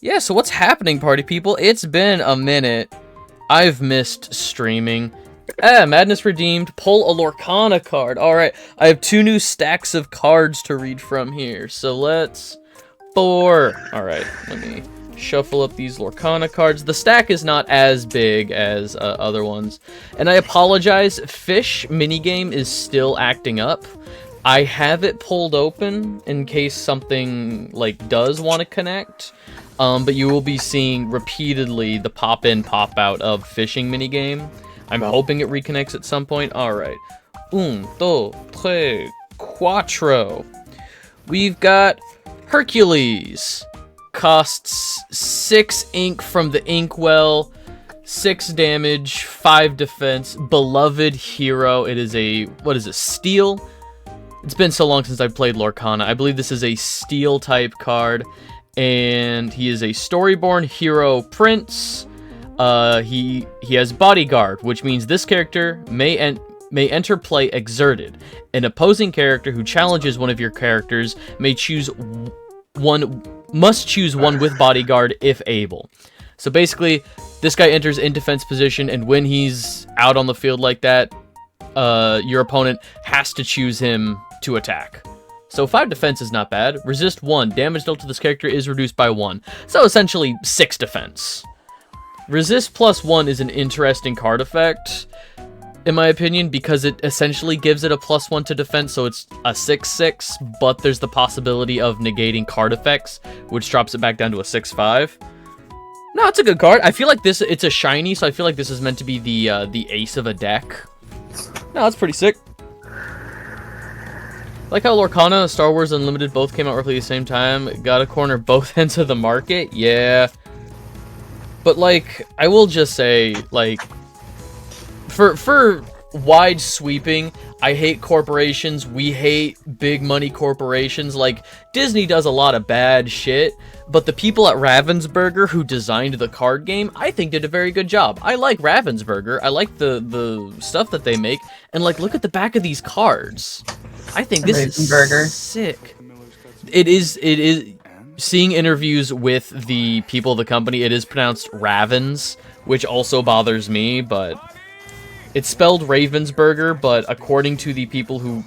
Yeah, so what's happening, party people? It's been a minute. I've missed streaming. Madness redeemed. Pull a Lorcana card. Alright, I have 2 new stacks of cards to read from here. So let's... 4. Alright, let me shuffle up these Lorcana cards. The stack is not as big as other ones. And I apologize, Fish minigame is still acting up. I have it pulled open in case something, like, does want to connect. But you will be seeing repeatedly the pop-in, pop-out of fishing minigame. I'm hoping it reconnects at some point. Alright. 1, 2, 3, 4. We've got Hercules. Costs 6 ink from the Inkwell, 6 damage, 5 defense. Beloved hero. It is a, what is it, steel? It's been so long since I've played Lorcana. I believe this is a steel type card. And he is a Storyborn hero prince. He has bodyguard, which means this character may enter play exerted. An opposing character who challenges one of your characters must choose one with bodyguard if able. So basically, this guy enters in defense position, and when he's out on the field like that, your opponent has to choose him to attack. So 5 defense is not bad. Resist 1. Damage dealt to this character is reduced by 1. So essentially 6 defense. Resist plus 1 is an interesting card effect, in my opinion, because it essentially gives it a +1 to defense, so it's a 6/6, but there's the possibility of negating card effects, which drops it back down to a 6/5. No, it's a good card. I feel like this, it's a shiny, so I feel like this is meant to be the ace of a deck. No, it's pretty sick. Like how Lorcana and Star Wars Unlimited both came out roughly the same time. Gotta corner both ends of the market? Yeah. But, like, I will just say, like, for wide sweeping, I hate corporations. We hate big money corporations. Like, Disney does a lot of bad shit, but the people at Ravensburger who designed the card game, I think did a very good job. I like Ravensburger. I like the stuff that they make. And, like, look at the back of these cards. I think this is sick. It is, seeing interviews with the people of the company, it is pronounced Ravens, which also bothers me, but it's spelled Ravensburger, but according to the people who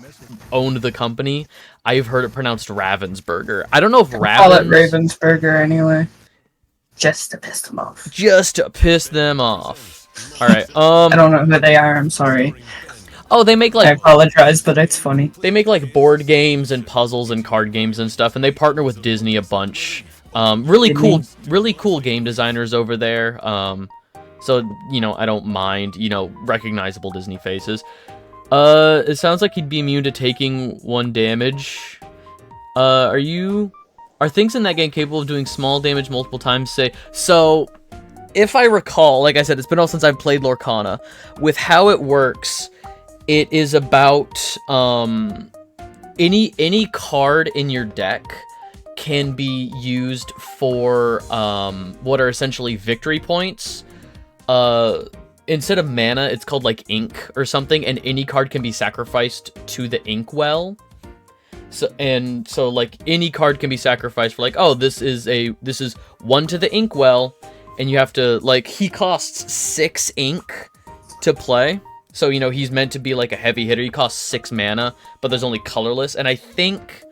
owned the company, I've heard it pronounced Ravensburger. I don't know if Ravens... Call it Ravensburger anyway. Just to piss them off. Just to piss them off. Alright, I don't know who they are, I'm sorry. Oh, they make, like... I apologize, but it's funny. They make, like, board games and puzzles and card games and stuff, and they partner with Disney a bunch. Really cool game designers over there. So, you know, I don't mind, you know, recognizable Disney faces. It sounds like he'd be immune to taking 1 damage. Are things in that game capable of doing small damage multiple times? So, if I recall, like I said, it's been a while since I've played Lorcana. With how it works... It is about, any card in your deck can be used for, what are essentially victory points. Instead of mana, it's called, like, ink or something, and any card can be sacrificed to the Inkwell. So, like, any card can be sacrificed for, like, oh, this is 1 to the Inkwell, and you have to, like, he costs 6 ink to play. So, you know, he's meant to be, like, a heavy hitter. He costs 6 mana, but there's only colorless. And I think,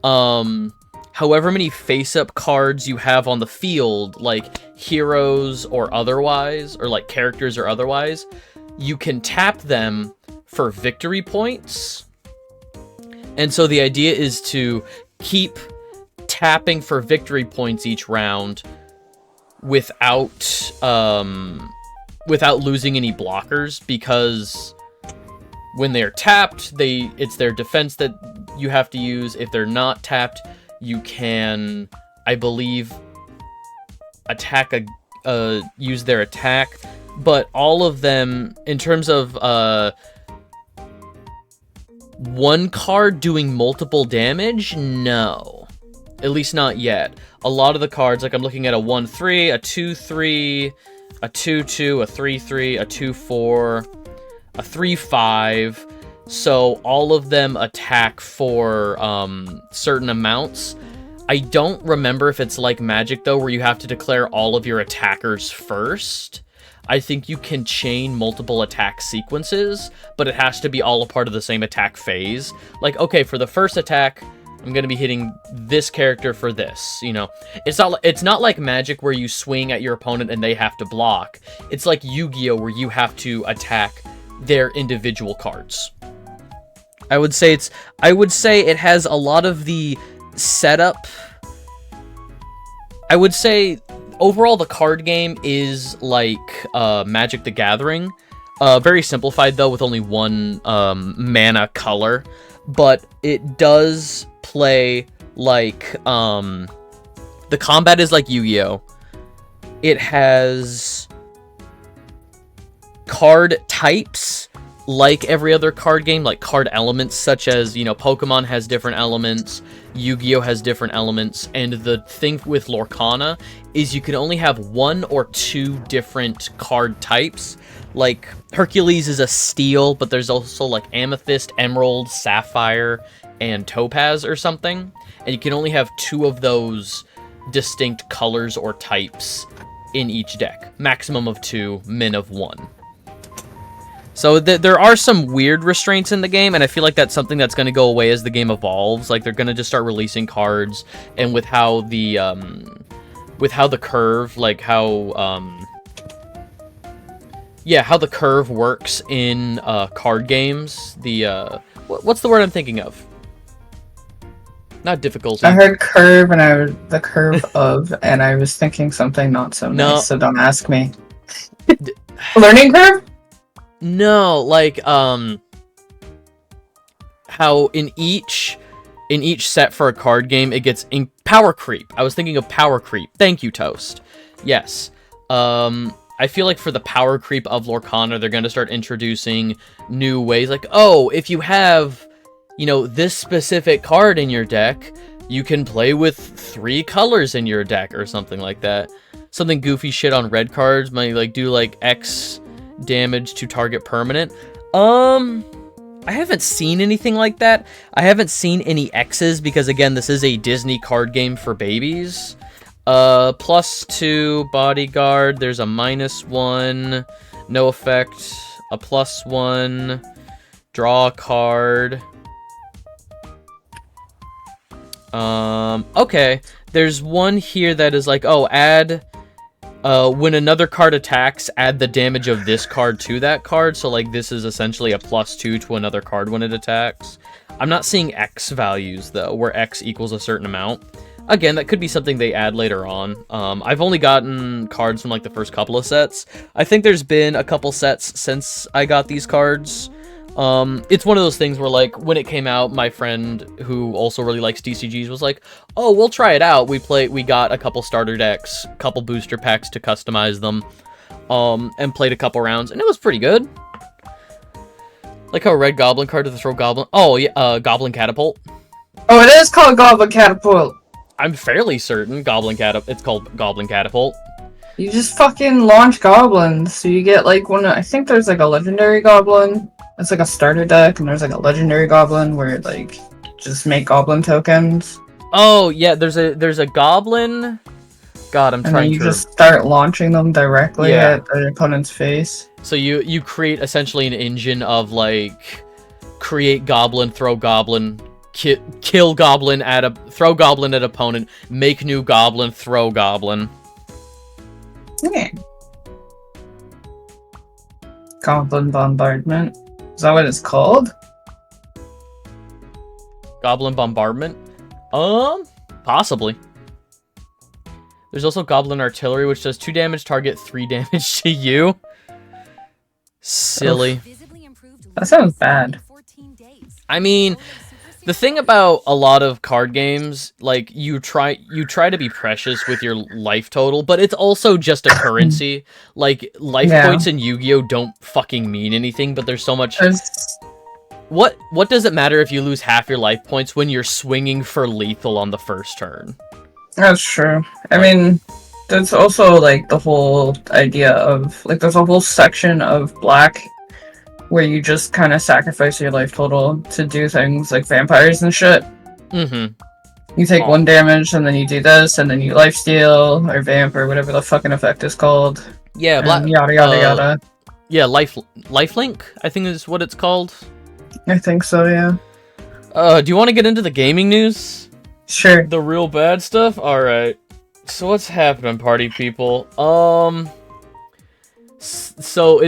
however many face-up cards you have on the field, like, heroes or otherwise, or, like, characters or otherwise, you can tap them for victory points. And so the idea is to keep tapping for victory points each round without losing any blockers, because when they're tapped, it's their defense that you have to use. If they're not tapped, you can, I believe, use their attack. But all of them, in terms of one card doing multiple damage, no. At least not yet. A lot of the cards, like I'm looking at a 1/3, a 2/3, a 2/2, a 3/3, a 2/4, a 3/5. So all of them attack for certain amounts. I don't remember if it's like Magic, though, where you have to declare all of your attackers first. I think you can chain multiple attack sequences, but it has to be all a part of the same attack phase. Like, okay, for the first attack, I'm going to be hitting this character for this, you know. It's not like Magic where you swing at your opponent and they have to block. It's like Yu-Gi-Oh! Where you have to attack their individual cards. I would say it has a lot of the setup. I would say overall the card game is like Magic the Gathering. Very simplified though, with only one mana color, but it does play like the combat is like Yu-Gi-Oh! It has card types like every other card game, like card elements, such as, you know, Pokemon has different elements, Yu-Gi-Oh! Has different elements, and the thing with Lorcana is you can only have 1 or 2 different card types. Like, Hercules is a steel, but there's also, like, Amethyst, Emerald, Sapphire, and Topaz or something, and you can only have 2 of those distinct colors or types in each deck. Maximum of 2, min of 1. So there are some weird restraints in the game, and I feel like that's something that's going to go away as the game evolves. Like, they're going to just start releasing cards, and with how the curve, like how how the curve works in card games. What's the word I'm thinking of? Not difficulty. I heard curve, and the curve of, and I was thinking something not so nice. So don't ask me. Learning curve. No, like, how in each set for a card game, it gets power creep. I was thinking of power creep. Thank you, Toast. Yes. I feel like for the power creep of Lorcana, they're going to start introducing new ways. Like, oh, if you have, you know, this specific card in your deck, you can play with 3 colors in your deck or something like that. Something goofy shit on red cards might, like, do, like, X damage to target permanent. I haven't seen anything like that. I haven't seen any X's because, again, this is a Disney card game for babies. +2 bodyguard. There's a -1. No effect. A +1. Draw a card. Okay. There's one here that is like, oh, add... when another card attacks, add the damage of this card to that card. So, like, this is essentially a +2 to another card when it attacks. I'm not seeing X values, though, where X equals a certain amount. Again, that could be something they add later on. I've only gotten cards from, like, the first couple of sets. I think there's been a couple sets since I got these cards. It's one of those things where, like, when it came out, my friend, who also really likes TCGs, was like, oh, we'll try it out. We got a couple starter decks, couple booster packs to customize them, and played a couple rounds, and it was pretty good. Like how a red goblin card to throw goblin... Oh, yeah, Goblin Catapult. Oh, it is called Goblin Catapult. I'm fairly certain it's called Goblin Catapult. You just fucking launch goblins, so you get, like, I think there's, like, a legendary goblin. It's like a starter deck, and there's like a legendary goblin where like just make goblin tokens. Oh yeah, there's a goblin. God, I'm trying to. You just start launching them directly at the opponent's face. So you create essentially an engine of like create goblin, throw goblin, kill goblin throw goblin at opponent, make new goblin, throw goblin. Yeah. Goblin bombardment. Is that what it's called? Goblin Bombardment? Possibly. There's also Goblin Artillery, which does 2 damage, target 3 damage to you. Silly. That sounds bad. I mean, the thing about a lot of card games, like, you try to be precious with your life total, but it's also just a currency. Like, life points in Yu-Gi-Oh! Don't fucking mean anything, but there's so much... What does it matter if you lose half your life points when you're swinging for lethal on the first turn? That's true. I mean, there's also, like, the whole idea of... Like, there's a whole section of Black where you just kind of sacrifice your life total to do things like vampires and shit. Mm-hmm. You take Oh. 1 damage, and then you do this, and then you lifesteal, or vamp, or whatever the fucking effect is called. Yeah, And yada yada yada. Yeah, lifelink, I think is what it's called. I think so, yeah. Do you want to get into the gaming news? Sure. The real bad stuff? Alright. So what's happening, party people? So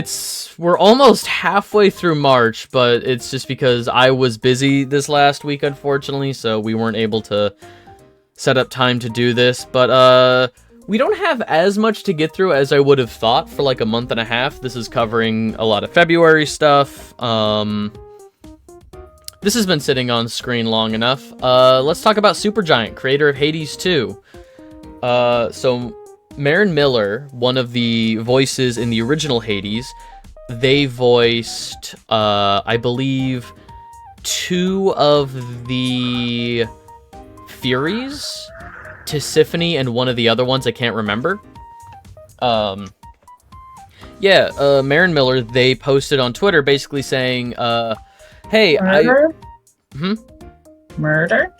we're almost halfway through March, but it's just because I was busy this last week, unfortunately, so we weren't able to set up time to do this. But we don't have as much to get through as I would have thought for like a month and a half. This is covering a lot of February stuff. This has been sitting on screen long enough. Let's talk about Supergiant, creator of Hades 2. So Marin Miller, one of the voices in the original Hades, they voiced, I believe, 2 of the Furies, Tisiphone, and one of the other ones I can't remember. Marin Miller, they posted on Twitter basically saying, hey, Murder? Murder?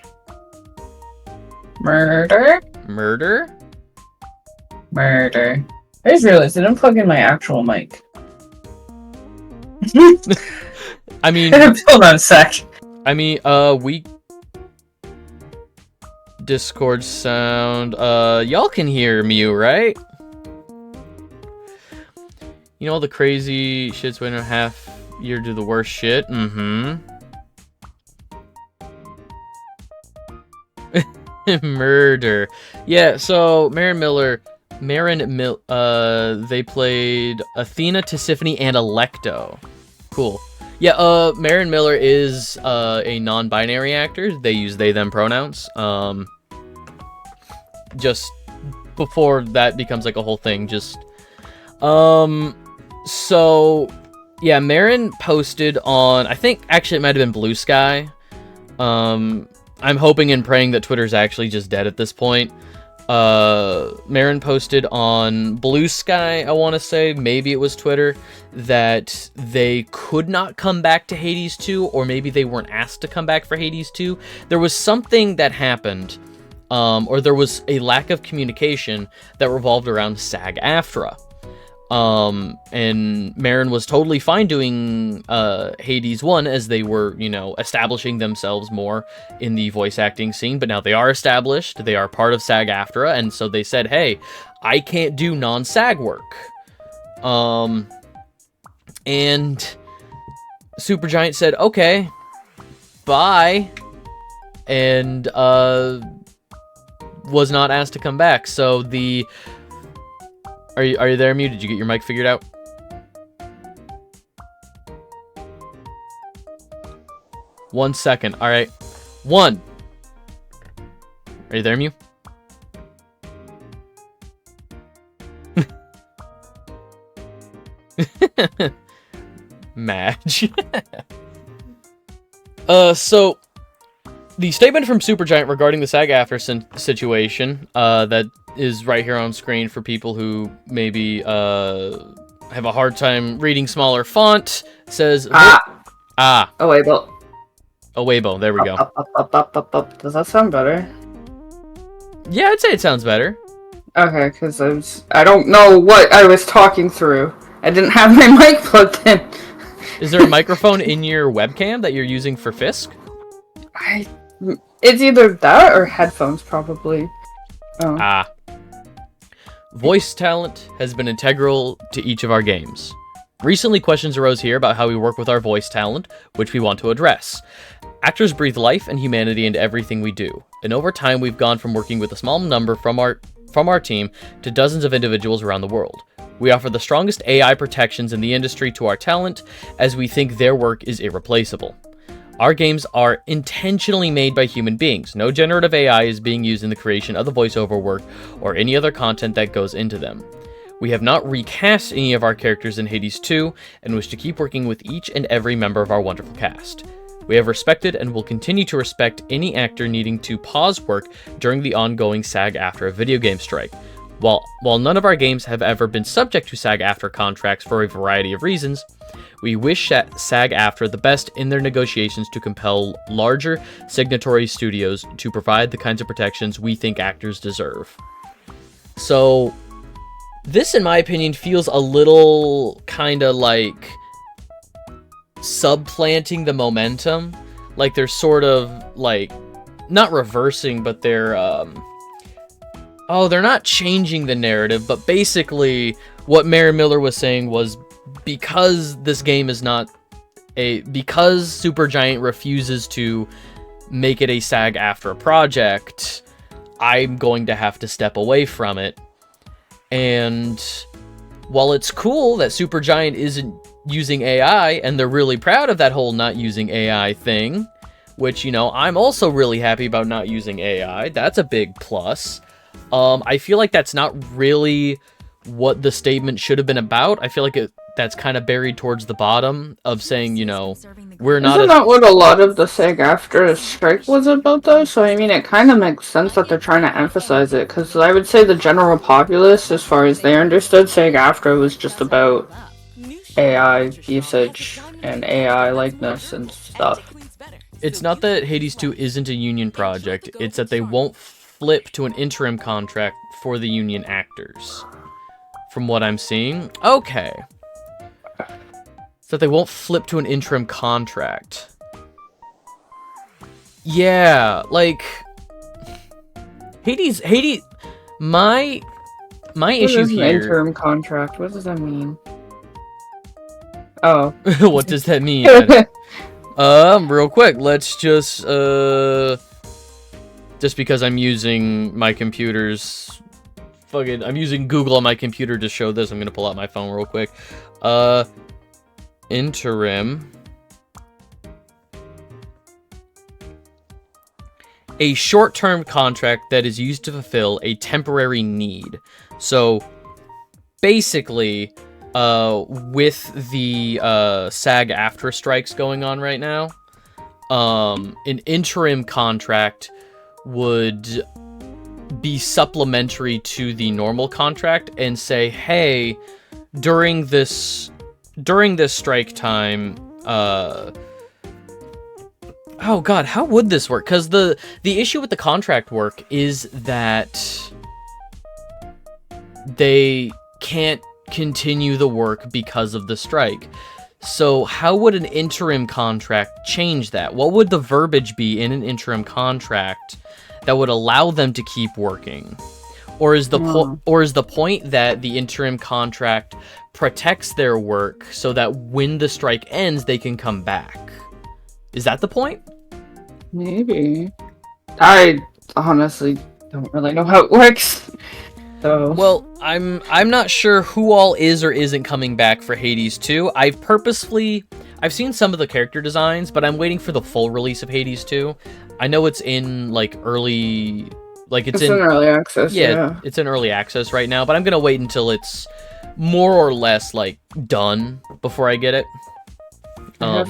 Murder? Murder? Murder. I just realized I didn't plug in my actual mic. I mean, Hold on a sec. we Discord sound, y'all can hear Mew, right? You know all the crazy shits waiting a half year to do the worst shit? Murder. Yeah, so Marin Miller, they played Athena, Tisiphone, and Alecto. Cool. Yeah, Marin Miller is a non-binary actor. They use they/them pronouns. Just before that becomes like a whole thing, so yeah, Marin posted on, I think actually it might have been Blue Sky. I'm hoping and praying that Twitter's actually just dead at this point. Marin posted on Blue Sky, I want to say, maybe it was Twitter, that they could not come back to Hades 2, or maybe they weren't asked to come back for Hades 2. There was something that happened, or there was a lack of communication that revolved around SAG-AFTRA. And Marin was totally fine doing Hades 1 as they were, establishing themselves more in the voice acting scene, but now they are established, they are part of SAG-AFTRA, and so they said, hey, I can't do non-SAG work. And Supergiant said, okay, bye, and was not asked to come back. So Are you there, Mew? Did you get your mic figured out? One second. All right. 1. Are you there, Mew? Madge. So the statement from Supergiant regarding the SAG-AFTRA situation, that is right here on screen for people who maybe have a hard time reading smaller font, says... Awaybo. Awaybo, there we go. Up. Does that sound better? Yeah, I'd say it sounds better. Okay, because I don't know what I was talking through. I didn't have my mic plugged in. Is there a microphone in your webcam that you're using for Fisk? It's either that or headphones, probably. Oh. Voice talent has been integral to each of our games. Recently, questions arose here about how we work with our voice talent, which we want to address. Actors breathe life and humanity into everything we do, and over time we've gone from working with a small number from our team to dozens of individuals around the world. We offer the strongest AI protections in the industry to our talent, as we think their work is irreplaceable. Our games are intentionally made by human beings. No generative AI is being used in the creation of the voiceover work or any other content that goes into them. We have not recast any of our characters in Hades 2 and wish to keep working with each and every member of our wonderful cast. We have respected and will continue to respect any actor needing to pause work during the ongoing SAG-AFTRA video game strike. While none of our games have ever been subject to SAG-AFTRA contracts for a variety of reasons, we wish SAG-AFTRA the best in their negotiations to compel larger signatory studios to provide the kinds of protections we think actors deserve. So, this, in my opinion, feels a little kind of like subplanting the momentum. Like they're sort of like not reversing, but they're they're not changing the narrative, but basically what Mary Miller was saying was because this game is not because Supergiant refuses to make it a SAG-AFTRA project, I'm going to have to step away from it. And while it's cool that Supergiant isn't using AI, and they're really proud of that whole not using AI thing, which, you know, I'm also really happy about not using AI. That's a big plus. I feel like that's not really what the statement should have been about. I feel like that's kind of buried towards the bottom of saying, you know, we're not... Isn't that what a lot of the SAG-AFTRA strike was about, though? So, I mean, it kind of makes sense that they're trying to emphasize it, because I would say the general populace, as far as they understood, SAG-AFTRA was just about AI usage and AI likeness and stuff. It's not that Hades 2 isn't a union project, it's that they won't flip to an interim contract for the union actors. From what I'm seeing. Okay. So that they won't flip to an interim contract. Yeah, like... Hades, my issue here... Interim contract, what does that mean? Oh. What does that mean? Real quick, let's just because I'm using my computer's... I'm using Google on my computer to show this, I'm gonna pull out my phone real quick. Interim. A short-term contract that is used to fulfill a temporary need. So, basically, with the SAG-AFTRA strikes going on right now, an interim contract would be supplementary to the normal contract and say, hey, during this strike time, oh god, how would this work? Because the issue with the contract work is that they can't continue the work because of the strike. So how would an interim contract change that? What would the verbiage be in an interim contract that would allow them to keep working? Or is the point that the interim contract protects their work so that when the strike ends, they can come back? Is that the point? Maybe. I honestly don't really know how it works. So. Well, I'm not sure who all is or isn't coming back for Hades 2. I've seen some of the character designs, but I'm waiting for the full release of Hades 2. I know it's in like early, like it's in early access. Yeah, it's in early access right now, but I'm gonna wait until it's more or less like done before I get it. I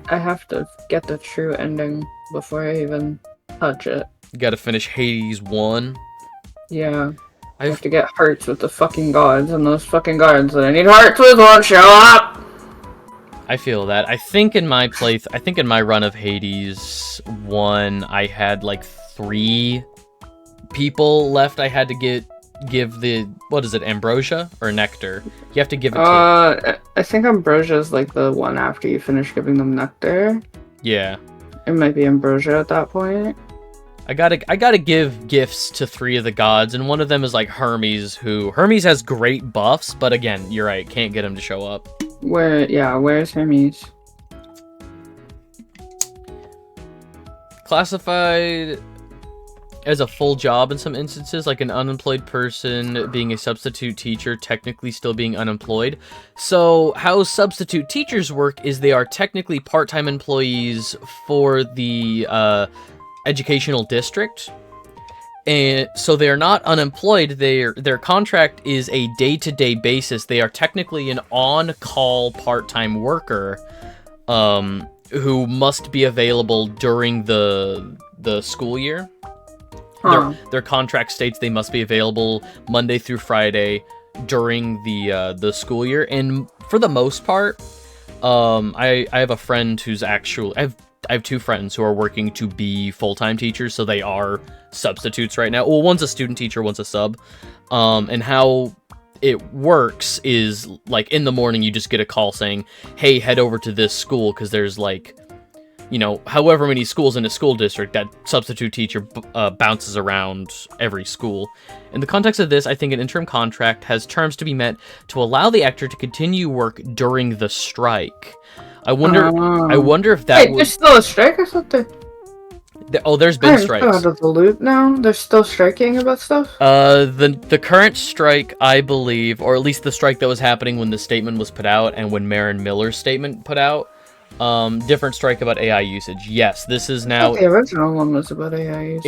have to get the true ending before I even touch it. You gotta finish Hades 1. Yeah. I have to get hearts with the fucking gods, and those fucking gods that I need hearts with won't show up! I feel that. I think in my run of Hades 1, I had like 3 people left I had to give the, what is it, ambrosia or nectar? You have to give it to... I think ambrosia is like the one after you finish giving them nectar. Yeah. It might be ambrosia at that point. I gotta give gifts to 3 of the gods, and one of them is like Hermes, Hermes has great buffs, but again, you're right, can't get him to show up. Where's Hermes? Classified as a full job in some instances, like an unemployed person being a substitute teacher, technically still being unemployed. So how substitute teachers work is they are technically part-time employees for the educational district, and so they are not unemployed. Their contract is a day-to-day basis. They are technically an on-call part-time worker who must be available during the school year. Their contract states they must be available Monday through Friday during the school year, and for the most part, I have a friend who's I have two friends who are working to be full-time teachers, so they are substitutes right now. Well, one's a student teacher, one's a sub. And how it works is, like, in the morning you just get a call saying, hey, head over to this school, because there's, like, you know, however many schools in a school district, that substitute teacher bounces around every school. In the context of this, I think an interim contract has terms to be met to allow the actor to continue work during the strike. I wonder if that Wait, there's still a strike or something? There's been strikes. I'm out of the loop now. They're still striking about stuff? The current strike, I believe, or at least the strike that was happening when the statement was put out and when Marin Miller's statement put out, different strike about AI usage. Yes, this is now... The original one was about AI usage.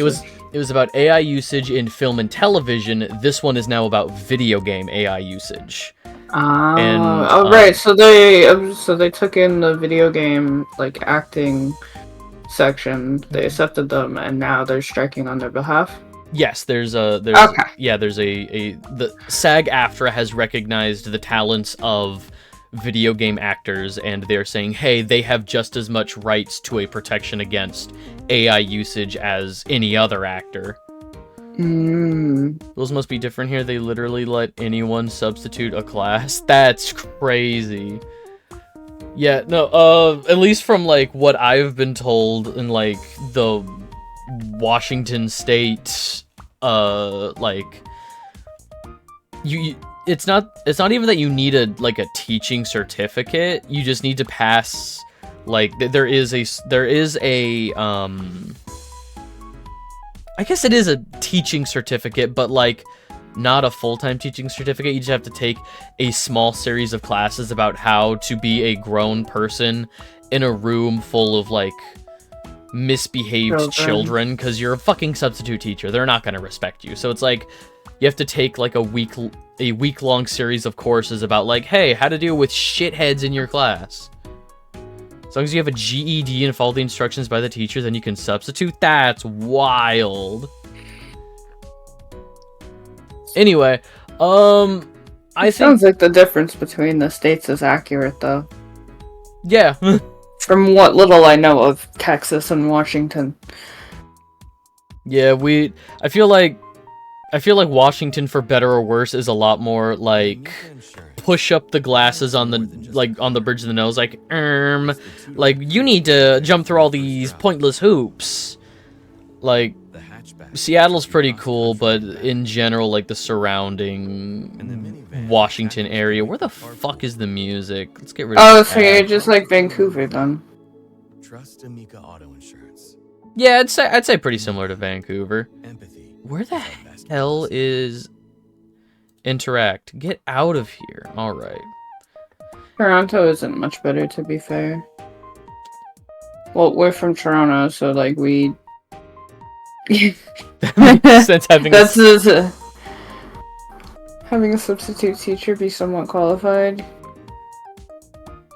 It was about AI usage in film and television. This one is now about video game AI usage. Right. So they took in the video game, like, acting section. They accepted them, and now they're striking on their behalf. Yes, the SAG-AFTRA has recognized the talents of video game actors, and they're saying, hey, they have just as much rights to a protection against AI usage as any other actor. Those must be different here. They literally let anyone substitute a class. That's crazy. Yeah, no, at least from, like, what I've been told in, like, the Washington State, like, it's not even that you need a teaching certificate. You just need to pass, like, there is a I guess it is a teaching certificate, but, like, not a full-time teaching certificate. You just have to take a small series of classes about how to be a grown person in a room full of, like, misbehaved children, because you're a fucking substitute teacher. They're not going to respect you. So it's like, you have to take, like, a week-long series of courses about, like, hey, how to deal with shitheads in your class. As long as you have a GED and follow the instructions by the teacher, then you can substitute. That's wild. Anyway, Sounds like the difference between the states is accurate, though. Yeah. From what little I know of Texas and Washington. Yeah, I feel like Washington, for better or worse, is a lot more like push up the glasses on the bridge of the nose, like you need to jump through all these pointless hoops. Like, Seattle's pretty cool, but in general, like, the surrounding Washington area, where the fuck is the music? Let's get rid of that. So you're just like Vancouver, then. Trust Amica Auto Insurance. Yeah, I'd say pretty similar to Vancouver. Empathy. Where the hell is Interact? Get out of here. Alright. Toronto isn't much better, to be fair. Well, we're from Toronto, so, like, we... That makes sense, having having a substitute teacher be somewhat qualified.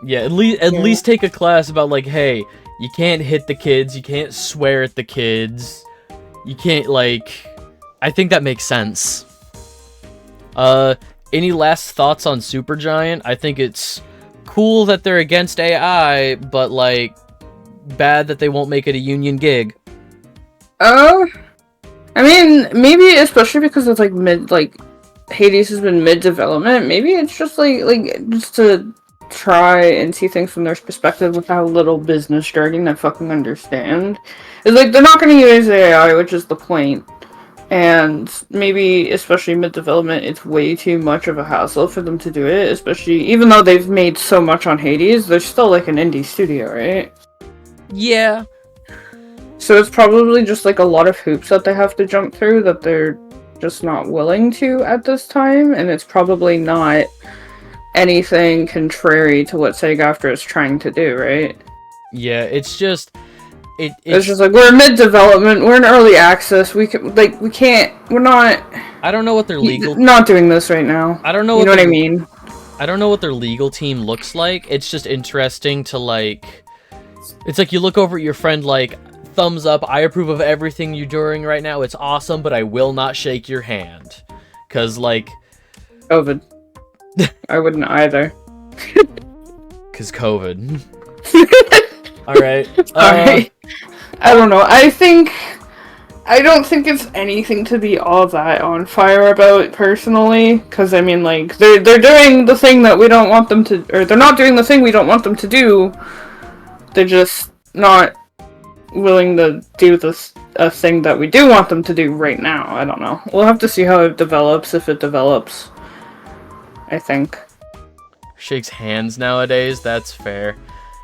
Yeah, at least take a class about, like, hey, you can't hit the kids, you can't swear at the kids, you can't, like... I think that makes sense. Any last thoughts on Supergiant? I think it's cool that they're against AI, but, like, bad that they won't make it a union gig. I mean, maybe especially because it's, like, Hades has been mid-development, maybe it's just, just to try and see things from their perspective without a little business jargon that fucking understand. It's like, they're not gonna use AI, which is the point. And maybe, especially mid-development, it's way too much of a hassle for them to do it, especially, even though they've made so much on Hades, they're still, like, an indie studio, right? Yeah. So it's probably just, like, a lot of hoops that they have to jump through that they're just not willing to at this time, and it's probably not anything contrary to what SAG-AFTRA is trying to do, right? Yeah, it's just... It's just like, we're mid-development, we're in early access, we're not... I don't know what their legal... Not doing this right now. I don't know what I mean? I don't know what their legal team looks like. It's just interesting to, like... It's like you look over at your friend, like, thumbs up. I approve of everything you're doing right now. It's awesome, but I will not shake your hand. Cause like... COVID. I wouldn't either. Cause COVID. Alright. Alright. I don't know. I don't think it's anything to be all that on fire about, personally. Because, I mean, like, they're doing the thing that we don't want them to... Or they're not doing the thing we don't want them to do. They're just not willing to do a thing that we do want them to do right now. I don't know. We'll have to see how it develops, if it develops. I think. Shakes hands nowadays, that's fair.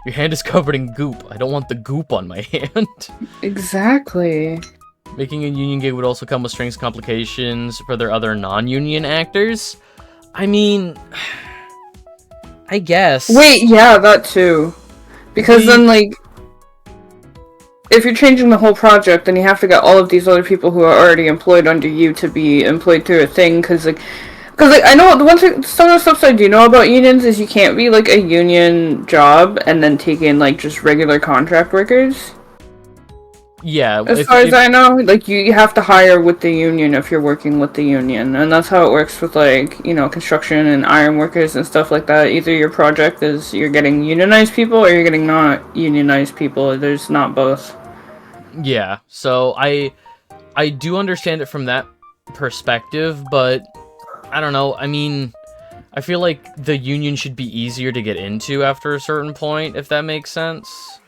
Your hand is covered in goop. I don't want the goop on my hand. Exactly. Making a union gig would also come with strings and complications for their other non-union actors. I mean... I guess. Wait, yeah, that too. Because then, like... If you're changing the whole project, then you have to get all of these other people who are already employed under you to be employed through a thing, because, like, I know the one thing, some of the stuff I do know about unions is you can't be, like, a union job and then take in, like, just regular contract workers. Yeah. As far as I know, like, you have to hire with the union if you're working with the union, and that's how it works with, like, you know, construction and iron workers and stuff like that. Either your project is you're getting unionized people or you're getting not unionized people. There's not both. Yeah, so I do understand it from that perspective, but I don't know. I mean, I feel like the union should be easier to get into after a certain point, if that makes sense.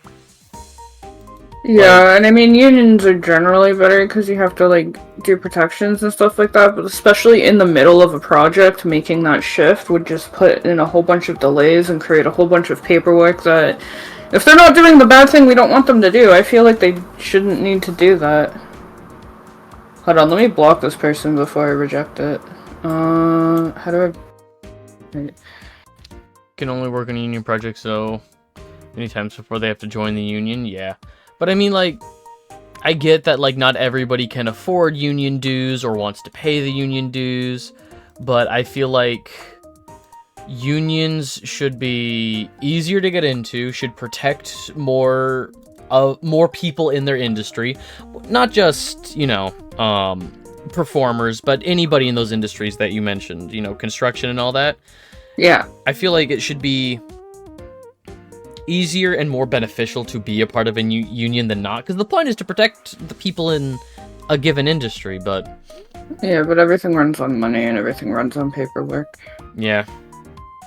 Yeah, and I mean, unions are generally better because you have to, like, do protections and stuff like that, but especially in the middle of a project, making that shift would just put in a whole bunch of delays and create a whole bunch of paperwork that, if they're not doing the bad thing we don't want them to do, I feel like they shouldn't need to do that. Hold on, let me block this person before I reject it. How do I... Can only work on a union project, so many times before they have to join the union, yeah. But I mean, like, I get that, like, not everybody can afford union dues or wants to pay the union dues, but I feel like unions should be easier to get into, should protect more people in their industry, not just, you know, performers, but anybody in those industries that you mentioned, you know, construction and all that. Yeah. I feel like it should be easier and more beneficial to be a part of a union than not, because the point is to protect the people in a given industry, but... Yeah, but everything runs on money and everything runs on paperwork. Yeah.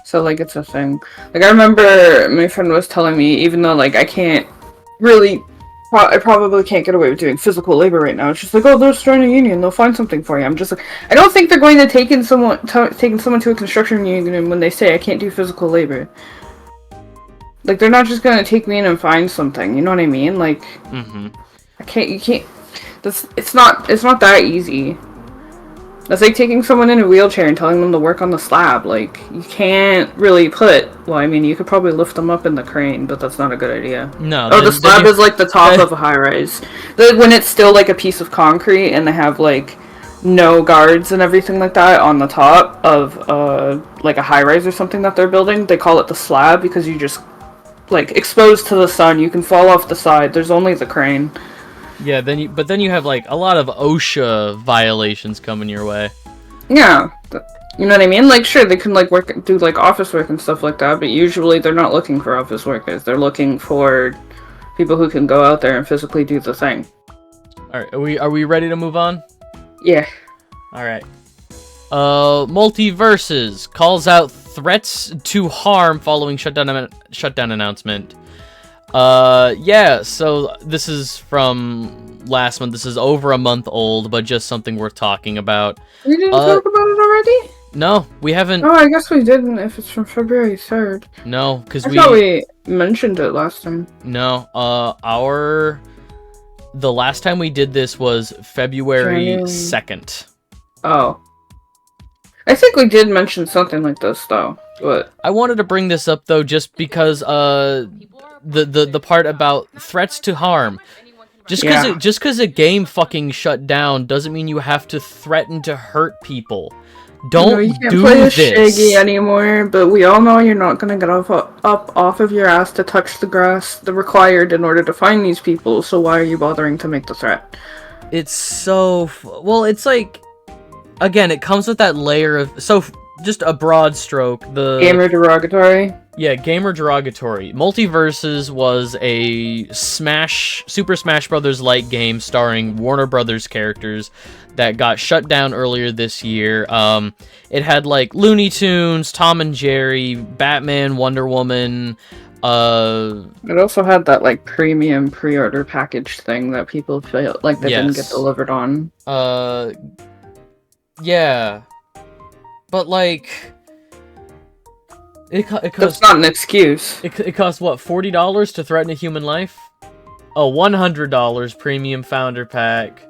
So, like, it's a thing. Like, I remember my friend was telling me, even though, like, I can't really... I probably can't get away with doing physical labor right now. It's just like, oh, they'll join a union, they'll find something for you. I'm just like, I don't think they're going to take in someone to a construction union when they say I can't do physical labor. Like, they're not just gonna take me in and find something, you know what I mean? Like, you can't, it's not that easy. That's like taking someone in a wheelchair and telling them to work on the slab. Like, you can't really well, I mean, you could probably lift them up in the crane, but that's not a good idea. No. Oh, the slab is like the top of a high-rise. When it's still like a piece of concrete and they have like no guards and everything like that on the top of like a high-rise or something that they're building, they call it the slab because you just, like, exposed to the sun, you can fall off the side, there's only the crane. Yeah, but then you have, like, a lot of OSHA violations coming your way. Yeah, you know what I mean? Like, sure, they can, like, do, like, office work and stuff like that, but usually they're not looking for office workers, they're looking for people who can go out there and physically do the thing. Alright, are we ready to move on? Yeah. Alright. Multiverses calls out threats to harm following shutdown announcement. Yeah, so this is from last month. This is over a month old, but just something worth talking about. We didn't talk about it already? No, we haven't. Oh, I guess we didn't if it's from February 3rd. No, because I thought we mentioned it last time. No, the last time we did this was February 2nd. Oh. I think we did mention something like this, though. But I wanted to bring this up, though, just because the part about threats to harm. Just because a game fucking shut down doesn't mean you have to threaten to hurt people. Don't you can't do play as this. Shaggy anymore, but we all know you're not gonna get up off of your ass to touch the grass the required in order to find these people, so why are you bothering to make the threat? It's so... Well, it's like... Again, it comes with that layer of... So, just a broad stroke, the... Gamer derogatory? Yeah, gamer derogatory. Multiverses was a Super Smash Bros. Like game starring Warner Brothers characters that got shut down earlier this year. It had like Looney Tunes, Tom and Jerry, Batman, Wonder Woman. It also had that like premium pre-order package thing that people felt like they didn't get delivered on. Yeah, but like. It costs, that's not an excuse. It costs, what, $40 to threaten a human life? Oh, $100 premium founder pack.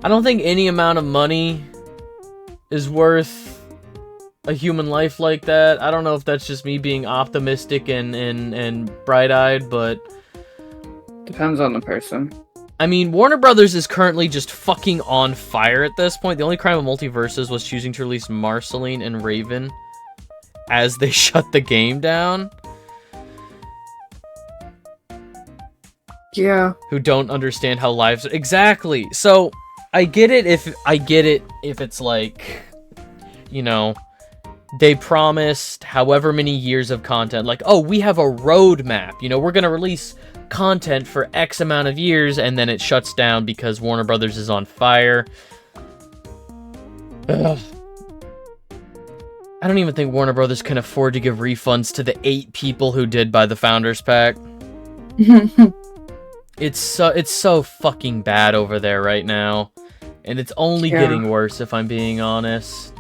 I don't think any amount of money is worth a human life like that. I don't know if that's just me being optimistic and bright-eyed, but... Depends on the person. I mean, Warner Brothers is currently just fucking on fire at this point. The only crime of Multiverses was choosing to release Marceline and Raven as they shut the game down. Yeah. Who don't understand how lives... Exactly! So, I get it if it's like, you know, they promised however many years of content. Like, oh, we have a roadmap. You know, we're gonna release content for X amount of years, and then it shuts down because Warner Brothers is on fire. Ugh. I don't even think Warner Brothers can afford to give refunds to the 8 people who did buy the Founders Pack. It's so fucking bad over there right now. And it's only getting worse, if I'm being honest.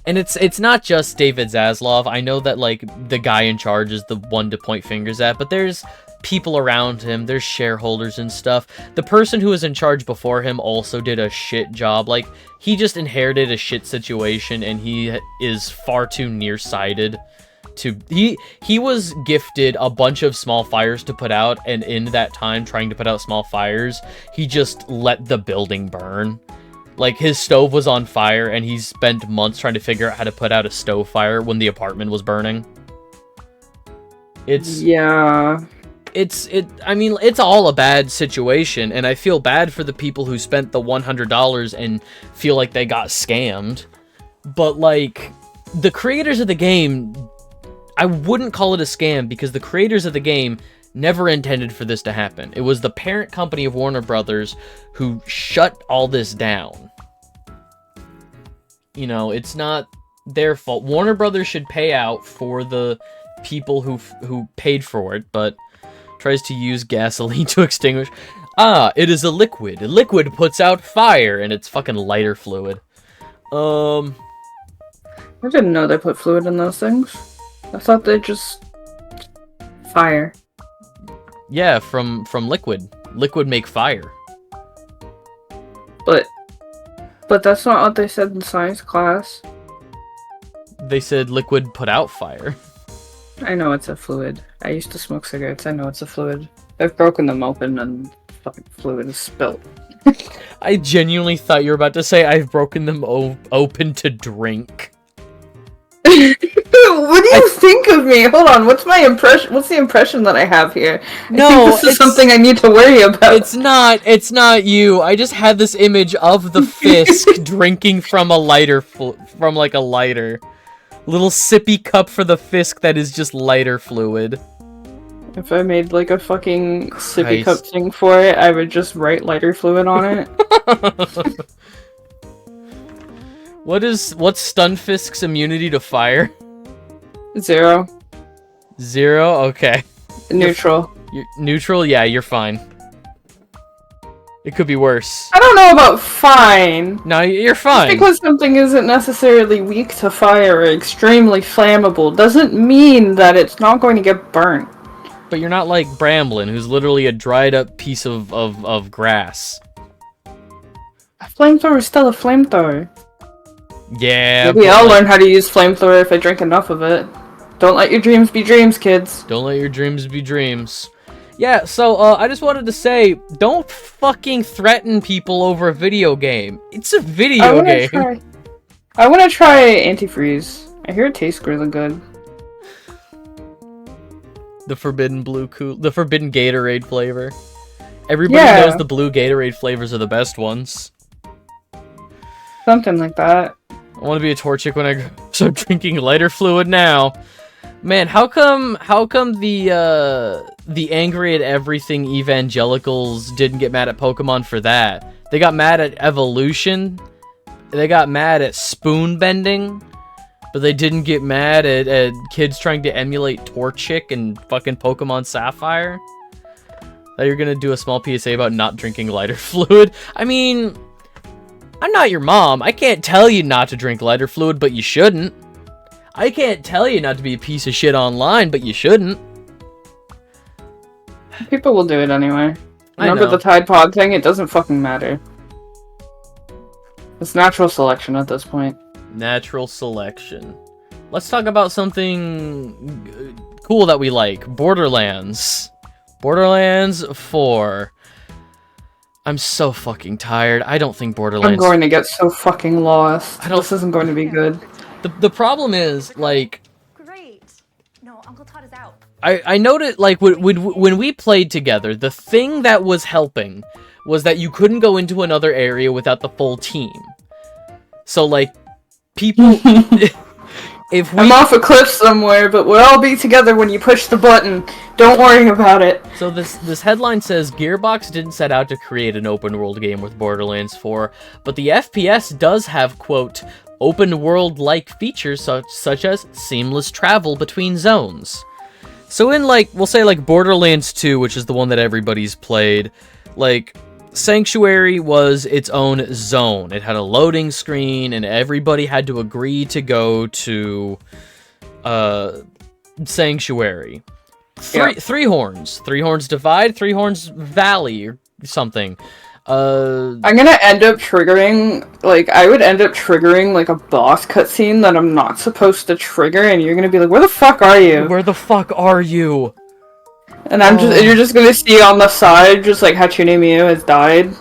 And it's not just David Zaslav. I know that, like, the guy in charge is the one to point fingers at, but there's people around him, there's shareholders and stuff. The person who was in charge before him also did a shit job. Like, he just inherited a shit situation, and he is far too nearsighted to... He was gifted a bunch of small fires to put out, and in that time trying to put out small fires, he just let the building burn. Like, his stove was on fire, and he spent months trying to figure out how to put out a stove fire when the apartment was burning. It's... Yeah... I mean, it's all a bad situation, and I feel bad for the people who spent the $100 and feel like they got scammed. But, like, the creators of the game, I wouldn't call it a scam, because the creators of the game never intended for this to happen. It was the parent company of Warner Brothers who shut all this down. You know, it's not their fault. Warner Brothers should pay out for the people who paid for it, but... tries to use gasoline to extinguish. Ah, it is a liquid. A liquid puts out fire, and it's fucking lighter fluid. I didn't know they put fluid in those things. I thought they just... Fire. Yeah, from liquid. Liquid make fire. But that's not what they said in science class. They said liquid put out fire. I know it's a fluid. I used to smoke cigarettes. I know it's a fluid. I've broken them open and fucking fluid is spilt. I genuinely thought you were about to say I've broken them open to drink. What do you think of me? Hold on, what's my impression? What's the impression that I have here? No, I think this is something I need to worry about. It's not you. I just had this image of the Fisk drinking from a lighter, from like a lighter. Little sippy cup for the Fisk that is just lighter fluid. If I made like a fucking sippy cup thing for it, I would just write lighter fluid on it. What's Stunfisk's immunity to fire? 0. 0? Okay. Neutral. You're neutral? Yeah, you're fine. It could be worse. I don't know about fine. No, you're fine. Just because something isn't necessarily weak to fire or extremely flammable doesn't mean that it's not going to get burnt. But you're not like Bramblin, who's literally a dried up piece of grass. A flamethrower is still a flamethrower. Yeah. Maybe I'll learn how to use flamethrower if I drink enough of it. Don't let your dreams be dreams, kids. Don't let your dreams be dreams. Yeah, so, I just wanted to say, don't fucking threaten people over a video game. It's a video game. I want to try antifreeze. I hear it tastes really good. The forbidden the forbidden Gatorade flavor. Everybody knows the blue Gatorade flavors are the best ones. Something like that. I want to be a Torchic when I start drinking lighter fluid now. Man, how come the angry at everything evangelicals didn't get mad at Pokemon for that? They got mad at evolution. They got mad at spoon bending. But they didn't get mad at kids trying to emulate Torchic and fucking Pokemon Sapphire. That you're gonna do a small PSA about not drinking lighter fluid. I mean, I'm not your mom. I can't tell you not to drink lighter fluid, but you shouldn't. I can't tell you not to be a piece of shit online, but you shouldn't. People will do it anyway. Remember the Tide Pod thing? It doesn't fucking matter. It's natural selection at this point. Natural selection. Let's talk about something cool that we like. Borderlands. Borderlands 4. I'm so fucking tired. I don't think Borderlands... I'm going to get so fucking lost. This isn't going to be good. The problem is, like... Great. No, Uncle Todd is out. I noted, like, when we played together, the thing that was helping was that you couldn't go into another area without the full team. So, like, people... if we... I'm off a cliff somewhere, but we'll all be together when you push the button. Don't worry about it. So this headline says, Gearbox didn't set out to create an open-world game with Borderlands 4, but the FPS does have, quote, open-world-like features such as seamless travel between zones. So in, like, we'll say, like, Borderlands 2, which is the one that everybody's played, like, Sanctuary was its own zone. It had a loading screen, and everybody had to agree to go to, Sanctuary. Three Horns. Three Horns Divide, Three Horns Valley, or something. I'm gonna end up triggering, like, I would end up triggering, like, a boss cutscene that I'm not supposed to trigger, and you're gonna be like, where the fuck are you? Where the fuck are you? And you're just gonna see on the side, just like, Hatsune Miyu has died.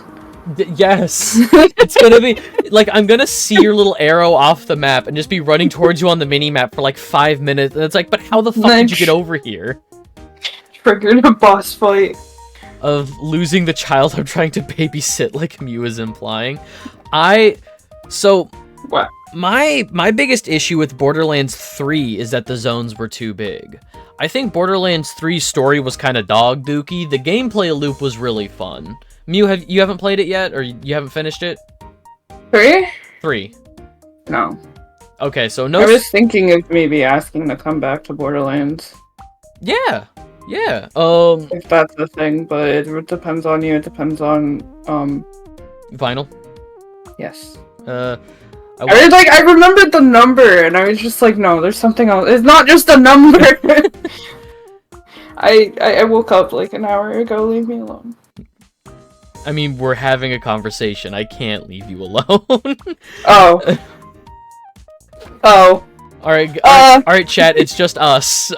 Yes. It's gonna be, like, I'm gonna see your little arrow off the map and just be running towards you on the mini-map for, like, 5 minutes, and it's like, but how the fuck did you get over here? Triggered a boss fight. Of losing the child I'm trying to babysit, like Mew is implying. What? My biggest issue with Borderlands 3 is that the zones were too big. I think Borderlands 3's story was kind of dog dookie. The gameplay loop was really fun. Mew, you haven't played it yet, or you haven't finished it? 3? 3. No. Okay, so no. I was thinking of maybe asking to come back to Borderlands. Yeah. Yeah. If that's the thing, but it depends on you. It depends on Vinyl. Yes. I remembered the number, and I was just like, no, there's something else. It's not just a number. I woke up like an hour ago. Leave me alone. I mean, we're having a conversation. I can't leave you alone. Oh. Oh. All right, chat. It's just us.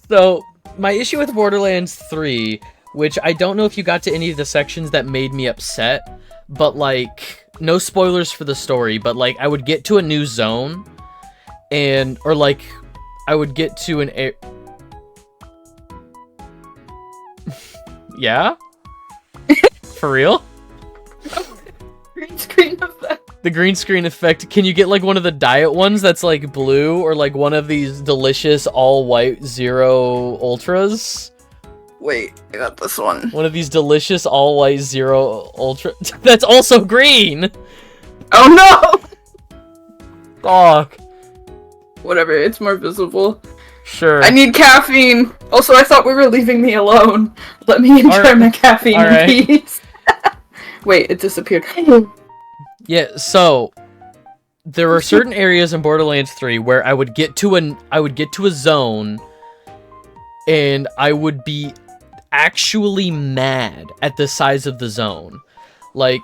So, my issue with Borderlands 3, which I don't know if you got to any of the sections that made me upset, but, like, no spoilers for the story, but, like, I would get to a new zone, or, like, I would get to an Yeah? For real? Green screen effect. The green screen effect. Can you get, like, one of the diet ones that's, like, blue? Or, like, one of these delicious all-white Zero Ultras? Wait, I got this one. One of these delicious all-white Zero Ultra... That's also green! Oh, no! Fuck. Whatever, it's more visible. Sure. I need caffeine! Also, I thought we were leaving me alone. Let me enjoy my caffeine in peace. Wait, it disappeared. Yeah, so there are certain areas in Borderlands 3 where I would get to a zone and I would be actually mad at the size of the zone. Like,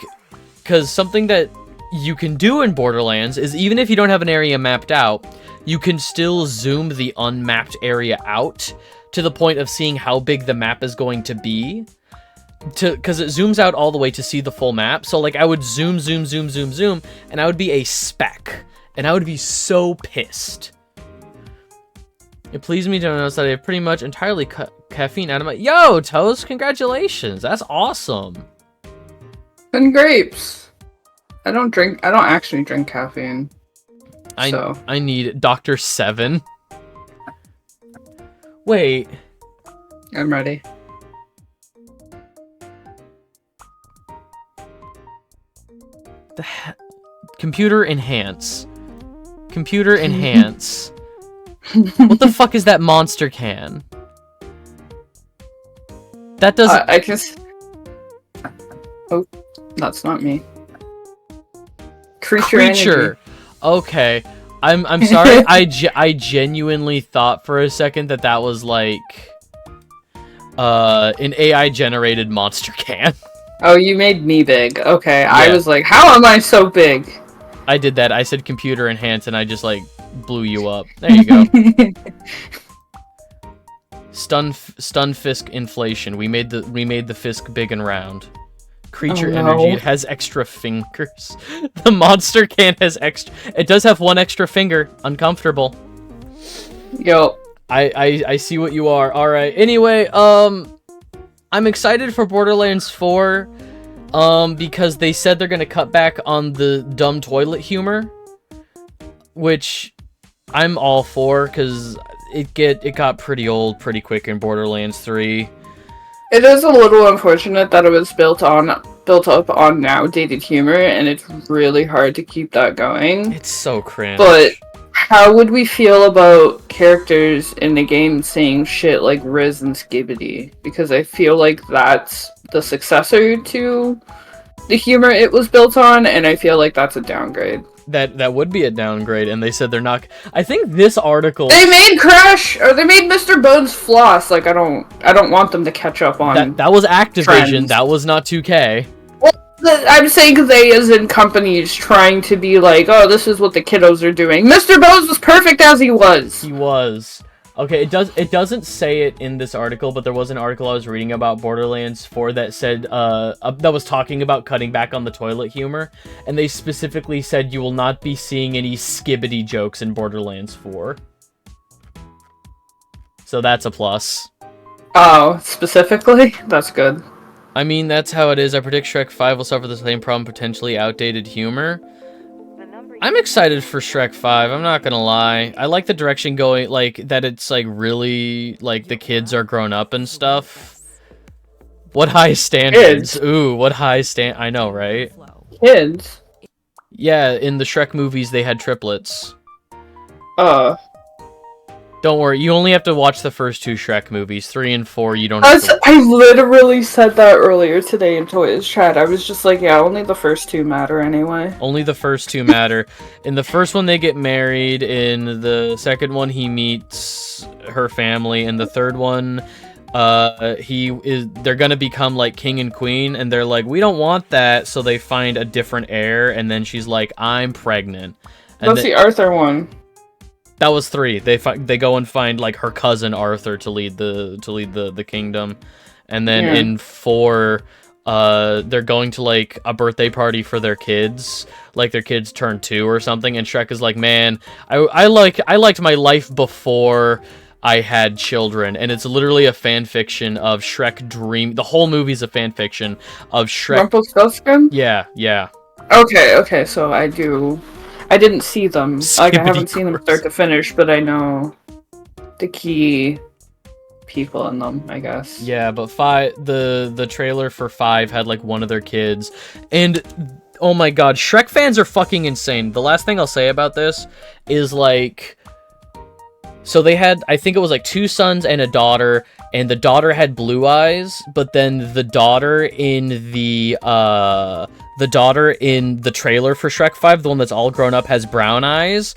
cuz something that you can do in Borderlands is even if you don't have an area mapped out, you can still zoom the unmapped area out to the point of seeing how big the map is going to be. because it zooms out all the way to see the full map. So like I would zoom, and I would be a speck, and I would be so pissed. It pleased me to notice that I have pretty much entirely cut caffeine out of my... Yo, Toast, congratulations. That's awesome. And grapes. I don't actually drink caffeine. I need Dr. 7. Wait. I'm ready. Computer enhance. Computer enhance. What the fuck is that monster can? That doesn't... I can... Oh, that's not me. Creature energy. Okay. I'm sorry. I genuinely thought for a second that was like an AI generated monster can. Oh, you made me big. Okay, Yeah. I was like, how am I so big? I did that. I said computer enhance and I just like blew you up. There you go. Stun Fisk inflation. We made the Fisk big and round. Creature energy. It has extra fingers. The monster can has extra. It does have one extra finger. Uncomfortable. Yo. I see what you are. All right. Anyway, I'm excited for Borderlands 4, because they said they're gonna cut back on the dumb toilet humor, which I'm all for, because it got pretty old pretty quick in Borderlands 3. It is a little unfortunate that it was built up on now dated humor, and it's really hard to keep that going. It's so cringe. But how would we feel about characters in the game saying shit like Riz and Skibbity? Because I feel like that's the successor to the humor it was built on, and I feel like that's a downgrade. That would be a downgrade, and they said they're not... I think this article... They made Crash, or they made Mr. Bones floss. Like, I don't want them to catch up on That was Activision, trends. That was not 2K. Well, I'm saying they as in companies trying to be like, oh, this is what the kiddos are doing. Mr. Bones was perfect as he was. He was. Okay, it doesn't say it in this article, but there was an article I was reading about Borderlands 4 that said, that was talking about cutting back on the toilet humor, and they specifically said you will not be seeing any Skibbity jokes in Borderlands 4. So that's a plus. Oh, specifically? That's good. I mean, that's how it is. I predict Shrek 5 will suffer the same problem, potentially outdated humor. I'm excited for Shrek 5, I'm not gonna lie. I like the direction going, like, that it's, like, really, like, the kids are grown up and stuff. What high standards? Kids? Ooh, what high I know, right? Kids? Yeah, in the Shrek movies, they had triplets. Don't worry, you only have to watch the first 2 Shrek movies. 3 and 4, you don't have to... I literally said that earlier today in Toys chat. I was just like, yeah, only the first 2 matter anyway. Only the first 2 matter. In the first one, they get married. In the second one, he meets her family. In the third one, they're gonna become like king and queen, and they're like, we don't want that, so they find a different heir, and then she's like, I'm pregnant. And That's the Arthur one. That was 3. They go and find like her cousin Arthur to lead the kingdom, and then in 4, they're going to like a birthday party for their kids, like their kids turn 2 or something, and Shrek is like, man, I liked my life before I had children, and it's literally a fan fiction of Shrek dream. The whole movie's a fan fiction of Shrek. Rumpelstiltskin? Yeah. Okay, so I didn't see them. Like, I haven't seen them Skibbity start to finish, but I know the key people in them, I guess. Yeah, but the trailer for 5 had like one of their kids, and oh my god, Shrek fans are fucking insane. The last thing I'll say about this is like, so they had, I think it was like 2 sons and a daughter, and the daughter had blue eyes, but then the daughter in the trailer for Shrek 5, the one that's all grown up, has brown eyes.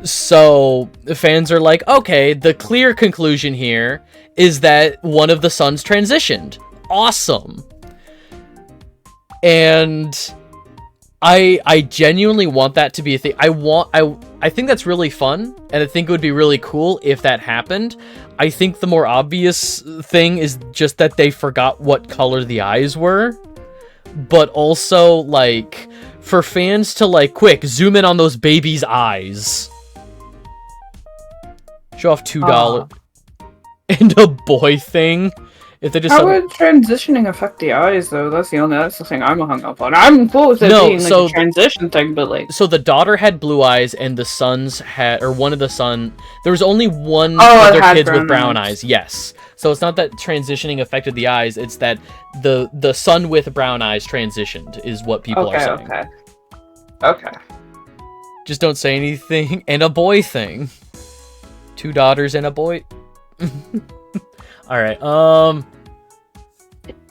So the fans are like, okay, the clear conclusion here is that one of the sons transitioned. Awesome. And I genuinely want that to be a thing. I think that's really fun, and I think it would be really cool if that happened. I think the more obvious thing is just that they forgot what color the eyes were. But also, like, for fans to, like, quick, zoom in on those babies' eyes. Show off $2. And a boy thing. If they just How would transitioning affect the eyes, though? That's the thing I'm hung up on. I'm cool with it being like a transition thing, but like... So the daughter had blue eyes, and the sons had... Or one of the son... There was only one of their kids with brown eyes. Yes. So it's not that transitioning affected the eyes, it's that the son with brown eyes transitioned, is what people are saying. Okay. Just don't say anything. And a boy thing. 2 daughters and a boy. Alright,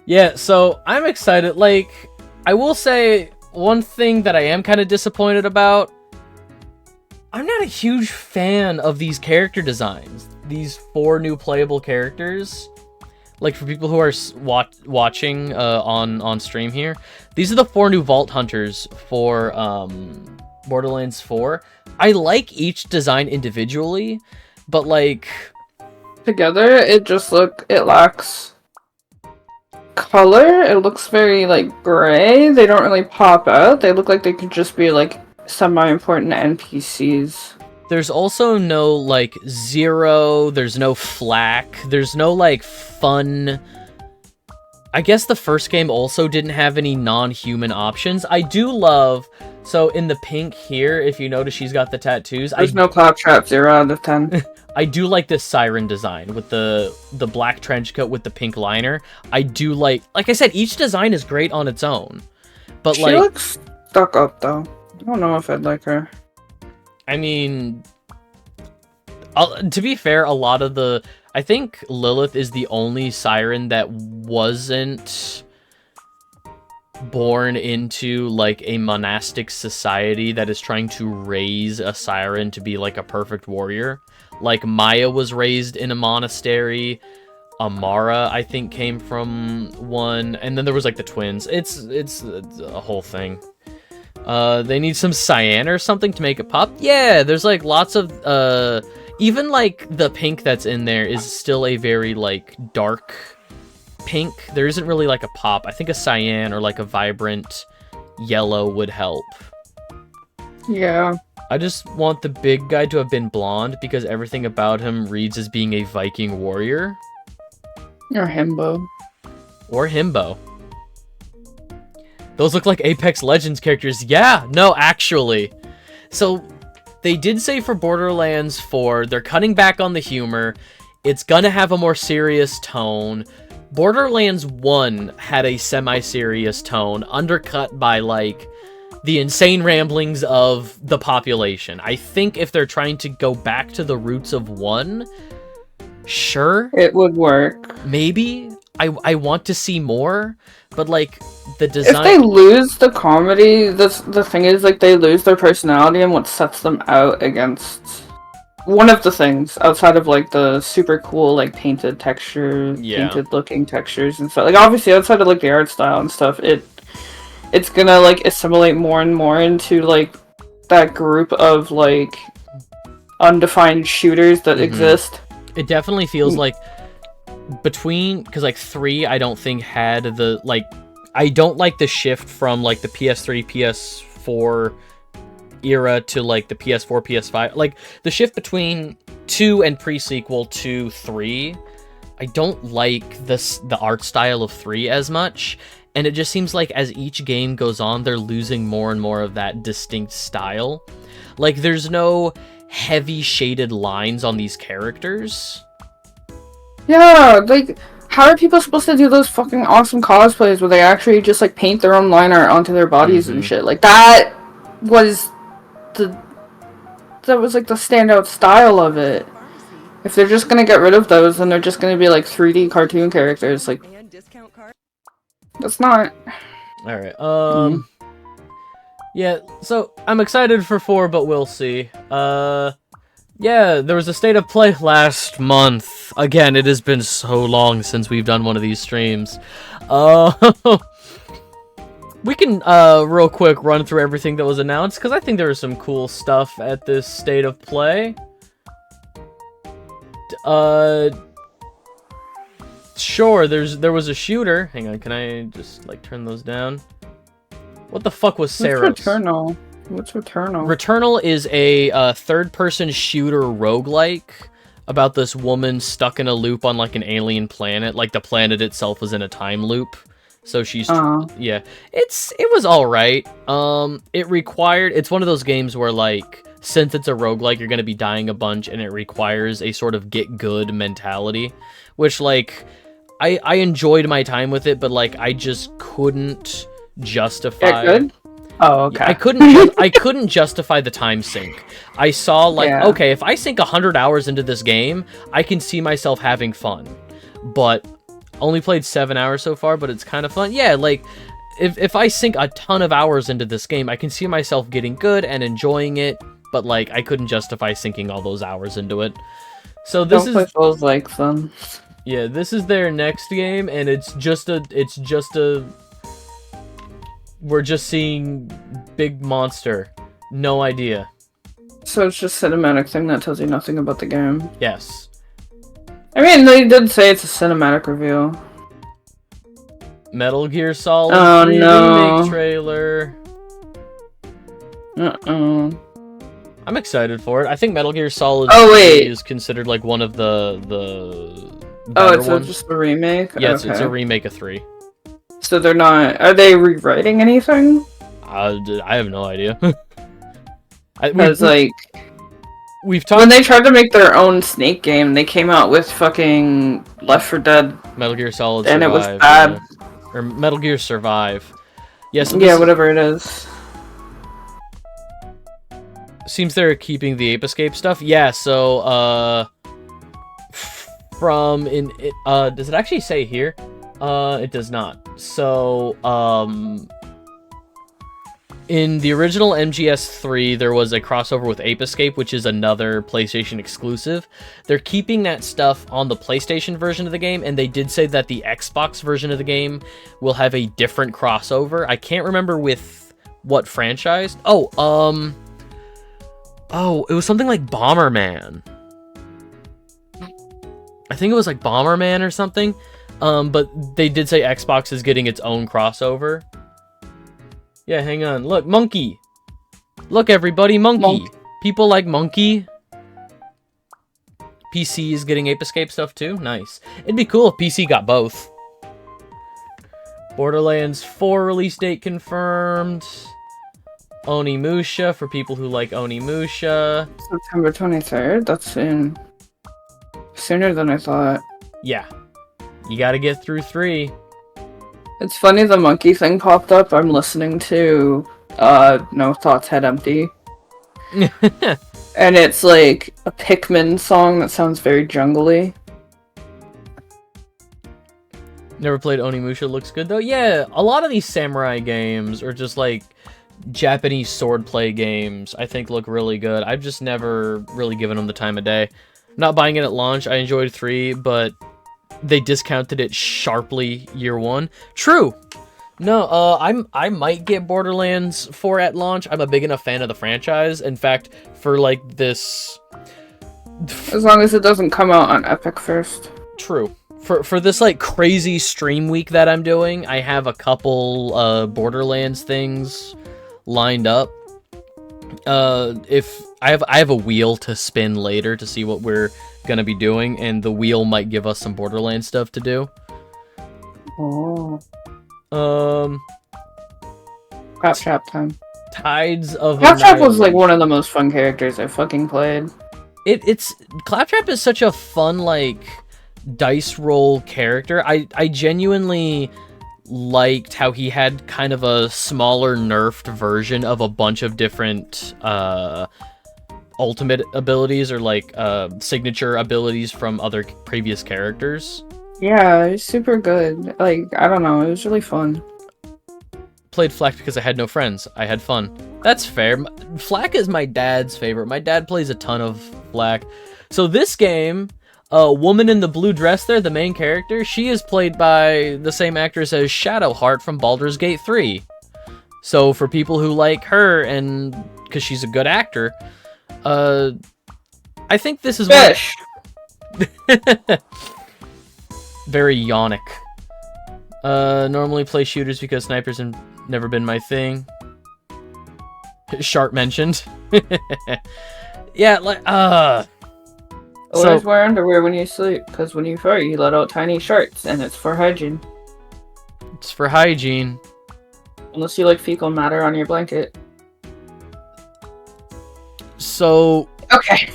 yeah, so I'm excited. Like, I will say one thing that I am kind of disappointed about. I'm not a huge fan of these character designs. These 4 new playable characters. Like, for people who are watching on stream here, these are the 4 new Vault Hunters for Borderlands 4. I like each design individually, but like... Together, it lacks color. It looks very, like, gray. They don't really pop out. They look like they could just be, like, semi-important NPCs. There's also no, like, Zero, there's no Flak, there's no, like, fun... I guess the first game also didn't have any non-human options. I do love... So, in the pink here, if you notice she's got the tattoos... There's no Claptrap, 0 out of 10. I do like this Siren design with the black trench coat with the pink liner. I do like I said, each design is great on its own. But she looks stuck up, though. I don't know if I'd like her. I mean... to be fair, a lot of the... I think Lilith is the only Siren that wasn't born into, like, a monastic society that is trying to raise a Siren to be, like, a perfect warrior. Like, Maya was raised in a monastery. Amara, I think, came from one. And then there was, like, the twins. It's a whole thing. They need some cyan or something to make it pop. Yeah, there's, like, lots of... Even, like, the pink that's in there is still a very, like, dark pink. There isn't really, like, a pop. I think a cyan or, like, a vibrant yellow would help. Yeah. I just want the big guy to have been blonde because everything about him reads as being a Viking warrior. Or himbo. Or himbo. Those look like Apex Legends characters. Yeah, no, actually. So, they did say for Borderlands 4, they're cutting back on the humor. It's gonna have a more serious tone. Borderlands 1 had a semi-serious tone, undercut by, like... the insane ramblings of the population. I think if they're trying to go back to the roots of 1, sure. It would work. Maybe. I want to see more, but, like, the design... If they lose the comedy, the thing is, like, they lose their personality and what sets them out against... One of the things, outside of, like, the super cool, like, painted textures, painted-looking textures and stuff. Like, obviously, outside of, like, the art style and stuff, it's gonna, like, assimilate more and more into, like, that group of, like, undefined shooters that exist. It definitely feels like between... Because, like, 3, I don't think had the, like... I don't like the shift from, like, the PS3, PS4 era to, like, the PS4, PS5. Like, the shift between 2 and pre-sequel to 3, I don't like the art style of 3 as much. And it just seems like as each game goes on, they're losing more and more of that distinct style. Like, there's no heavy shaded lines on these characters. Yeah, like, how are people supposed to do those fucking awesome cosplays where they actually just, like, paint their own line art onto their bodies and shit? Like, that was like the standout style of it. If they're just gonna get rid of those, then they're just gonna be like 3D cartoon characters. Like, that's not. Alright, yeah, so I'm excited for 4, but we'll see. Yeah, there was a State of Play last month. Again, it has been so long since we've done one of these streams. We can real quick run through everything that was announced because I think there was some cool stuff at this state of play. Sure, there was a shooter. Hang on, can I just like turn those down? What the fuck was Saros? What's Returnal? What's Returnal? Returnal is a third-person shooter roguelike about this woman stuck in a loop on like an alien planet. Like the planet itself is in a time loop. So she's yeah. It was all right. It's one of those games where like since it's a roguelike, you're going to be dying a bunch and it requires a sort of get good mentality, which like I enjoyed my time with it, but like I just couldn't justify. Get good? Oh, okay. I couldn't justify the time sink. I saw like okay, if I sink 100 hours into this game, I can see myself having fun. But only played 7 hours so far, but it's kind of fun. Yeah, like if I sink a ton of hours into this game, I can see myself getting good and enjoying it, but like I couldn't justify sinking all those hours into it. So this Don't play Souls like them. Yeah, this is their next game, and it's just a we're just seeing big monster. No idea. So it's just cinematic thing that tells you nothing about the game. Yes. I mean, they did say it's a cinematic reveal. Metal Gear Solid 3 remake trailer. I'm excited for it. I think Metal Gear Solid 3 is considered like one of the better ones. Just a remake? Yeah, it's a remake of 3. So they're not... Are they rewriting anything? I have no idea. Because, like... We've talked... When they tried to make their own Snake game, they came out with fucking Left 4 Dead. Metal Gear Solid Survive. And it was bad. Yeah. Or Metal Gear Survive. Yes. Yeah, whatever it is. Seems they're keeping the Ape Escape stuff. Yeah, so, does it actually say here? It does not. So, in the original MGS3, there was a crossover with Ape Escape, which is another PlayStation exclusive. They're keeping that stuff on the PlayStation version of the game, and they did say that the Xbox version of the game will have a different crossover. I can't remember with what franchise. Oh, it was something like Bomberman. I think it was like Bomberman or something. But they did say Xbox is getting its own crossover. Yeah, hang on. Look, Monkey. Look, everybody, Monkey. People like Monkey. PC is getting Ape Escape stuff too. Nice. It'd be cool if PC got both. Borderlands 4 release date confirmed. Onimusha for people who like Onimusha. September 23rd? That's soon. Sooner than I thought. Yeah. You gotta get through 3. It's funny the monkey thing popped up. I'm listening to No Thoughts Head Empty. And it's like a Pikmin song that sounds very jungly. Never played Onimusha. Looks good though. Yeah, a lot of these samurai games or just like Japanese swordplay games I think look really good. I've just never really given them the time of day. Not buying it at launch. I enjoyed 3, but they discounted it sharply year 1. True. No, I might get Borderlands 4 at launch. I'm a big enough fan of the franchise. In fact, for like this... As long as it doesn't come out on Epic first. True. For this like crazy stream week that I'm doing, I have a couple Borderlands things lined up. If I have a wheel to spin later to see what we're gonna be doing, and the wheel might give us some Borderlands stuff to do. Oh. Claptrap time. Tides of Claptrap was like one of the most fun characters I fucking played. It's Claptrap is such a fun like dice roll character. I genuinely liked how he had kind of a smaller nerfed version of a bunch of different ultimate abilities or like signature abilities from other previous characters. Yeah, it's super good. Like, I don't know, it was really fun. Played Flak because I had no friends. I had fun. That's fair. Flak is my dad's favorite. My dad plays a ton of Flak. So this game, woman in the blue dress there, the main character, she is played by the same actress as Shadowheart from Baldur's Gate 3. So for people who like her and because she's a good actor, I think this is Fish. very yonic. Normally play shooters because snipers have never been my thing. Sharp mentioned. Yeah, like, Always wear underwear when you sleep, because when you fart, you let out tiny sharts, and it's for hygiene. It's for hygiene. Unless you like fecal matter on your blanket. So, Okay.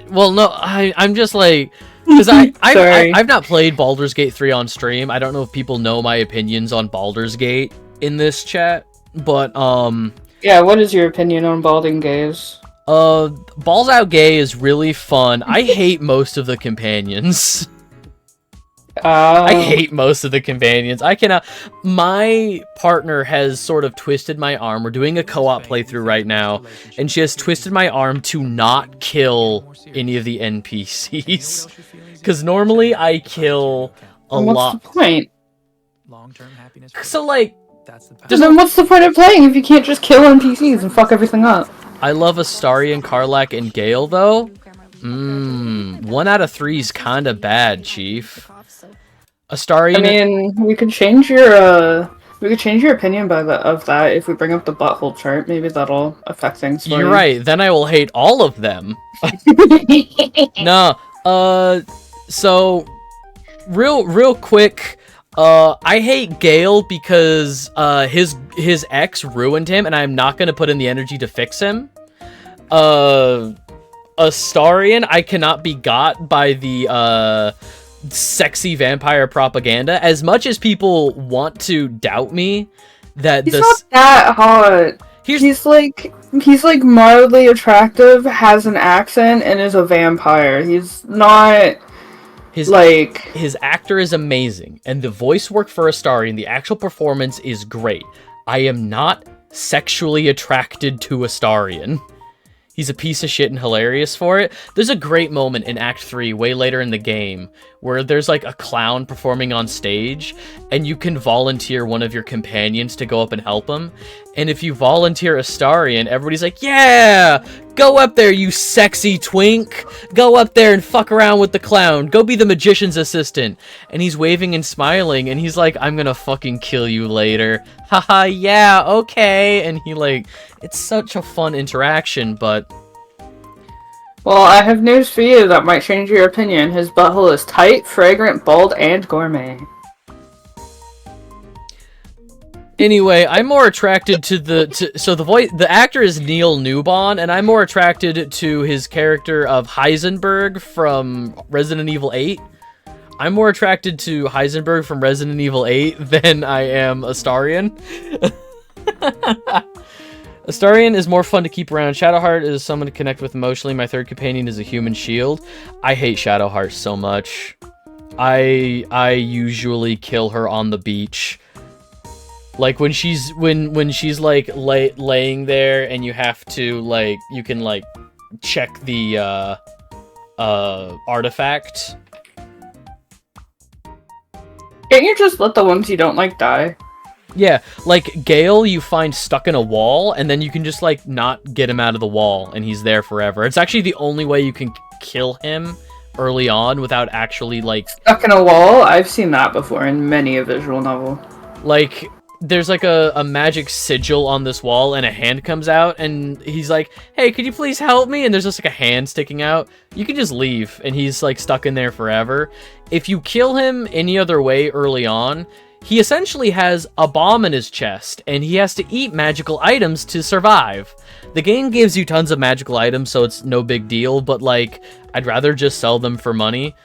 well, no, I'm just like, because Sorry. I've not played Baldur's Gate 3 on stream. I don't know if people know my opinions on Baldur's Gate in this chat, but, Yeah, what is your opinion on balding gays? Balls Out Gay is really fun. I hate most of the companions. I hate most of the companions. I cannot. My partner has sort of twisted my arm. We're doing a co-op playthrough right now, and she has twisted my arm to not kill any of the NPCs. Because normally I kill a lot. What's the point? So, like, Then what's the point of playing if you can't just kill NPCs and fuck everything up? I love Astarion, Karlach, and Gale, though. 1 out of 3 is kinda bad, Chief. Astarion... I mean, we could change your opinion of that if we bring up the butthole chart. Maybe that'll affect things for You're you. right, then I will hate all of them. No, so... Real quick... I hate Gale because his ex ruined him, and I'm not gonna put in the energy to fix him. Astarion, I cannot be got by the sexy vampire propaganda. As much as people want to doubt me, that He's not that hot. He's like mildly attractive, has an accent, and is a vampire. He's not. His actor is amazing, and the voice work for Astarion, the actual performance is great. I am not sexually attracted to Astarion. He's a piece of shit and hilarious for it. There's a great moment in Act 3, way later in the game, where there's like a clown performing on stage, and you can volunteer one of your companions to go up and help him. And if you volunteer Astarion, everybody's like, yeah! Go up there, you sexy twink! Go up there and fuck around with the clown! Go be the magician's assistant! And he's waving and smiling, and he's like, I'm gonna fucking kill you later. Haha, yeah, okay! And he like... It's such a fun interaction, but... Well, I have news for you that might change your opinion. His butthole is tight, fragrant, bald, and gourmet. Anyway, I'm more attracted to the actor is Neil Newbon, and I'm more attracted to his character of Heisenberg from Resident Evil 8. I'm more attracted to Heisenberg from Resident Evil 8 than I am Astarion. Astarion is more fun to keep around. Shadowheart is someone to connect with emotionally. My third companion is a human shield. I hate Shadowheart so much. I usually kill her on the beach. Like when she's like laying there and you have to like you can like check the artifact. Can't you just let the ones you don't like die? Yeah, like Gale you find stuck in a wall and then you can just like not get him out of the wall and he's there forever. It's actually the only way you can kill him early on without actually like stuck in a wall. I've seen that before in many a visual novel. Like there's like a magic sigil on this wall and a hand comes out and he's like, hey, could you please help me? And there's just like a hand sticking out. You can just leave and he's like stuck in there forever. If you kill him any other way early on, he essentially has a bomb in his chest and he has to eat magical items to survive. The game gives you tons of magical items, so it's no big deal, but like, I'd rather just sell them for money.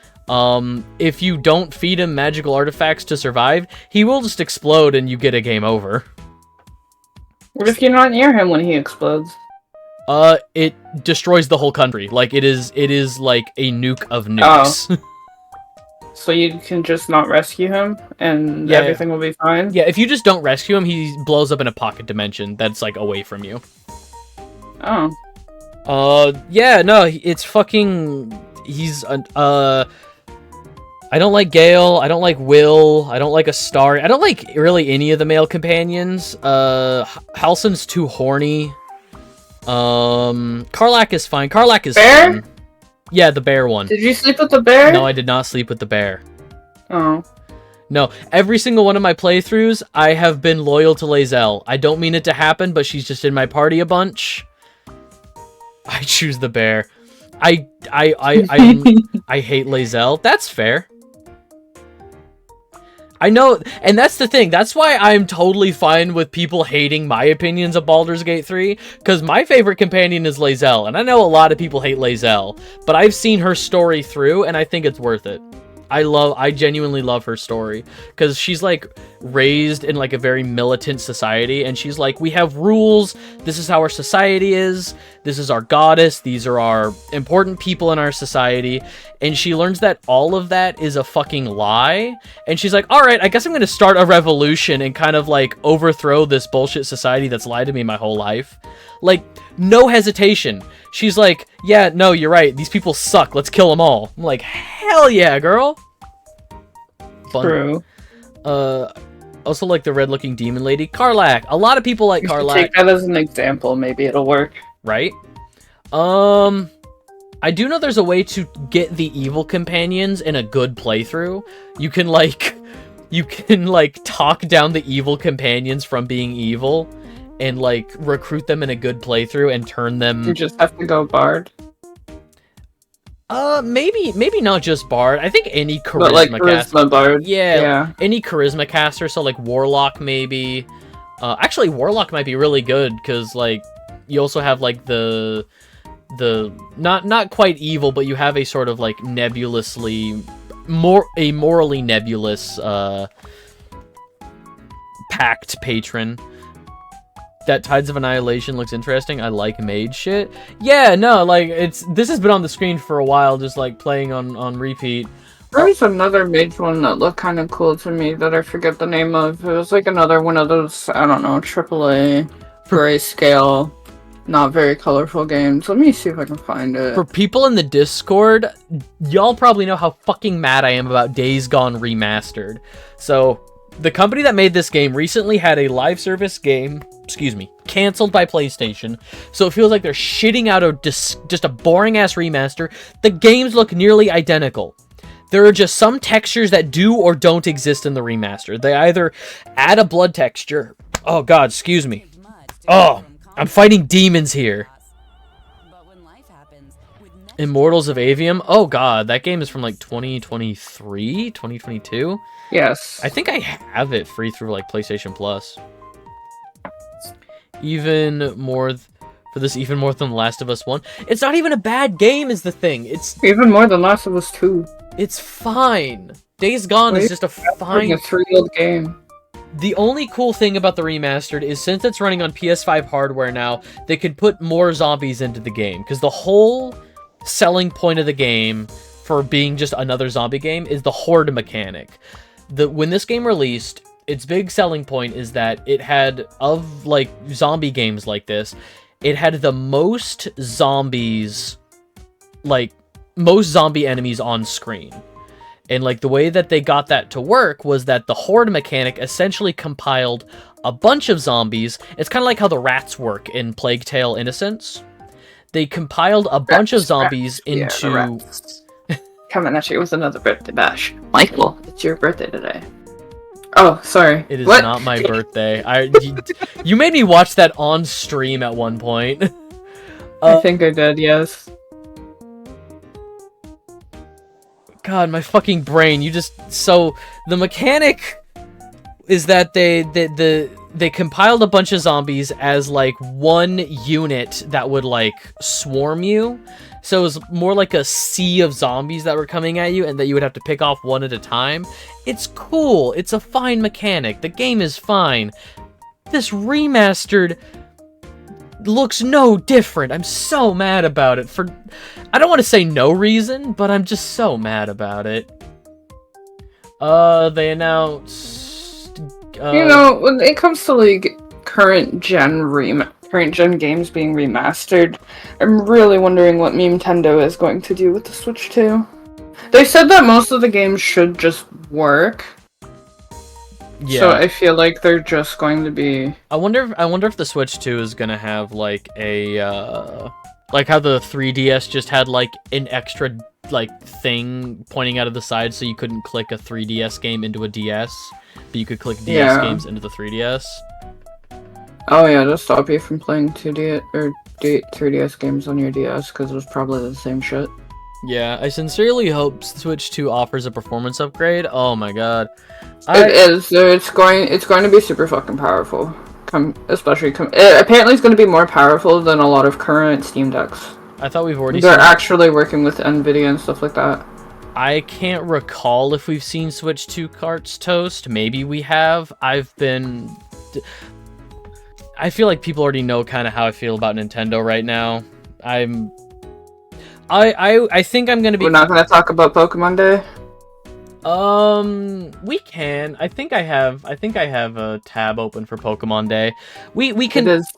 If you don't feed him magical artifacts to survive, he will just explode and you get a game over. What if you're not near him when he explodes? It destroys the whole country. Like, it is like a nuke of nukes. Oh. So you can just not rescue him and everything will be fine? Yeah, if you just don't rescue him, he blows up in a pocket dimension that's like away from you. Oh. Yeah, no, it's fucking... He's, I don't like Gale. I don't like Will. I don't like Astari. I don't like really any of the male companions. Halsin's too horny. Karlach is fine. Karlach is Bear? fun. Yeah, the bear one. Did you sleep with the bear? No, I did not sleep with the bear. Oh. No, every single one of my playthroughs, I have been loyal to Lae'zel. I don't mean it to happen, but she's just in my party a bunch. I choose the bear. I hate Lae'zel. That's fair. I know, and that's the thing. That's why I'm totally fine with people hating my opinions of Baldur's Gate 3, because my favorite companion is Lae'zel, and I know a lot of people hate Lae'zel, but I've seen her story through, and I think it's worth it. I genuinely love her story, because she's, like, raised in, like, a very militant society, and she's like, we have rules, this is how our society is, this is our goddess, these are our important people in our society, and she learns that all of that is a fucking lie, and she's like, alright, I guess I'm gonna start a revolution and kind of, like, overthrow this bullshit society that's lied to me my whole life. Like, no hesitation. She's like, yeah, no, you're right. These people suck. Let's kill them all. I'm like, hell yeah, girl. Fun. True. Also like the red-looking demon lady. Karlach. A lot of people like Karlach. Take that as an example. Maybe it'll work. Right? I do know there's a way to get the evil companions in a good playthrough. You can, like, talk down the evil companions from being evil and, like, recruit them in a good playthrough and turn them... You just have to go Bard. Maybe not just Bard. I think any charisma But, like, caster. Charisma Bard. Yeah, any charisma caster, so, like, Warlock, maybe. Actually, Warlock might be really good, because, like, you also have, like, the not quite evil, but you have a sort of, like, nebulously... a morally nebulous, pact patron. That Tides of Annihilation looks interesting. I like mage shit. Yeah, no, like, this has been on the screen for a while, just, like, playing on repeat. There's another mage one that looked kind of cool to me that I forget the name of. It was, like, another one of those, I don't know, AAA, grayscale, not very colorful games. Let me see if I can find it. For people in the Discord, y'all probably know how fucking mad I am about Days Gone Remastered. So, the company that made this game recently had a live service game, canceled by PlayStation, so it feels like they're shitting out just a boring-ass remaster. The games look nearly identical. There are just some textures that do or don't exist in the remaster. They either add a blood texture... Oh god, excuse me. Oh, I'm fighting demons here. Immortals of Avium? Oh god, that game is from like 2023? 2022? Yes. I think I have it free through like PlayStation Plus. Even more even more than Last of Us 1. It's not even a bad game is the thing. It's even more than Last of Us 2. It's fine. Days Gone is just a fine... a 3-year-old game. The only cool thing about the remastered is since it's running on PS5 hardware now, they could put more zombies into the game. Because the whole selling point of the game for being just another zombie game is the horde mechanic. When this game released, its big selling point is that it had, of like zombie games like this, it had the most zombies, like most zombie enemies on screen. And like the way that they got that to work was that the horde mechanic essentially compiled a bunch of zombies. It's kind of like how the rats work in Plague Tale: Innocence. They compiled a bunch of zombies into... Yeah, coming at you with another birthday bash. Michael, it's your birthday today. Oh, sorry. It is not my birthday. You made me watch that on stream at one point. I think I did, yes. God, my fucking brain. So, the mechanic is that they compiled a bunch of zombies as, like, one unit that would, like, swarm you. So it was more like a sea of zombies that were coming at you and that you would have to pick off one at a time. It's cool. It's a fine mechanic. The game is fine. This remastered looks no different. I'm so mad about it for... I don't want to say no reason, but I'm just so mad about it. They announced... you know, when it comes to, like, current gen games being remastered, I'm really wondering what Nintendo is going to do with the Switch 2. They said that most of the games should just work. Yeah. So I feel like they're just going to be. I wonder if the Switch 2 is gonna have like a like how the 3DS just had like an extra like thing pointing out of the side so you couldn't click a 3DS game into a DS, but you could click DS games into the 3DS. Oh yeah, to stop you from playing 2D or 3DS games on your DS because it was probably the same shit. Yeah, I sincerely hope Switch 2 offers a performance upgrade. Oh my god. It is. It's going to be super fucking powerful. Apparently, it's going to be more powerful than a lot of current Steam Decks. I thought we've already They're seen... actually working with Nvidia and stuff like that. I can't recall if we've seen Switch 2 carts toast. Maybe we have. I feel like people already know kind of how I feel about Nintendo right now. I think I'm gonna be... We're not going to talk about Pokemon Day? We can. I think I have a tab open for Pokemon Day. We can... It is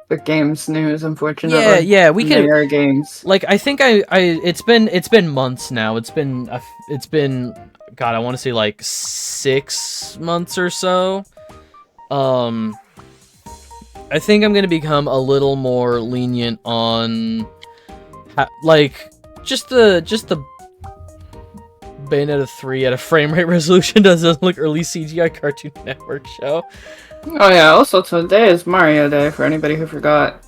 the games news, unfortunately. Yeah, we can... They are games. Like, I think it's been months now. It's been, God, I want to say like 6 months or so. I think I'm gonna become a little more lenient on, like, just the Bayonetta 3 at a frame rate resolution doesn't look early CGI Cartoon Network show. Oh yeah, also today is Mario Day for anybody who forgot.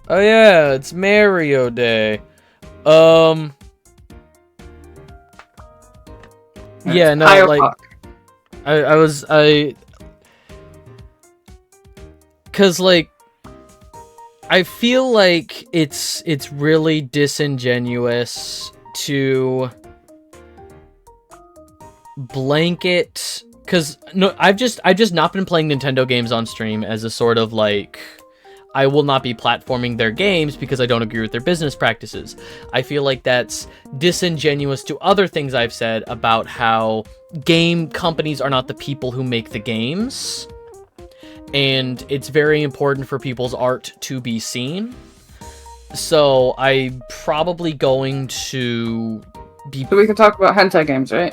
Oh yeah, it's Mario Day. Yeah, no, Higher like, Puck. Cause like, I feel like it's really disingenuous to blanket, cause no, I've just not been playing Nintendo games on stream as a sort of like, I will not be platforming their games because I don't agree with their business practices. I feel like that's disingenuous to other things I've said about how game companies are not the people who make the games. And it's very important for people's art to be seen. So I'm probably going to be... So we can talk about hentai games, right?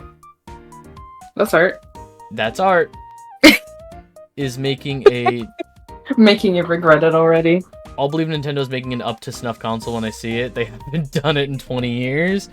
That's art. That's art. Is making a... Making you regret it already. I'll believe Nintendo's making an up-to-snuff console when I see it. They haven't done it in 20 years.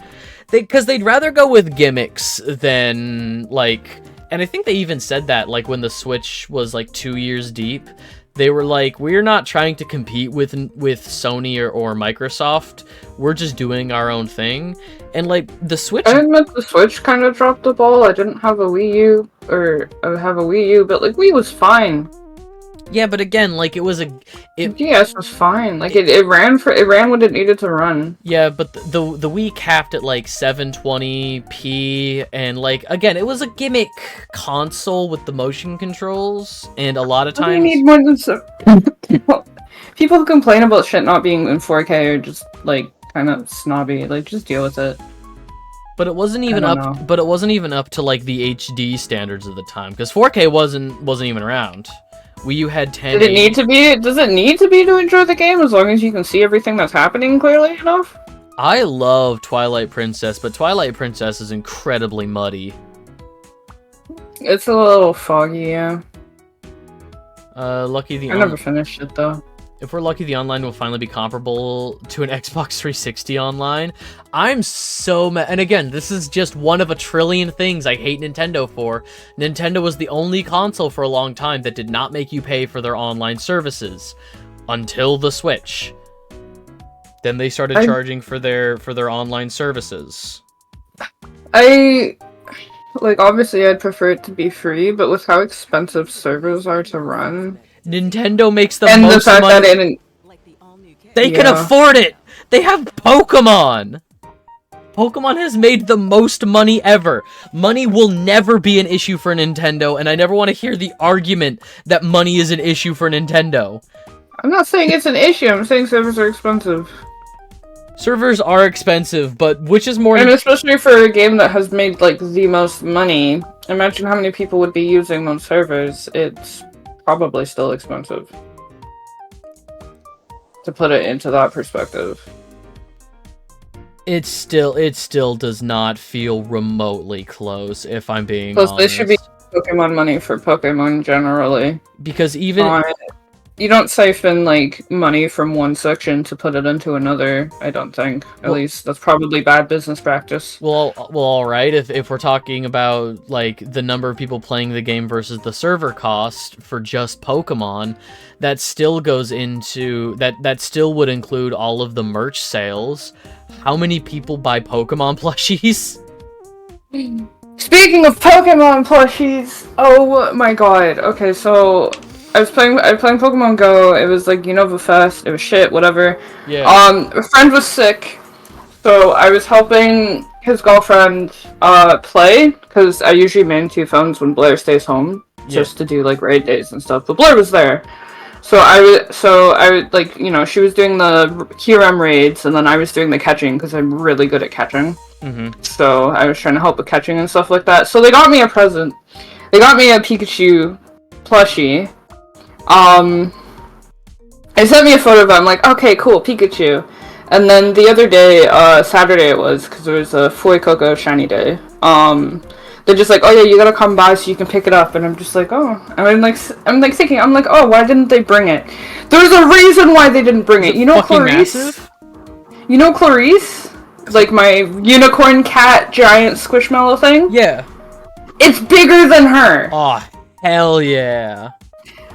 Because they'd rather go with gimmicks than, like... And I think they even said that, like, when the Switch was, like, 2 years deep. They were like, we're not trying to compete with Sony or Microsoft. We're just doing our own thing. And, like, the Switch... I admit the Switch kind of dropped the ball. I didn't have a Wii U, or I have a Wii U, but, like, Wii was fine. Yeah, but again, like, it was a... DS was fine. Like, it ran what it needed to run. Yeah, but the Wii capped at, like, 720p, and, like, again, it was a gimmick console with the motion controls, and a lot of times... You need more than so... People who complain about shit not being in 4K are just, like, kind of snobby. Like, just deal with it. But it wasn't even up. But it wasn't even up to, like, the HD standards of the time, because 4K wasn't even around. Wii U had 10. Does it need to be to enjoy the game as long as you can see everything that's happening clearly enough? I love Twilight Princess, but Twilight Princess is incredibly muddy. It's a little foggy, yeah. Lucky the I never finished it though. If we're lucky, the online will finally be comparable to an Xbox 360 online. I'm so mad. And again, this is just one of a trillion things I hate Nintendo for. Nintendo was the only console for a long time that did not make you pay for their online services. Until the Switch. Then they started charging for their online services. Like, obviously I'd prefer it to be free, but with how expensive servers are to run... Nintendo makes the and most the fact money. That they can afford it. They have Pokemon. Pokemon has made the most money ever. Money will never be an issue for Nintendo, and I never want to hear the argument that money is an issue for Nintendo. I'm not saying it's an issue. I'm saying servers are expensive. Servers are expensive, but which is more... And especially for a game that has made, like, the most money. Imagine how many people would be using those servers. It's probably still expensive. To put it into that perspective. it still does not feel remotely close, if I'm being Plus, honest. they should be Pokemon money for Pokemon generally. Because even You don't siphon, like, money from one section to put it into another, I don't think. At least, that's probably bad business practice. well, all right. If we're talking about like the number of people playing the game versus the server cost for just Pokemon, that still goes into that still would include all of the merch sales. How many people buy Pokemon plushies? Speaking of Pokemon plushies, oh my god. Okay, so I was playing Pokemon Go. It was like Unova Fest. It was shit, whatever. Yeah. A friend was sick, so I was helping his girlfriend play because I usually man 2 phones when Blair stays home just to do like raid days and stuff. But Blair was there. So I would like, you know, she was doing the QRM raids and then I was doing the catching because I'm really good at catching. So I was trying to help with catching and stuff like that. So they got me a present. They got me a Pikachu plushie. They sent me a photo of it. I'm like, okay, cool, Pikachu. And then the other day, Saturday it was, because it was a Fuecoco shiny day. They're just like, oh yeah, you gotta come by so you can pick it up. And I'm just like, oh. I'm like thinking, oh, why didn't they bring it? There's a reason why they didn't bring it. You know Clarice? Massive? You know Clarice? Like my unicorn cat giant squishmallow thing? Yeah. It's bigger than her. Oh, hell yeah.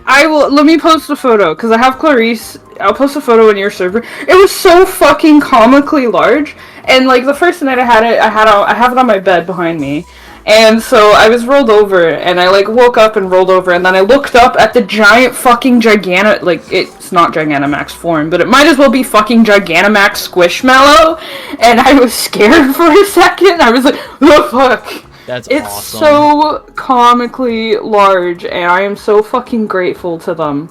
Let me post a photo, because I have Clarice. I'll post a photo in your server. It was so fucking comically large. And like the first night I had it, I have it on my bed behind me. And so I was rolled over, and I like woke up and rolled over, and then I looked up at the giant fucking like, it's not Gigantamax form, but it might as well be fucking Gigantamax Squishmallow, and I was scared for a second. I was like, the fuck? That's It's awesome. so comically large, and I am so fucking grateful to them.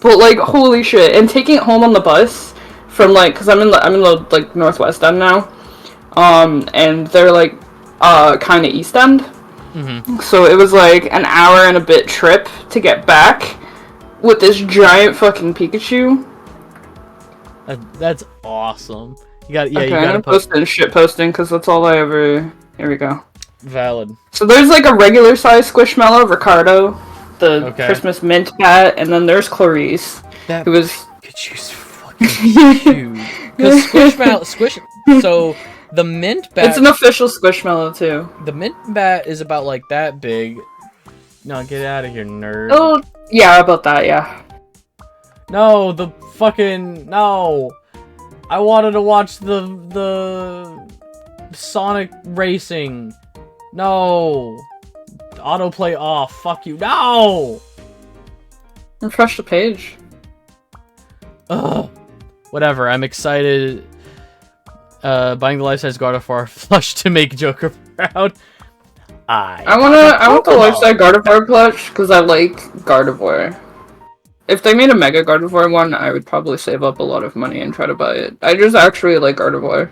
But like, holy shit! And taking it home on the bus from like, cause I'm in the like Northwest End now, and they're like, kind of East End. So it was like an hour and a bit trip to get back with this giant fucking Pikachu. That's awesome. You got Okay, you I'm gotta gonna post it in shit posting, cause that's all I ever. Here we go. Valid. So there's like a regular size Squishmallow, Ricardo, the Okay. Christmas mint cat, and then there's Clarice, That who was Pikachu's fucking huge. Because Squishmallow, so the mint bat. it's an official Squishmallow too. The mint bat is about like that big. No, get out of here, nerd. Oh yeah, about that, yeah. No, the fucking no. I wanted to watch the Sonic racing. No. Autoplay off. Fuck you. No. Refresh the page. Ugh. Whatever. I'm excited. Buying the life-size Gardevoir plush to make Joker proud. I want the life-size Gardevoir plush because I like Gardevoir. If they made a Mega Gardevoir one, I would probably save up a lot of money and try to buy it. I just actually like Gardevoir.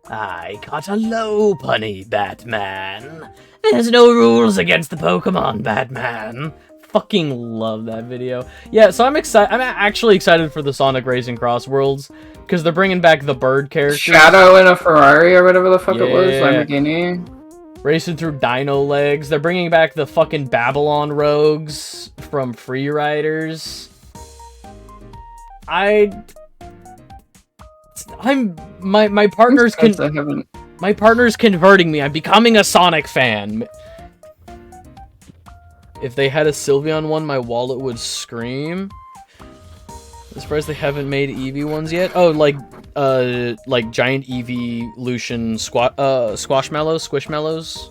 I got a low punny, Batman. There's no rules against the Pokemon, Batman. Fucking love that video. Yeah, so I'm excited. I'm actually excited for the Sonic Racing Cross Worlds because they're bringing back the bird characters. Shadow in a Ferrari or whatever the fuck it was, Yeah. Lamborghini. Racing through Dino Legs. They're bringing back the fucking Babylon Rogues from Free Riders. My partner's I haven't. my partner's converting me. I'm becoming a Sonic fan. If they had a Sylveon one, my wallet would scream. I'm surprised they haven't made Eevee ones yet. Oh, like giant Eeveelution Squishmallows.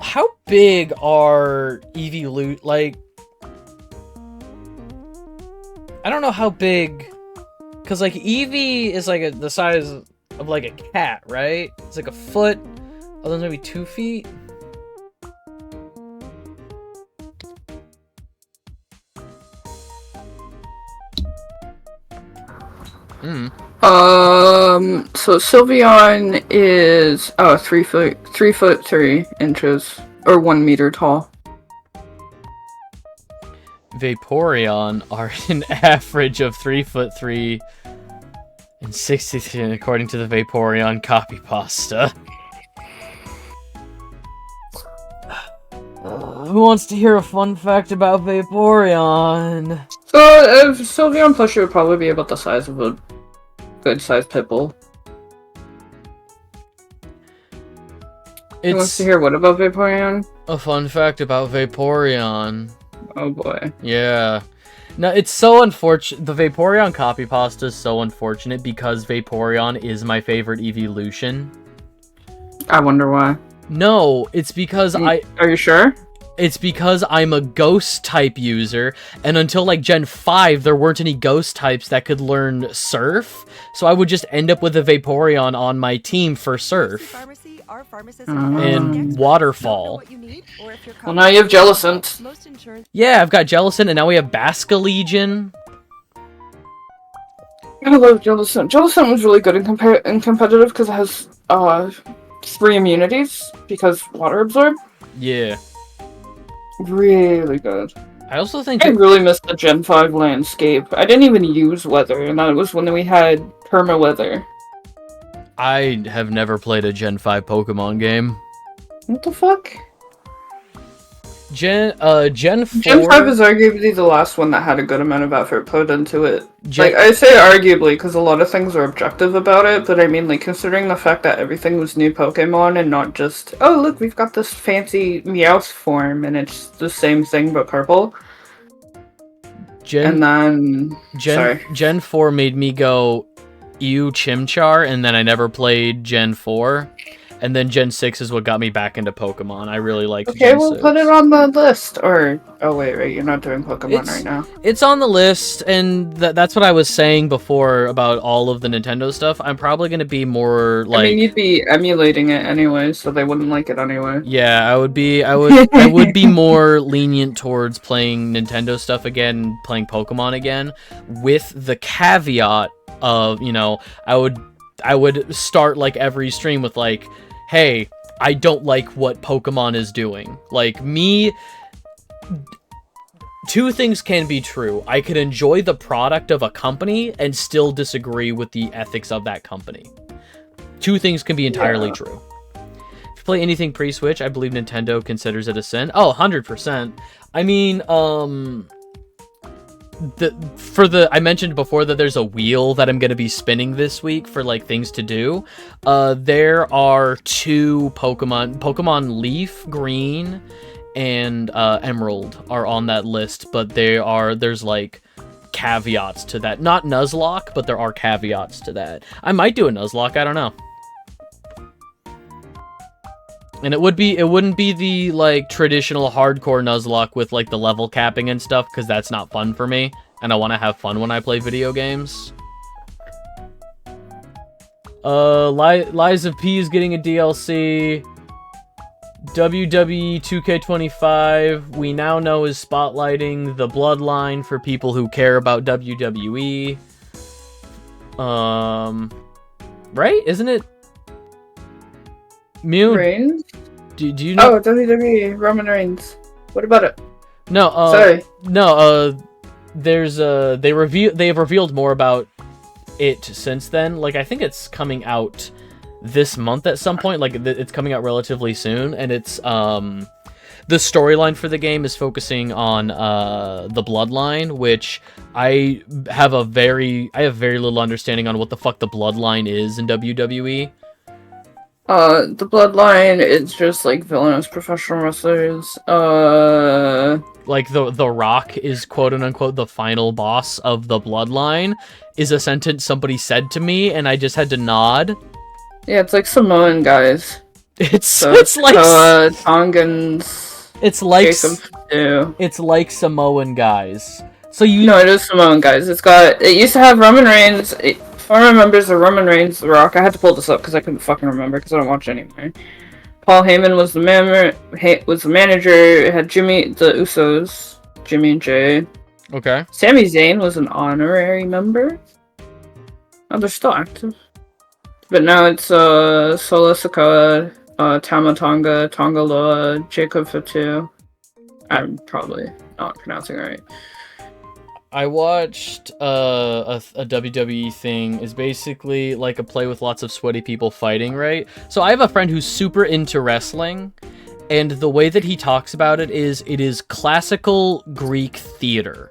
How big are Eevee like? I don't know how big, cause like Eevee is like the size of like a cat, right? It's like a foot. Other than maybe 2 feet. So Sylveon is 3'3" or 1 meter tall. Vaporeon are an average of 3'3", And 60th according to the Vaporeon copy pasta. Who wants to hear a fun fact about Vaporeon? So, Sylveon plushie would probably be about the size of a good-sized Pitbull. Who wants It's to hear what about Vaporeon? a fun fact about Vaporeon. Oh boy. Yeah. No, it's so unfortunate. The Vaporeon copy pasta is so unfortunate because Vaporeon is my favorite evolution. I wonder why. No, it's because Are you sure? It's because I'm a ghost type user, and until like Gen 5, there weren't any ghost types that could learn Surf, so I would just end up with a Vaporeon on my team for Surf. And Waterfall. Well, now you have Jellicent. Yeah, I've got Jellicent, and now we have Basculegion. I love Jellicent. Jellicent was really good in competitive because it has 3 immunities because water absorb. Yeah. Really good. I also think I really missed the Gen 5 landscape. I didn't even use weather, and that was when we had perma weather. I have never played a Gen 5 Pokemon game. What the fuck? Gen 4... Gen 5 is arguably the last one that had a good amount of effort put into it. Gen- Like, I say arguably because a lot of things are objective about it, but I mean, like, considering the fact that everything was new Pokemon and not just, oh, look, we've got this fancy Meowth form and it's the same thing but purple. And then... Gen 4 made me go, ew, Chimchar, and then I never played Gen 4. And then Gen 6 is what got me back into Pokemon. I really liked Okay, Gen we'll 6. put it on the list. Or, oh wait, you're not doing Pokemon right now. It's on the list, and that's what I was saying before about all of the Nintendo stuff. I'm probably going to be more, like... I mean, you'd be emulating it anyway, so they wouldn't like it anyway. Yeah, I would be more lenient towards playing Nintendo stuff again, playing Pokemon again, with the caveat of, you know, I would start, like, every stream with, like, hey, I don't like what Pokemon is doing. Like, me... Two things can be true. I could enjoy the product of a company and still disagree with the ethics of that company. Two things can be entirely true. If you play anything pre-Switch, I believe Nintendo considers it a sin. Oh, 100%. I mean, I mentioned before that there's a wheel that I'm going to be spinning this week for, like, things to do. There are 2 Pokemon Leaf Green and Emerald are on that list, but there's like caveats to that. Not Nuzlocke, but there are caveats to that. I might do a Nuzlocke, I don't know. And it wouldn't be the, like, traditional hardcore Nuzlocke with, like, the level capping and stuff, because that's not fun for me, and I want to have fun when I play video games. Lies of P is getting a DLC. WWE 2K25, we now know, is spotlighting the Bloodline for people who care about WWE. Right? Isn't it? Mew? Reigns? Do you know? Oh, WWE, Roman Reigns. What about it? No, Sorry. No, they've revealed more about it since then. Like, I think it's coming out this month at some point. Like, it's coming out relatively soon, and it's the storyline for the game is focusing on the Bloodline, which I have very little understanding on what the fuck the Bloodline is in WWE. The Bloodline is just, like, villainous professional wrestlers. Like, the Rock is quote-unquote the final boss of the Bloodline, is a sentence somebody said to me, and I just had to nod. Yeah, it's like Samoan guys. It's like Tongans. It's like Jacob too. It's like Samoan guys. So No, it is Samoan guys. It used to have Roman Reigns. Former members of Roman Reigns, The Rock. I had to pull this up because I couldn't fucking remember because I don't watch anymore. Paul Heyman was the manager. It had the Usos, Jimmy and Jay. Okay. Sami Zayn was an honorary member. Oh, they're still active. But now it's Solo Sikoa, Tama Tonga, Tonga Loa, Jacob Fatu. I'm probably not pronouncing it right. I watched a WWE thing. Is basically like a play with lots of sweaty people fighting, right? So I have a friend who's super into wrestling, and the way that he talks about it is classical Greek theater.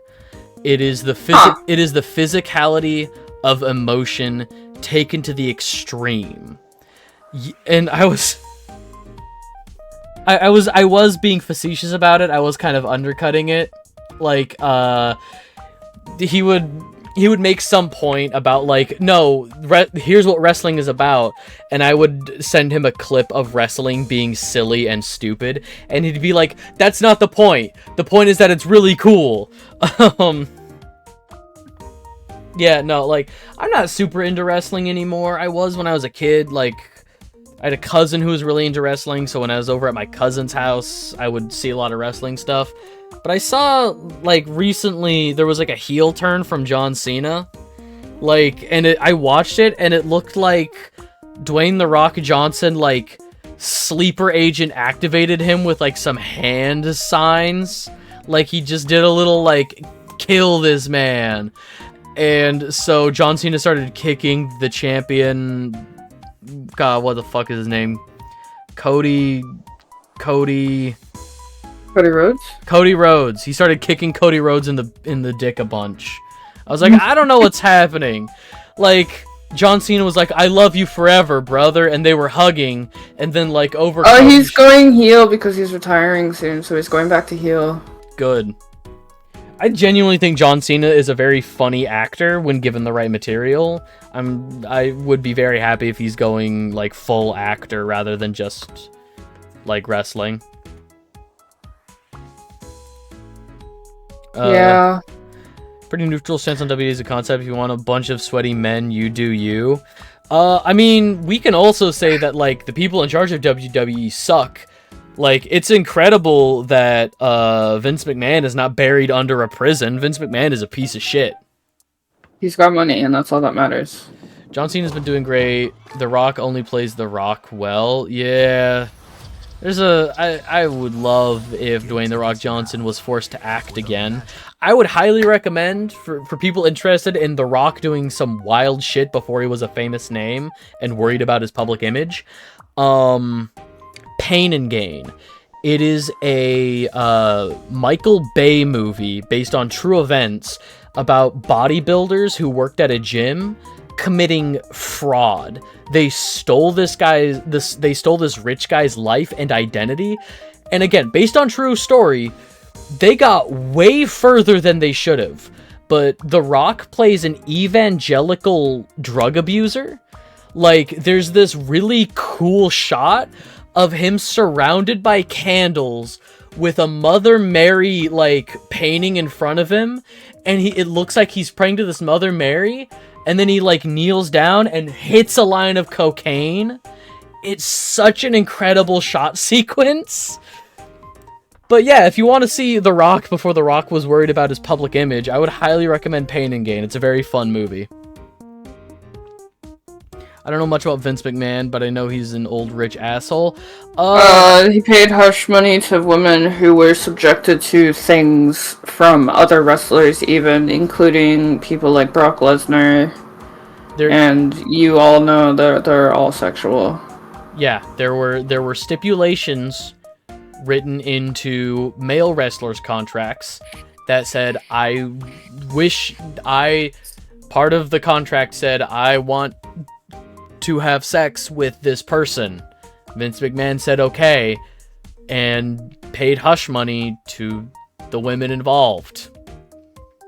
It is the physicality of emotion taken to the extreme. And I was being facetious about it. I was kind of undercutting it. Like, he would make some point about, like, no, here's what wrestling is about, and I would send him a clip of wrestling being silly and stupid, and he'd be like, that's not the point. The point is that it's really cool. Yeah, no, like, I'm not super into wrestling anymore. I was when I was a kid. Like, I had a cousin who was really into wrestling, so when I was over at my cousin's house, I would see a lot of wrestling stuff. But I saw, like, recently, there was, like, a heel turn from John Cena. Like, and I watched it, and it looked like Dwayne "The Rock" Johnson, like, sleeper agent activated him with, like, some hand signs. Like, he just did a little, like, kill this man. And so John Cena started kicking the champion. God, what the fuck is his name? Cody Rhodes? Cody Rhodes. He started kicking Cody Rhodes in the dick a bunch. I was like, I don't know what's happening. Like, John Cena was like, I love you forever, brother, and they were hugging, and then, like, over... Oh, he's going heel because he's retiring soon, so he's going back to heel. Good. I genuinely think John Cena is a very funny actor when given the right material. I would be very happy if he's going, like, full actor rather than just, like, wrestling. Yeah. Pretty neutral stance on WWE as a concept. If you want a bunch of sweaty men, you do you. I mean, we can also say that, like, the people in charge of WWE suck. Like, it's incredible that Vince McMahon is not buried under a prison. Vince McMahon is a piece of shit. He's got money, and that's all that matters. John Cena's been doing great. The Rock only plays The Rock well. Yeah. I would love if Dwayne The Rock Johnson was forced to act again. I would highly recommend, for people interested in The Rock doing some wild shit before he was a famous name and worried about his public image, Pain and Gain. It is a Michael Bay movie based on true events about bodybuilders who worked at a gym committing fraud. They stole this rich guy's life and identity. And again, based on true story, they got way further than they should have. But The Rock plays an evangelical drug abuser. Like, there's this really cool shot of him surrounded by candles with a Mother Mary, like, painting in front of him, and it looks like he's praying to this Mother Mary, and then he, like, kneels down and hits a line of cocaine. It's such an incredible shot sequence. But yeah, if you want to see The Rock before The Rock was worried about his public image, I would highly recommend Pain and Gain. It's a very fun movie. I don't know much about Vince McMahon, but I know he's an old rich asshole. He paid hush money to women who were subjected to things from other wrestlers, even including people like Brock Lesnar. And you all know they're all sexual. Yeah, there were stipulations written into male wrestlers' contracts that said, part of the contract said, I want to have sex with this person. Vince McMahon said okay, and paid hush money to the women involved.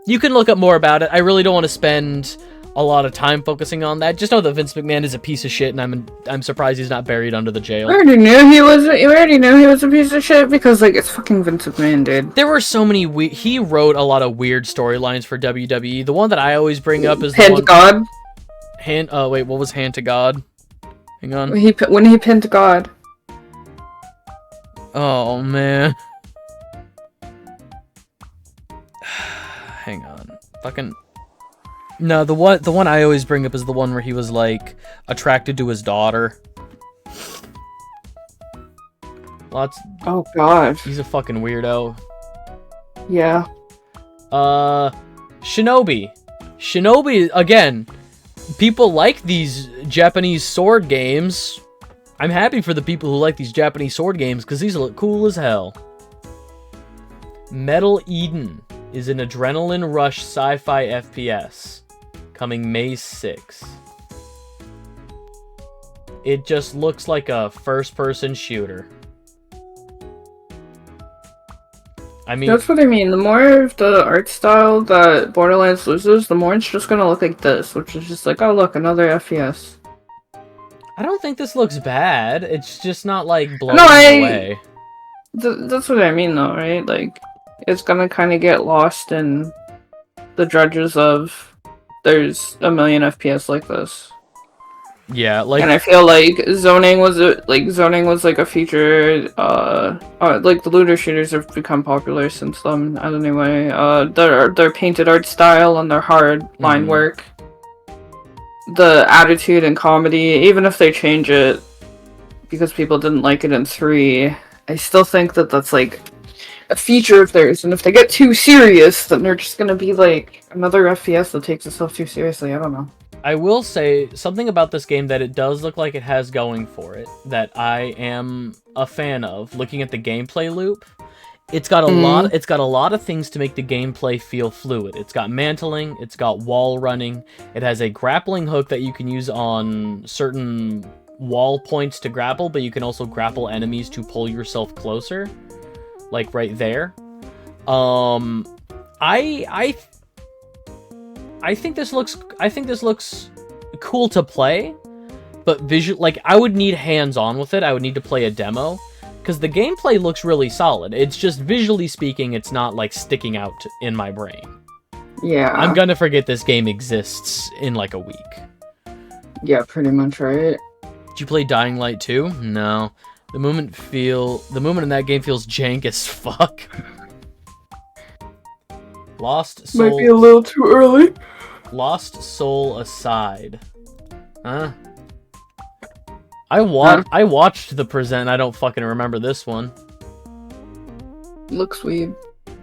You can look up more about it. I really don't want to spend a lot of time focusing on that. Just know that Vince McMahon is a piece of shit, and I'm surprised he's not buried under the jail. We already knew he was a piece of shit because, like, it's fucking Vince McMahon, dude. There were so many he wrote a lot of weird storylines for WWE. The one that I always bring up is Hand to God. Wait, what was Hand to God? Hang on. When he pinned God. Oh man. Hang on. Fucking. No, the one I always bring up is the one where he was, like, attracted to his daughter. Oh god. He's a fucking weirdo. Yeah. Shinobi. Shinobi, again, people like these Japanese sword games. I'm happy for the people who like these Japanese sword games because these look cool as hell. Metal Eden is an adrenaline rush sci-fi FPS coming May 6th. It just looks like a first-person shooter. I mean, That's what I mean. The more of the art style that Borderlands loses, the more it's just gonna look like this, which is just like, oh look, another FPS. I don't think this looks bad. It's just not like blowing No, away. That's what I mean, though, right? Like, it's gonna kind of get lost in the dredges of there's a million FPS like this. Yeah, like And I feel like zoning was like a feature. Like the looter shooters have become popular since then. Anyway, their painted art style and their hard line Mhm. work, the attitude and comedy. Even if they change it because people didn't like it in 3, I still think that that's like a feature of theirs. And if they get too serious, then they're just gonna be like another FPS that takes itself too seriously. I don't know. I will say something about this game that it does look like it has going for it that I am a fan of. Looking at the gameplay loop, it's got a lot of things to make the gameplay feel fluid. It's got mantling, it's got wall running, it has a grappling hook that you can use on certain wall points to grapple, but you can also grapple enemies to pull yourself closer, like right there. I think this looks cool to play, but I would need hands-on with it. I would need to play a demo because the gameplay looks really solid. It's just visually speaking, it's not like sticking out in my brain. Yeah. I'm gonna forget this game exists in like a week. Yeah, pretty much right. Did you play Dying Light 2? No. The movement in that game feels jank as fuck. Lost Soul. Might be a little too early. Lost Soul aside. Huh? I watched The Present. I don't fucking remember this one. Looks weeb.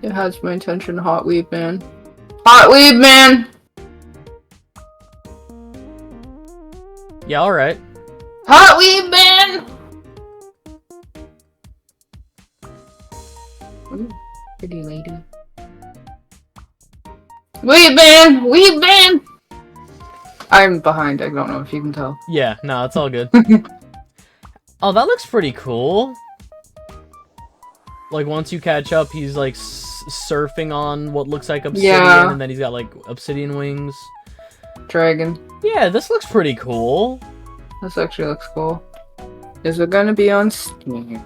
It has my attention. Hot weeb man. Hot weeb man. Yeah, all right. Hot weeb man. Ooh, pretty lady. Weeb man. Weeb man. I'm behind. I don't know if you can tell. Yeah, no, it's all good. Oh, that looks pretty cool. Like, once you catch up, he's, like, surfing on what looks like obsidian, Yeah. and then he's got, like, obsidian wings. Dragon. Yeah, this looks pretty cool. This actually looks cool. Is it gonna be on Steam?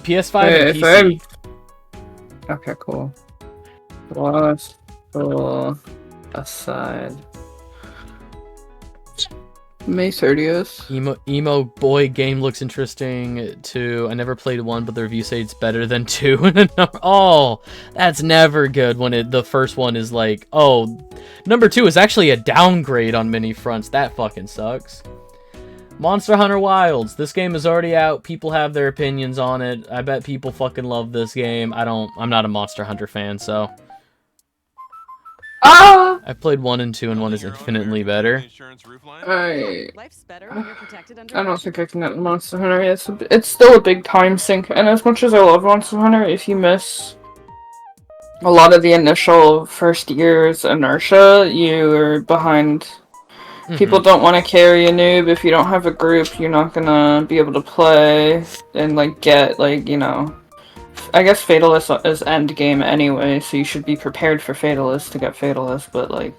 PS5 Hey, and if PC. Okay, cool. Lost Soul aside. May 30th. Emo boy game looks interesting too. I never played 1, but the reviews say it's better than 2. Oh, that's never good when the first one is like, oh, number 2 is actually a downgrade on many fronts. That fucking sucks. Monster Hunter Wilds. This game is already out. People have their opinions on it. I bet people fucking love this game. I'm not a Monster Hunter fan, so. Ah! I played 1 and 2, and 1 is infinitely better. Life's better when you're protected under I don't think I can get Monster Hunter. It's still a big time sink, and as much as I love Monster Hunter, if you miss a lot of the initial first year's inertia, you're behind. People don't want to carry a noob. If you don't have a group, you're not gonna be able to play and like get like, you know. I guess Fatalist is end game anyway, so you should be prepared for Fatalist to get Fatalist, but like,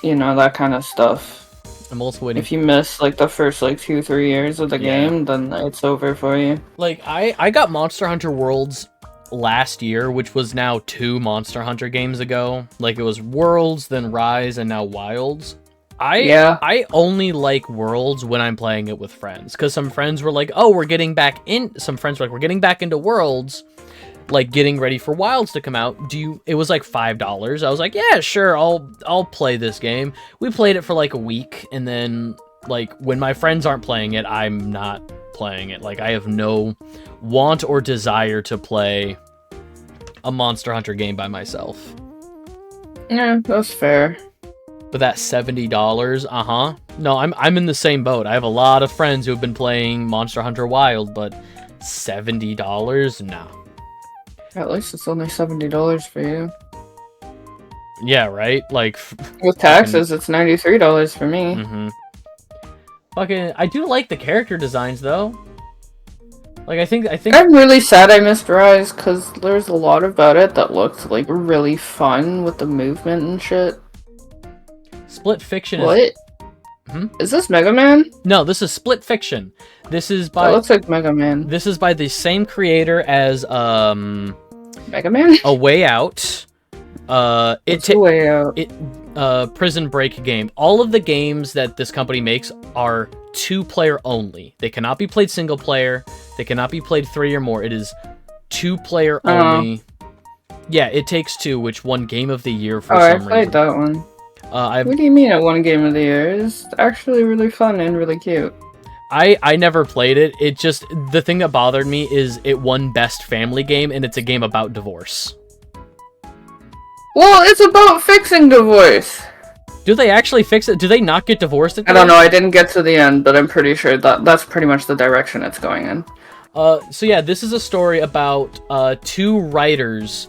you know, that kind of stuff. I'm also waiting. If you miss like the first like 2-3 years of the game, then it's over for you. Like, I got Monster Hunter Worlds last year, which was now 2 Monster Hunter games ago. Like, it was Worlds, then Rise, and now Wilds. I only like Worlds when I'm playing it with friends, because some friends were like, oh, we're getting back into Worlds, like getting ready for Wilds to come out. It was like $5. I was like, yeah, sure, I'll play this game. We played it for like a week, and then like when my friends aren't playing it, I'm not playing it. Like, I have no want or desire to play a Monster Hunter game by myself. Yeah, that's fair. But that $70, No, I'm in the same boat. I have a lot of friends who have been playing Monster Hunter Wild, but $70? No. At least it's only $70 for you. Yeah, right? Like... With taxes, it's $93 for me. Mm-hmm. Fucking... I do like the character designs, though. Like, I think... I'm really sad I missed Rise, because there's a lot about it that looked, like, really fun with the movement and shit. Split Fiction What? is... Hmm? Is this Mega Man? No, this is Split Fiction. This is by... That looks like Mega Man. This is by the same creator as, Mega Man? A Way Out. It's A Way Out. Prison Break game. All of the games that this company makes are 2-player only. They cannot be played single player. They cannot be played 3 or more. It is 2-player only. Yeah, It Takes Two, which won Game of the Year for some reason. I played that one. What do you mean it won Game of the Year? It's actually really fun and really cute. I never played it. It just... The thing that bothered me is it won Best Family Game, and it's a game about divorce. Well, it's about fixing divorce. Do they actually fix it? Do they not get divorced at the I don't end? know, I didn't get to the end, but I'm pretty sure that's pretty much the direction it's going in. So yeah, this is a story about 2 writers,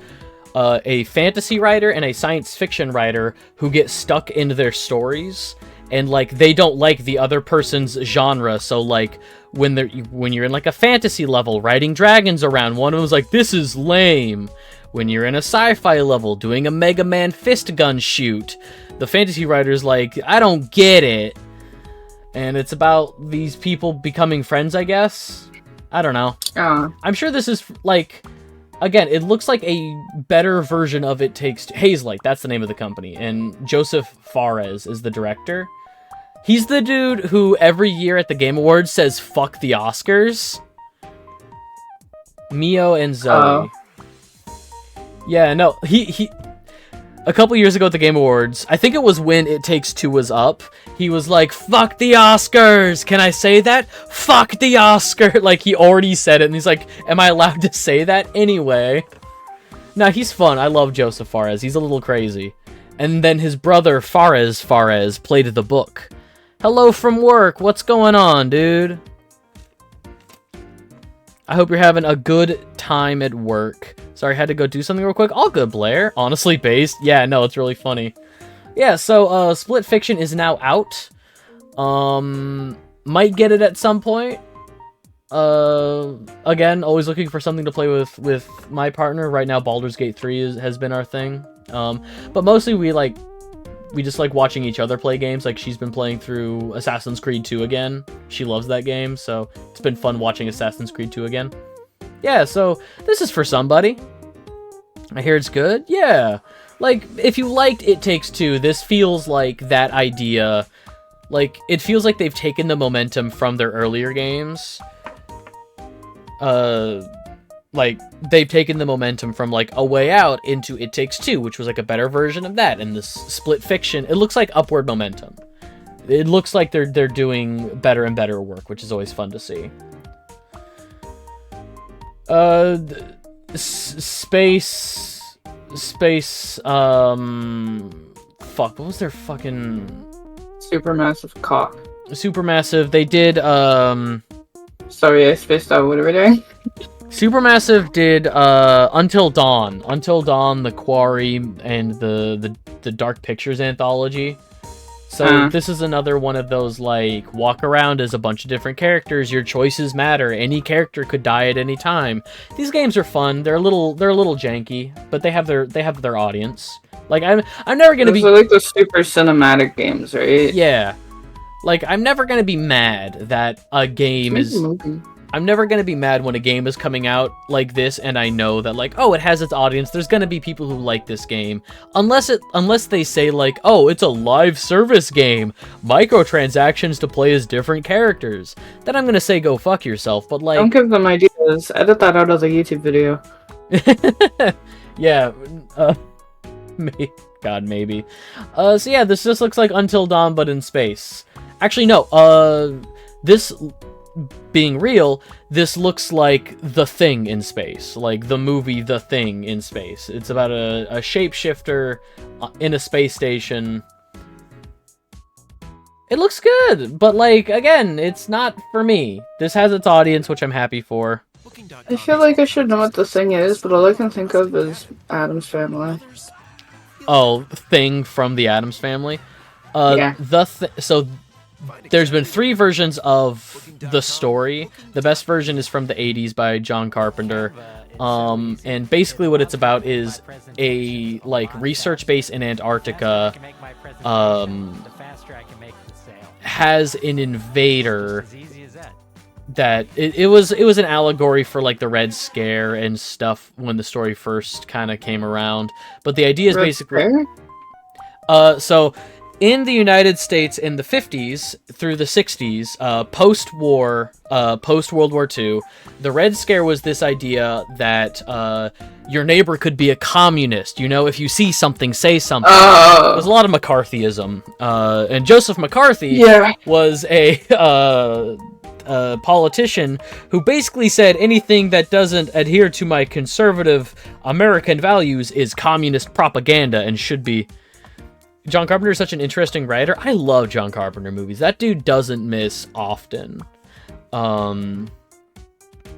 a fantasy writer and a science fiction writer, who get stuck into their stories, and like they don't like the other person's genre. So like when you're in like a fantasy level writing dragons around, one of them's like, this is lame. When you're in a sci-fi level doing a Mega Man fist gun shoot, the fantasy writer's like, I don't get it. And it's about these people becoming friends, I guess. I don't know. I'm sure this is, like... Again, it looks like a better version of It Takes Two. Hazelight, that's the name of the company. And Joseph Fares is the director. He's the dude who every year at the Game Awards says, fuck the Oscars. Mio and Zoe. Yeah, no, he a couple years ago at the Game Awards, I think it was when It Takes Two was up, he was like, fuck the Oscars! Can I say that? Fuck the Oscar! Like, he already said it, and he's like, am I allowed to say that anyway? Nah, he's fun. I love Joseph Fares. He's a little crazy. And then his brother, Fares played the book. Hello from work. What's going on, dude? I hope you're having a good time at work. Sorry, I had to go do something real quick. All good, Blair. Honestly based. Yeah, no, it's really funny. Yeah, so, Split Fiction is now out. Might get it at some point. Again, always looking for something to play with my partner. Right now, Baldur's Gate 3 has been our thing. But mostly we just like watching each other play games. Like, she's been playing through Assassin's Creed 2 again. She loves that game, so it's been fun watching Assassin's Creed 2 again. Yeah, so this is for somebody. I hear it's good. Yeah. Like, if you liked It Takes Two, this feels like that idea. Like, it feels like they've taken the momentum from their earlier games. Like, they've taken the momentum from, like, A Way Out into It Takes Two, which was, like, a better version of that. And this Split Fiction, it looks like upward momentum. It looks like they're doing better and better work, which is always fun to see. Fuck, what was their fucking... Supermassive Cock. Supermassive, they did, Sorry, I spaced out. What are we doing? Supermassive did, Until Dawn. Until Dawn, The Quarry, and the Dark Pictures anthology. So this is another one of those, like, walk around as a bunch of different characters, your choices matter, any character could die at any time. These games are fun, they're a little janky, but they have their audience. Like, I'm never gonna be... Those are like the super cinematic games, right? Yeah. Like, I'm never gonna be mad that a game is... I'm never gonna be mad when a game is coming out like this, and I know that, like, oh, it has its audience, there's gonna be people who like this game. Unless they say, like, oh, it's a live service game, microtransactions to play as different characters. Then I'm gonna say go fuck yourself, but, like... Don't give them ideas. Edit that out of the YouTube video. Yeah, God, maybe. So yeah, this just looks like Until Dawn, but in space. Actually, no, this being real, this looks like The Thing in space, like the movie The Thing in space. It's about a shapeshifter in a space station. It looks good, but like, again, it's not for me. This has its audience, which I'm happy for. I feel like I should know what The Thing is, but all I can think of is Addams Family. Oh, Thing from the Addams Family? Yeah. So there's been 3 versions of the story. The best version is from the 80s by John Carpenter. And basically what it's about is a, like, research base in Antarctica, has an invader that it was an allegory for like the Red Scare and stuff when the story first kind of came around. But the idea is basically so in the United States in the 50s through the 60s, post-war, post-World War II, the Red Scare was this idea that your neighbor could be a communist. You know, if you see something, say something. There's a lot of McCarthyism. And Joseph McCarthy was a politician who basically said anything that doesn't adhere to my conservative American values is communist propaganda and should be. John Carpenter is such an interesting writer. I love John Carpenter movies. That dude doesn't miss often. But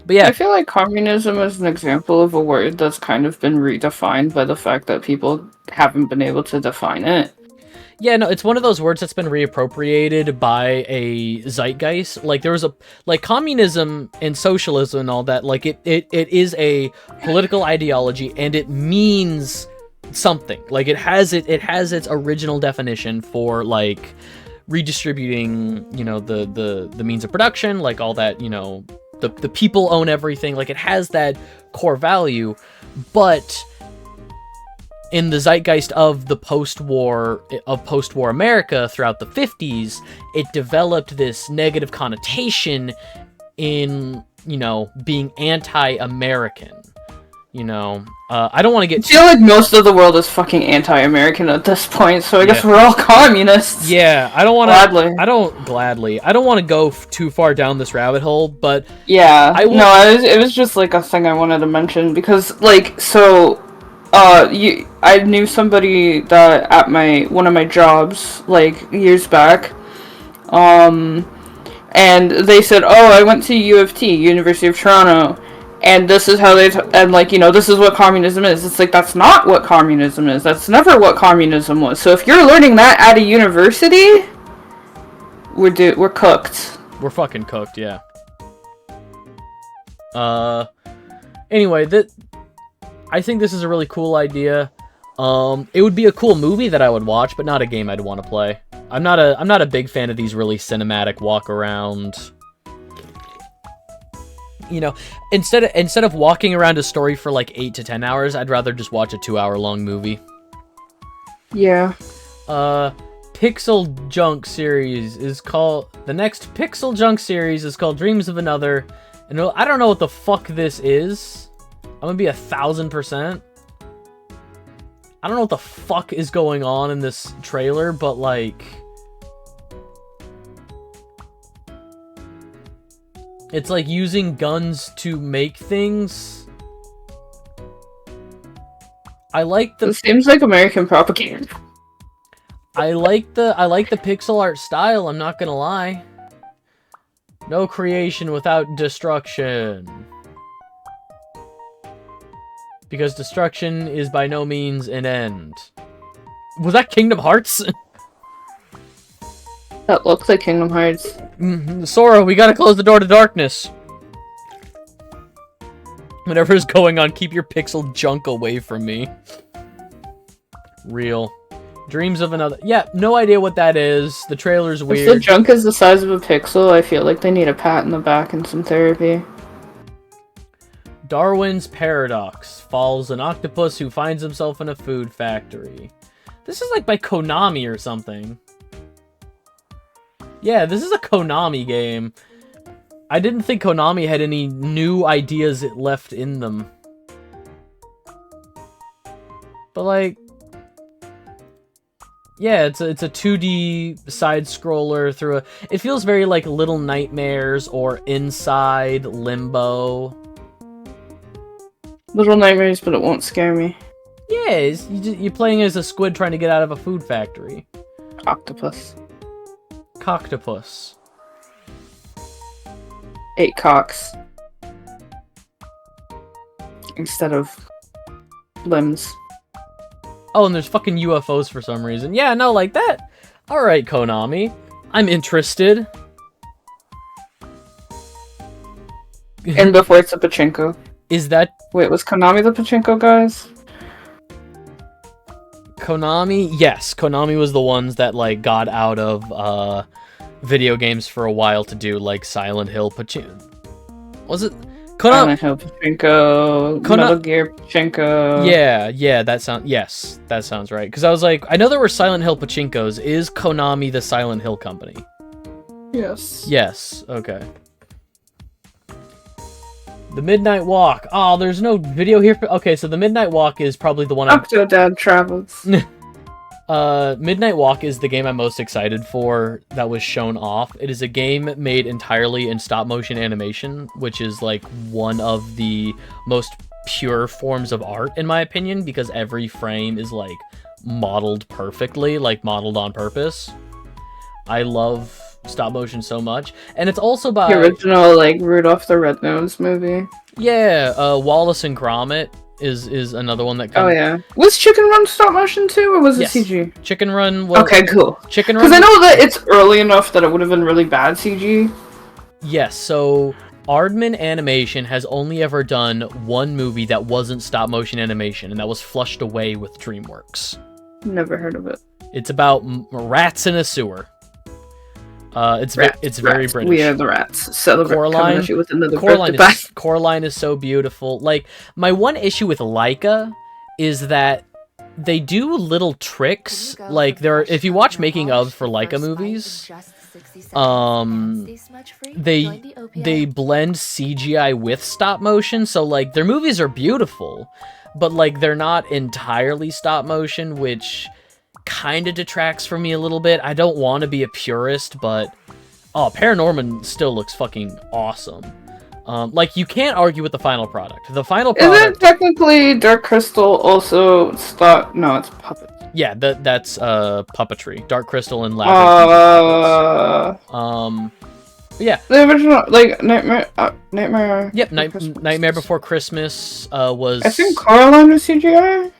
yeah. I feel like communism is an example of a word that's kind of been redefined by the fact that people haven't been able to define it. Yeah, no, it's one of those words that's been reappropriated by a zeitgeist. Like, there was like, communism and socialism and all that, like, it is a political ideology, and it means something. Like, it has its original definition for, like, redistributing, you know, the means of production, like, all that, you know, the people own everything. Like, it has that core value, but in the zeitgeist of the post-war America throughout the 50s, it developed this negative connotation in, you know, being anti-American. You know, I don't want to get... I feel like most of the world is fucking anti-American at this point, so I guess we're all communists. Yeah, I don't want to... I don't want to go too far down this rabbit hole, but... Yeah, it was just, like, a thing I wanted to mention, because, like, so... I knew somebody that at one of my jobs, like, years back, and they said, oh, I went to U of T, University of Toronto, and this is how and, like, you know, this is what communism is. It's like, that's not what communism is. That's never what communism was. So if you're learning that at a university, we're cooked. We're fucking cooked, yeah. Anyway, I think this is a really cool idea. It would be a cool movie that I would watch, but not a game I'd want to play. I'm not a big fan of these really cinematic walk around. You know, instead of walking around a story for like 8 to 10 hours, I'd rather just watch a 2-hour-long movie. Yeah. Pixel Junk series is called... The next Pixel Junk series is called Dreams of Another. And I don't know what the fuck this is. I'm gonna be 1000%. I don't know what the fuck is going on in this trailer, but like... It's like using guns to make things. I like the... It seems like American propaganda. I like the pixel art style, I'm not gonna lie. No creation without destruction. Because destruction is by no means an end. Was that Kingdom Hearts? That looks like Kingdom Hearts. Sora, we gotta close the door to darkness. Whatever's going on, keep your pixel junk away from me. Real. Dreams of Another... Yeah, no idea what that is. The trailer's weird. If the junk is the size of a pixel, I feel like they need a pat in the back and some therapy. Darwin's Paradox. Follows an octopus who finds himself in a food factory. This is like by Konami or something. Yeah, this is a Konami game. I didn't think Konami had any new ideas left in them. But like... Yeah, it's a 2D side scroller through a. It feels very like Little Nightmares or Inside Limbo. Little Nightmares, but it won't scare me. Yeah, you're playing as a squid trying to get out of a food factory. Octopus. Coctopus. 8 cocks. Instead of limbs. Oh, and there's fucking UFOs for some reason. Yeah, no, like that. Alright, Konami. I'm interested. And before it's a pachinko. Is that Wait, was Konami the pachinko guys? Konami? Yes, Konami was the ones that, like, got out of, video games for a while to do, like, Silent Hill pachinko. Was it? Silent Hill pachinko, Metal Gear pachinko. Yeah, that sounds right. Because I was like, I know there were Silent Hill pachinkos. Is Konami the Silent Hill company? Yes. Yes. Okay. The Midnight Walk. Oh, there's no video here. Okay, so the Midnight Walk is probably the one. Octodad Travels. Midnight Walk is the game I'm most excited for that was shown off. It is a game made entirely in stop-motion animation, which is like one of the most pure forms of art, in my opinion, because every frame is like modeled perfectly, like modeled on purpose. I love stop-motion so much. And it's also by... The original, like, Rudolph the Red-Nosed movie. Yeah, Wallace and Gromit is another one that Oh yeah. Was Chicken Run stop motion too, or was it CG? Chicken Run was... Okay, cool. Chicken Run... Because I know that it's early enough that it would have been really bad CG. Yes, so Aardman Animation has only ever done one movie that wasn't stop motion animation, and that was Flushed Away with DreamWorks. Never heard of it. It's about rats in a sewer. It's very British. We are the rats. Celebrate Coraline, with another Coraline is so beautiful. Like, my one issue with Laika is that they do little tricks. Like, if you watch making of for Laika movies, they blend CGI with stop motion. So like their movies are beautiful, but like they're not entirely stop motion, which kind of detracts from me a little bit. I don't want to be a purist, but Paranorman still looks fucking awesome. Like, you can't argue with the final product. The final product... Isn't technically Dark Crystal also stop... No, it's puppet. Yeah, that's puppetry. Dark Crystal and Labyrinth. Yeah. The original, like, Nightmare... Yep, Nightmare Before Christmas was... I think Coraline was CGI?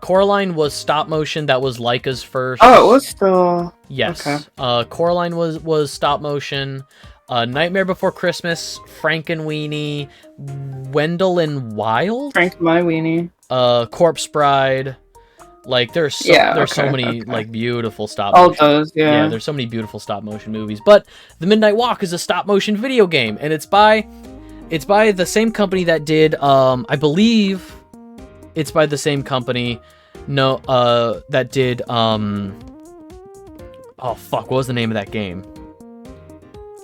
Coraline was stop motion. That was Laika's first. Oh, it was still... Yes. Okay. Coraline was stop motion. Nightmare Before Christmas, Frankenweenie, Wendell and Wild? Frank My Weenie. Corpse Bride. Like, there's so many like beautiful stop motion. All those, yeah. Yeah, there's so many beautiful stop motion movies. But The Midnight Walk is a stop motion video game, and it's by the same company that did I believe it's by the same company that did oh fuck, what was the name of that game?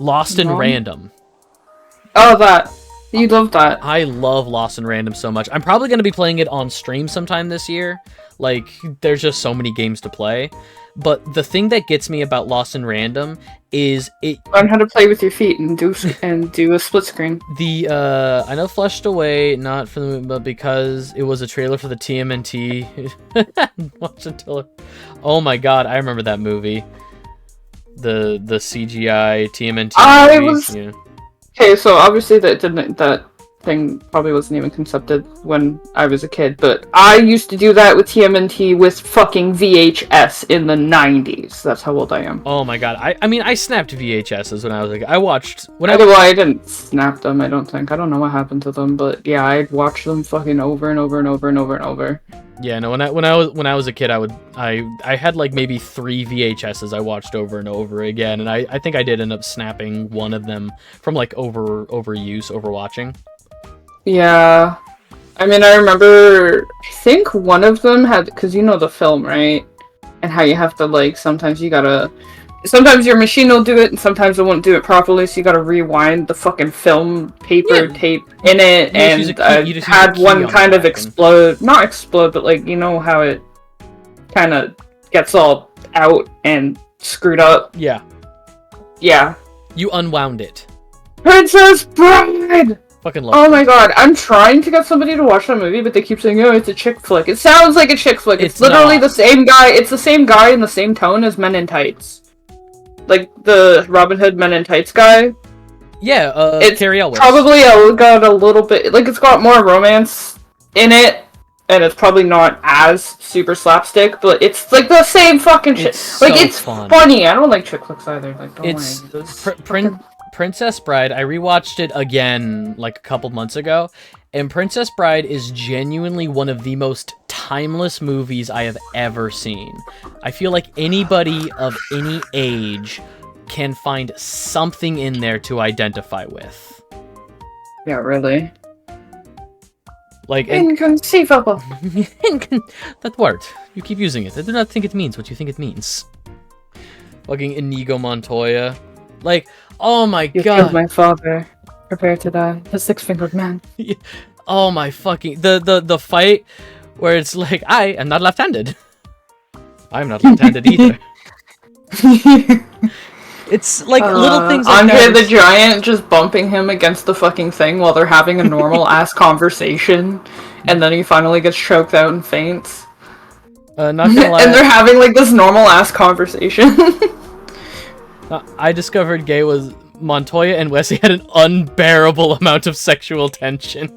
Lost in Random. Oh, that. You love that. I love Lost in Random so much. I'm probably going to be playing it on stream sometime this year. Like, there's just so many games to play. But the thing that gets me about Lost in Random is it... Learn how to play with your feet and do a split screen. I know Flushed Away, not for the movie, but because it was a trailer for the TMNT. Watch until... Oh my god, I remember that movie. The CGI TMNT movie. Yeah. Okay, so obviously that thing probably wasn't even concepted when I was a kid, but I used to do that with TMNT with fucking VHS in the 90s. That's how old I am. Oh my god. I mean, I snapped VHSs when I was like, I didn't snap them, I don't think. I don't know what happened to them, but yeah, I'd watch them fucking over and over and over and over and over. Yeah, no, when I was a kid, I had like maybe 3 VHSs I watched over and over again, and I think I did end up snapping one of them from like overwatching. Yeah. I mean, I remember, I think one of them had, because you know the film, right? And how you have to, like, sometimes your machine will do it, and sometimes it won't do it properly, so you gotta rewind the fucking film paper tape in it, and I had one kind of explode, not explode, but, like, you know how it kind of gets all out and screwed up. Yeah. Yeah. You unwound it. Princess Bride! Fucking love Oh my it. god, I'm trying to get somebody to watch that movie, but they keep saying, oh, it's a chick flick. It sounds like a chick flick. It's literally not. the same guy. It's the same guy in the same tone as Men in Tights. Like, the Robin Hood Men in Tights guy. Yeah, It's Cary Elwes. probably got a little bit... Like, it's got more romance in it, and it's probably not as super slapstick, but it's, like, the same fucking shit. It's Like, so it's fun. funny. I don't like chick flicks either. Like, don't It's worry. Those Princess Bride. I rewatched it again like a couple months ago, and Princess Bride is genuinely one of the most timeless movies I have ever seen. I feel like anybody of any age can find something in there to identify with. Yeah, really. Like, and, Inconceivable. that word. You keep using it. I do not think it means what you think it means. Fucking Inigo Montoya. Like, oh my You god. killed my father. Prepare to die. The six-fingered man. Oh my fucking... The fight where it's like, I am not left-handed. I'm not left-handed either. It's like little things like Andre that. the Giant just bumping him against the fucking thing while they're having a normal ass conversation, and then he finally gets choked out and faints. Not gonna lie. And they're having like this normal ass conversation. I discovered gay was Montoya and Wesley had an unbearable amount of sexual tension.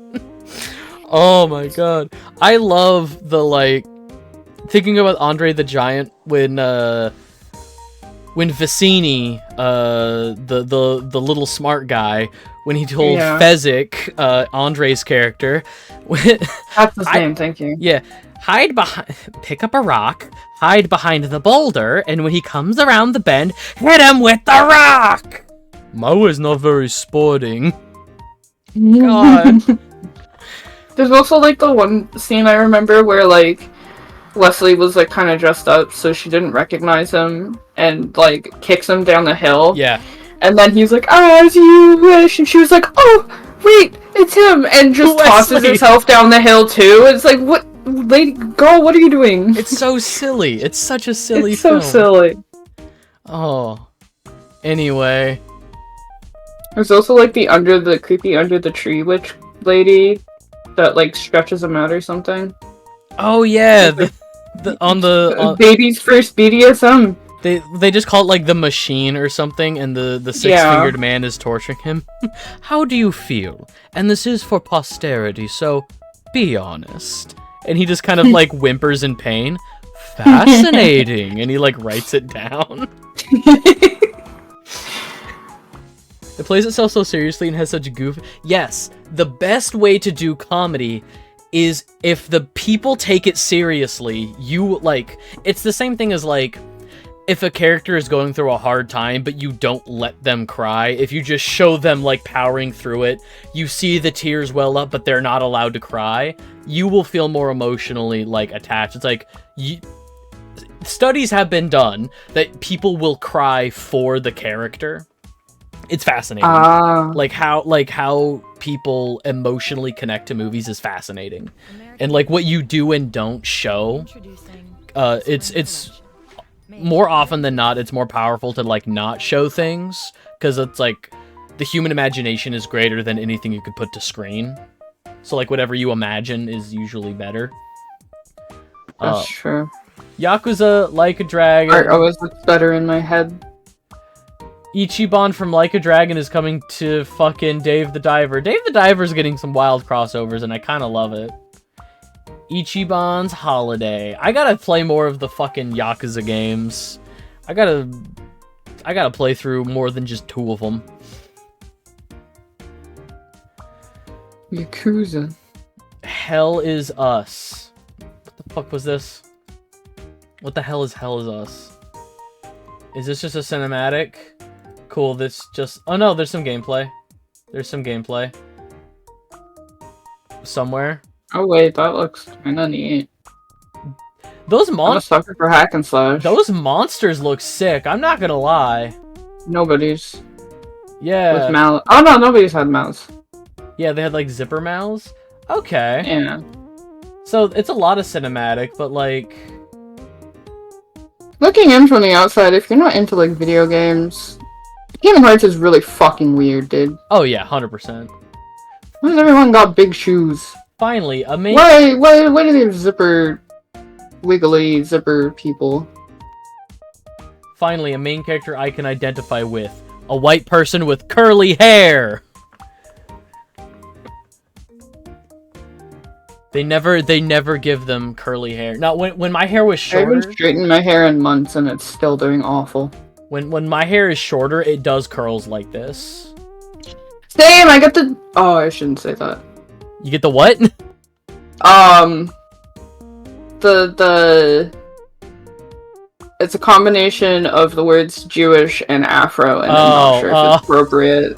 Oh my god. I love the, like, thinking about Andre the Giant when Vicini, the little smart guy, when he told Fezzik, Andre's character, That's the same, thank you. yeah, pick up a rock, hide behind the boulder, and when he comes around the bend, hit him with the rock! Mo is not very sporting. God. There's also like the one scene I remember where like Leslie was like kind of dressed up so she didn't recognize him and like kicks him down the hill. Yeah. And then he's like, as you wish, and she was like, oh, wait, it's him, and just tosses Leslie. herself down the hill too. It's like, what, lady, girl, what are you doing? It's so silly. It's such a silly It's so film. silly. Oh. Anyway. There's also like the creepy under the tree witch lady that like stretches him out or something. Oh yeah, on baby's first BDSM. They just call it like the machine or something, and the six-fingered man is torturing him. How do you feel? And this is for posterity, so be honest. And he just kind of like whimpers in pain. Fascinating, and he like writes it down. It plays itself so seriously and has such goof. Yes, the best way to do comedy is if the people take it seriously. You like, it's the same thing as like, if a character is going through a hard time, but you don't let them cry, if you just show them like powering through it, you see the tears well up, but they're not allowed to cry, you will feel more emotionally like attached. It's like, studies have been done that people will cry for the character. It's fascinating. Like how people emotionally connect to movies is fascinating. And like what you do and don't show, it's more often than not, it's more powerful to like not show things, because it's like the human imagination is greater than anything you could put to screen. So like whatever you imagine is usually better. That's true. Yakuza, Like a Dragon. Art always looks better in my head. Ichiban from Like a Dragon is coming to fucking Dave the Diver. Dave the Diver's getting some wild crossovers, and I kind of love it. Ichiban's Holiday. I gotta play more of the fucking Yakuza games. I gotta play through more than just 2 of them. Yakuza. Hell is Us. What the fuck was this? What the hell is Hell is Us? Is this just a cinematic? Cool, this just... Oh no, there's some gameplay. There's some gameplay. Somewhere. Oh wait, that looks kinda neat. Those I'm a sucker for hack and slash. Those monsters look sick, I'm not gonna lie. Nobody's. Yeah. With mouth. Oh no, nobody's had mouths. Yeah, they had like zipper mouths. Okay. Yeah. So it's a lot of cinematic, but like... Looking in from the outside, if you're not into like video games, Kingdom Hearts is really fucking weird, dude. Oh yeah, 100%. Why does everyone got big shoes? Finally, a main. Why do they have wiggly zipper people? Finally, a main character I can identify with. A white person with curly hair! They never give them curly hair. Now, when my hair was I shorter... haven't straightened my hair in months and it's still doing awful. When my hair is shorter, it does curls like this. Same, I got the... Oh, I shouldn't say that. You get the what? It's a combination of the words Jewish and Afro, and I'm not sure if it's appropriate.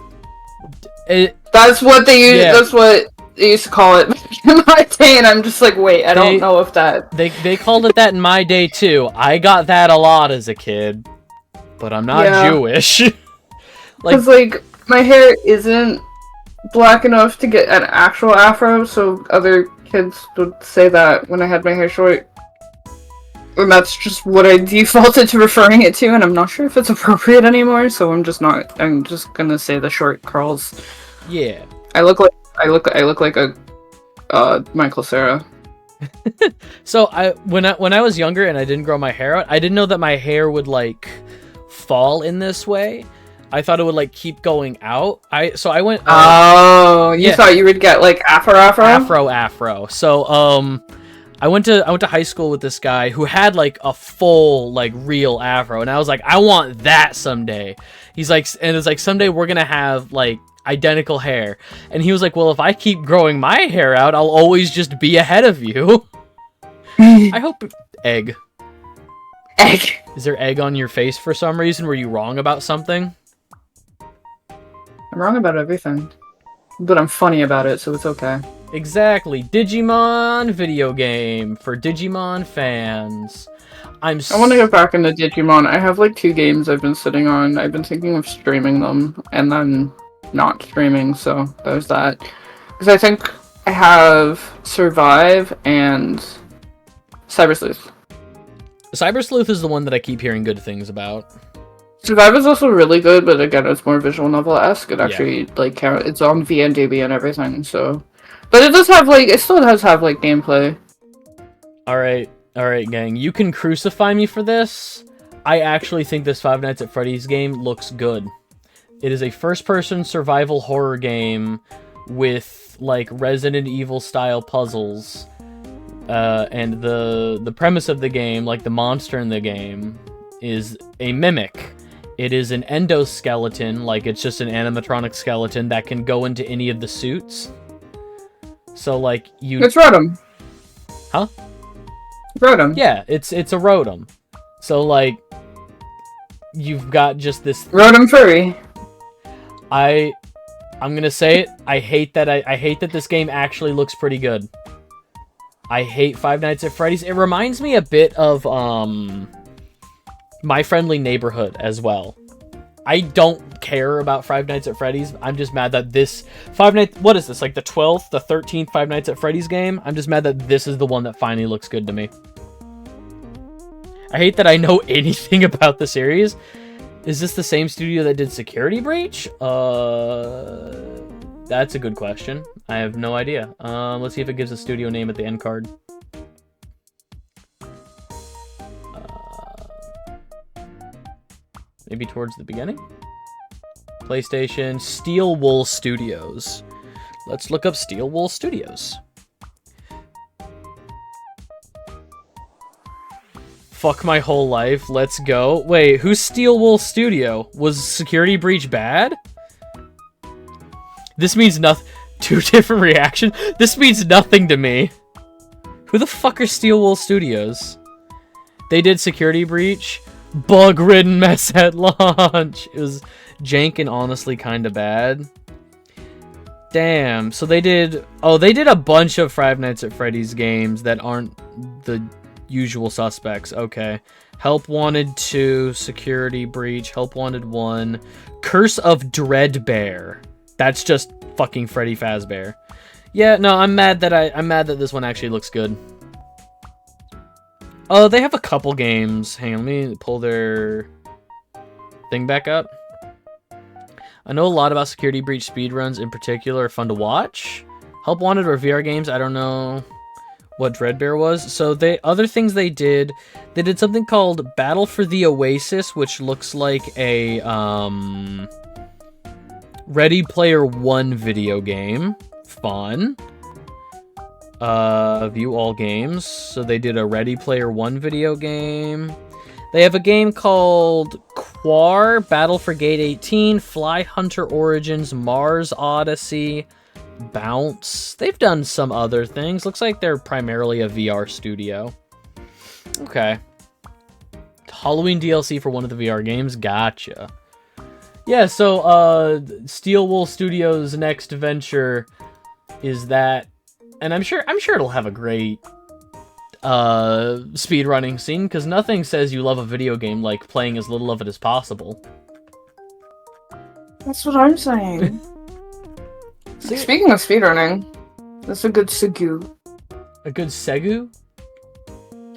That's what they use. Yeah. That's what they used to call it in my day, and I'm just like, wait, I don't know if that. They called it that in my day too. I got that a lot as a kid, but I'm not Jewish. Because like my hair isn't black enough to get an actual Afro, so other kids would say that when I had my hair short. And that's just what I defaulted to referring it to, and I'm not sure if it's appropriate anymore, so I'm just gonna say the short curls. Yeah. I look like a Michael Cera. So when I was younger and I didn't grow my hair out, I didn't know that my hair would like fall in this way. I thought it would like keep going out. So I went you thought you would get like afro? So I went to high school with this guy who had like a full like real afro, and I was like, I want that someday. He's like, and it's like someday we're gonna have like identical hair, and he was like, well, if I keep growing my hair out, I'll always just be ahead of you. I hope egg. Is there egg on your face for some reason? Were you wrong about something? I'm wrong about everything, but I'm funny about it, so it's okay. Exactly. Digimon video game for Digimon fans. I want to get back into Digimon. I have like 2 games I've been sitting on. I've been thinking of streaming them and then not streaming, so there's that. Because I think I have Survive and Cyber Sleuth. Cyber Sleuth is the one that I keep hearing good things about. Survive is also really good, but again, it's more visual novel-esque. It actually like it's on VNDB and everything, so. But it does have, like, it still does have, like, gameplay. Alright, gang. You can crucify me for this. I actually think this Five Nights at Freddy's game looks good. It is a first-person survival horror game with, like, Resident Evil-style puzzles. And the premise of the game, like, the monster in the game, is a mimic. It is an endoskeleton, like, it's just an animatronic skeleton that can go into any of the suits. So, like, It's Rotom. Huh? Rotom. Yeah, it's a Rotom. So, like, you've got just this... Rotom furry. I'm gonna say it. I hate that this game actually looks pretty good. I hate Five Nights at Freddy's. It reminds me a bit of, My Friendly Neighborhood as well. I don't care about Five Nights at Freddy's. I'm just mad that this what is this, like the 12th, the 13th Five Nights at Freddy's game? I'm just mad that this is the one that finally looks good to me. I hate that I know anything about the series. Is this the same studio that did Security Breach? That's a good question. I have no idea. Let's see if it gives a studio name at the end card. Maybe towards the beginning? PlayStation, Steel Wool Studios. Let's look up Steel Wool Studios. Fuck my whole life, let's go. Wait, who's Steel Wool Studio? Was Security Breach bad? This means nothing. 2 different reactions? This means nothing to me. Who the fuck are Steel Wool Studios? They did Security Breach. Bug-ridden mess at launch. It was jank and honestly kind of bad. Damn. So they did... Oh, they did a bunch of Five Nights at Freddy's games that aren't the usual suspects. Okay. Help Wanted 2, Security Breach, Help Wanted 1, Curse of Dreadbear. That's just fucking Freddy Fazbear. Yeah, no, I'm mad that this one actually looks good. Oh, they have a couple games. Hang on, let me pull their thing back up. I know a lot about Security Breach speedruns in particular are fun to watch. Help Wanted or VR games, I don't know what Dreadbear was. So other things they did something called Battle for the Oasis, which looks like a Ready Player One video game. Fun. View all games. So they did a Ready Player One video game. They have a game called Quar, Battle for Gate 18, Fly Hunter Origins, Mars Odyssey, Bounce. They've done some other things. Looks like they're primarily a VR studio. Okay. Halloween DLC for one of the VR games. Gotcha. Yeah, so Steel Wool Studios' next venture is that, and I'm sure it'll have a great speedrunning scene, because nothing says you love a video game like playing as little of it as possible. That's what I'm saying. Speaking of speedrunning, that's a good Segu. A good Segu?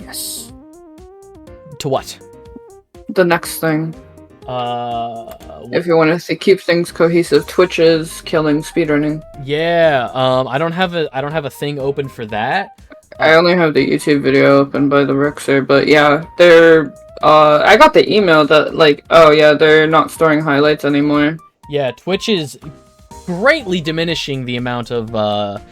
Yes. To what? The next thing. What? If you want to keep things cohesive, Twitch is killing speedrunning. Yeah, I don't have a thing open for that. I only have the YouTube video open by the Rixer, but yeah, I got the email that, like, oh yeah, they're not storing highlights anymore. Yeah, Twitch is greatly diminishing the amount of,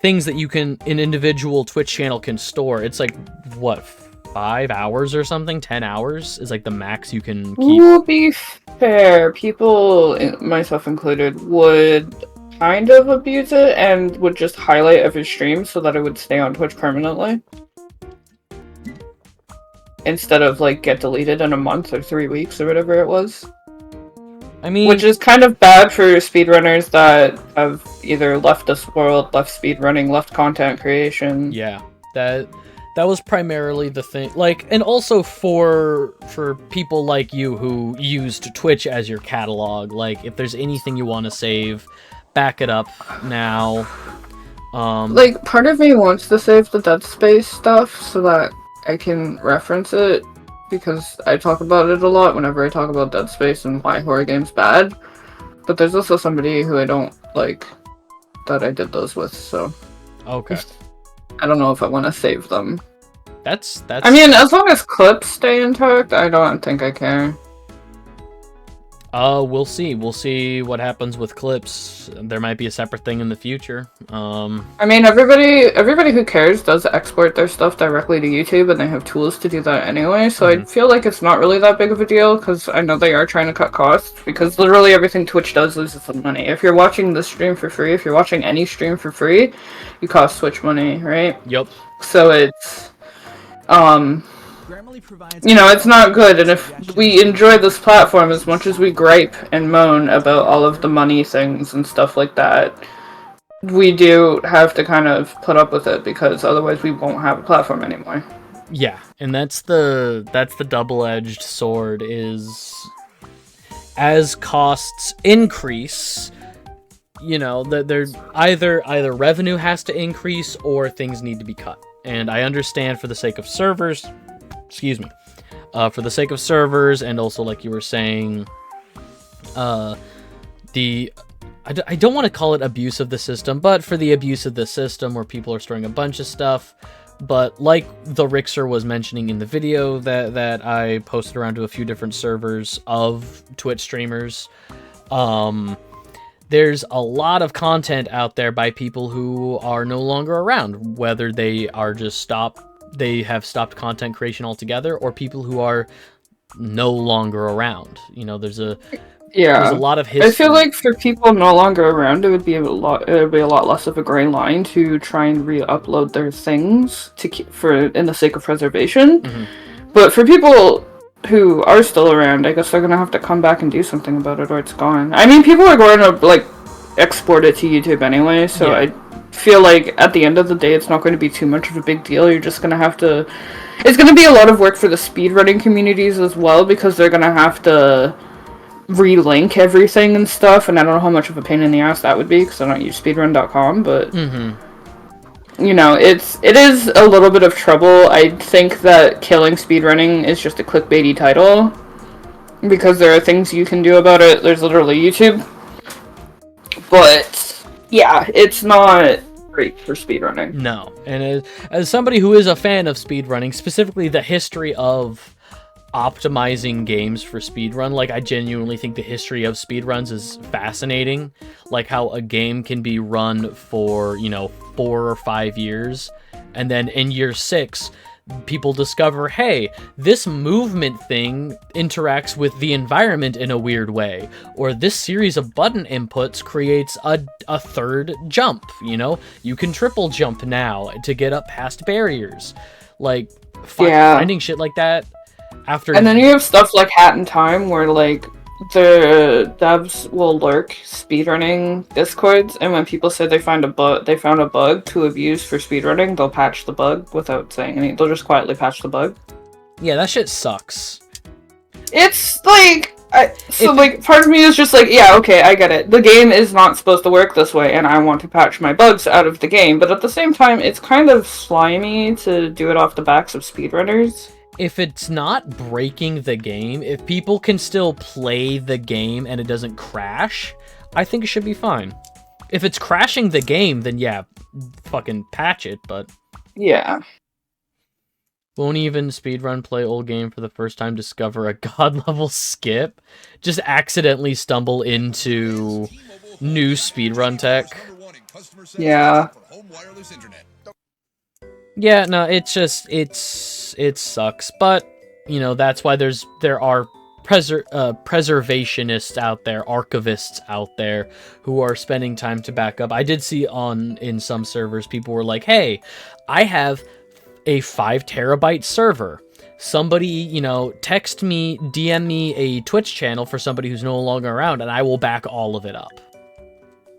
things that an individual Twitch channel can store. It's like, what, 5 hours or something? 10 hours is like the max you can keep. To be fair, people, myself included, would kind of abuse it and would just highlight every stream so that it would stay on Twitch permanently. Instead of, like, get deleted in a month or 3 weeks or whatever it was. I mean, which is kind of bad for speedrunners that have either left this world, left speedrunning, left content creation. Yeah, that was primarily the thing. Like, and also for people like you who used Twitch as your catalog. Like, if there's anything you want to save, back it up now. Like, part of me wants to save the Dead Space stuff so that I can reference it, because I talk about it a lot whenever I talk about Dead Space and why horror games bad. But there's also somebody who I don't like that I did those with, so okay. I don't know if I want to save them. That's. I mean, as long as clips stay intact, I don't think I care. We'll see. We'll see what happens with clips. There might be a separate thing in the future. I mean, everybody who cares does export their stuff directly to YouTube, and they have tools to do that anyway, so I feel like it's not really that big of a deal, because I know they are trying to cut costs, because literally everything Twitch does loses some money. If you're watching this stream for free, if you're watching any stream for free, you cost Twitch money, right? Yep. So it's, you know, it's not good, and if we enjoy this platform as much as we gripe and moan about all of the money things and stuff like that, we do have to kind of put up with it, because otherwise we won't have a platform anymore. Yeah, and that's the double-edged sword, is as costs increase, you know, that there's either revenue has to increase or things need to be cut. And I understand for the sake of servers, for the sake of servers, and also, like you were saying, I don't want to call it abuse of the system, but for the abuse of the system where people are storing a bunch of stuff. But like the Rixer was mentioning in the video that I posted around to a few different servers of Twitch streamers, there's a lot of content out there by people who are no longer around, whether they are just they have stopped content creation altogether, or people who are no longer around. You know, there's a lot of history. I feel like for people no longer around, it would be a lot less of a gray line to try and re-upload their things to keep in the sake of preservation. Mm-hmm. But for people who are still around, I guess they're gonna have to come back and do something about it, or it's gone. I mean, people are going to like export it to YouTube anyway, so yeah. I feel like at the end of the day, it's not going to be too much of a big deal. You're just gonna have to. It's gonna be a lot of work for the speedrunning communities as well, because they're gonna have to relink everything and stuff, and I don't know how much of a pain in the ass that would be, because I don't use speedrun.com, but you know, it is a little bit of trouble. I think that killing speedrunning is just a clickbaity title, because there are things you can do about it. There's literally YouTube. But, yeah, it's not great for speedrunning. No. And as somebody who is a fan of speedrunning, specifically the history of optimizing games for speedrun, like, I genuinely think the history of speedruns is fascinating. Like, how a game can be run for, 4 or 5 years, and then in year 6, people discover, hey, this movement thing interacts with the environment in a weird way, or this series of button inputs creates a third jump, You can triple jump now to get up past barriers. Like, finding shit like that after... And then you have stuff like Hat in Time, where, like, the devs will lurk speedrunning discords, and when people say they found a bug to abuse for speedrunning, they'll patch the bug without saying anything. They'll just quietly patch the bug. Yeah, that shit sucks. It's like... part of me is just like, yeah, okay, I get it. The game is not supposed to work this way, and I want to patch my bugs out of the game, but at the same time, it's kind of slimy to do it off the backs of speedrunners. If it's not breaking the game, if people can still play the game and it doesn't crash, I think it should be fine. If it's crashing the game, then yeah, fucking patch it, but... Yeah. Won't even speedrun play old game for the first time, discover a god-level skip, just accidentally stumble into new speedrun tech. Yeah. Yeah, no, it sucks, but, that's why there are preservationists out there, archivists out there, who are spending time to back up. I did see in some servers, people were like, hey, I have a 5 terabyte server. Somebody, text me, DM me a Twitch channel for somebody who's no longer around, and I will back all of it up.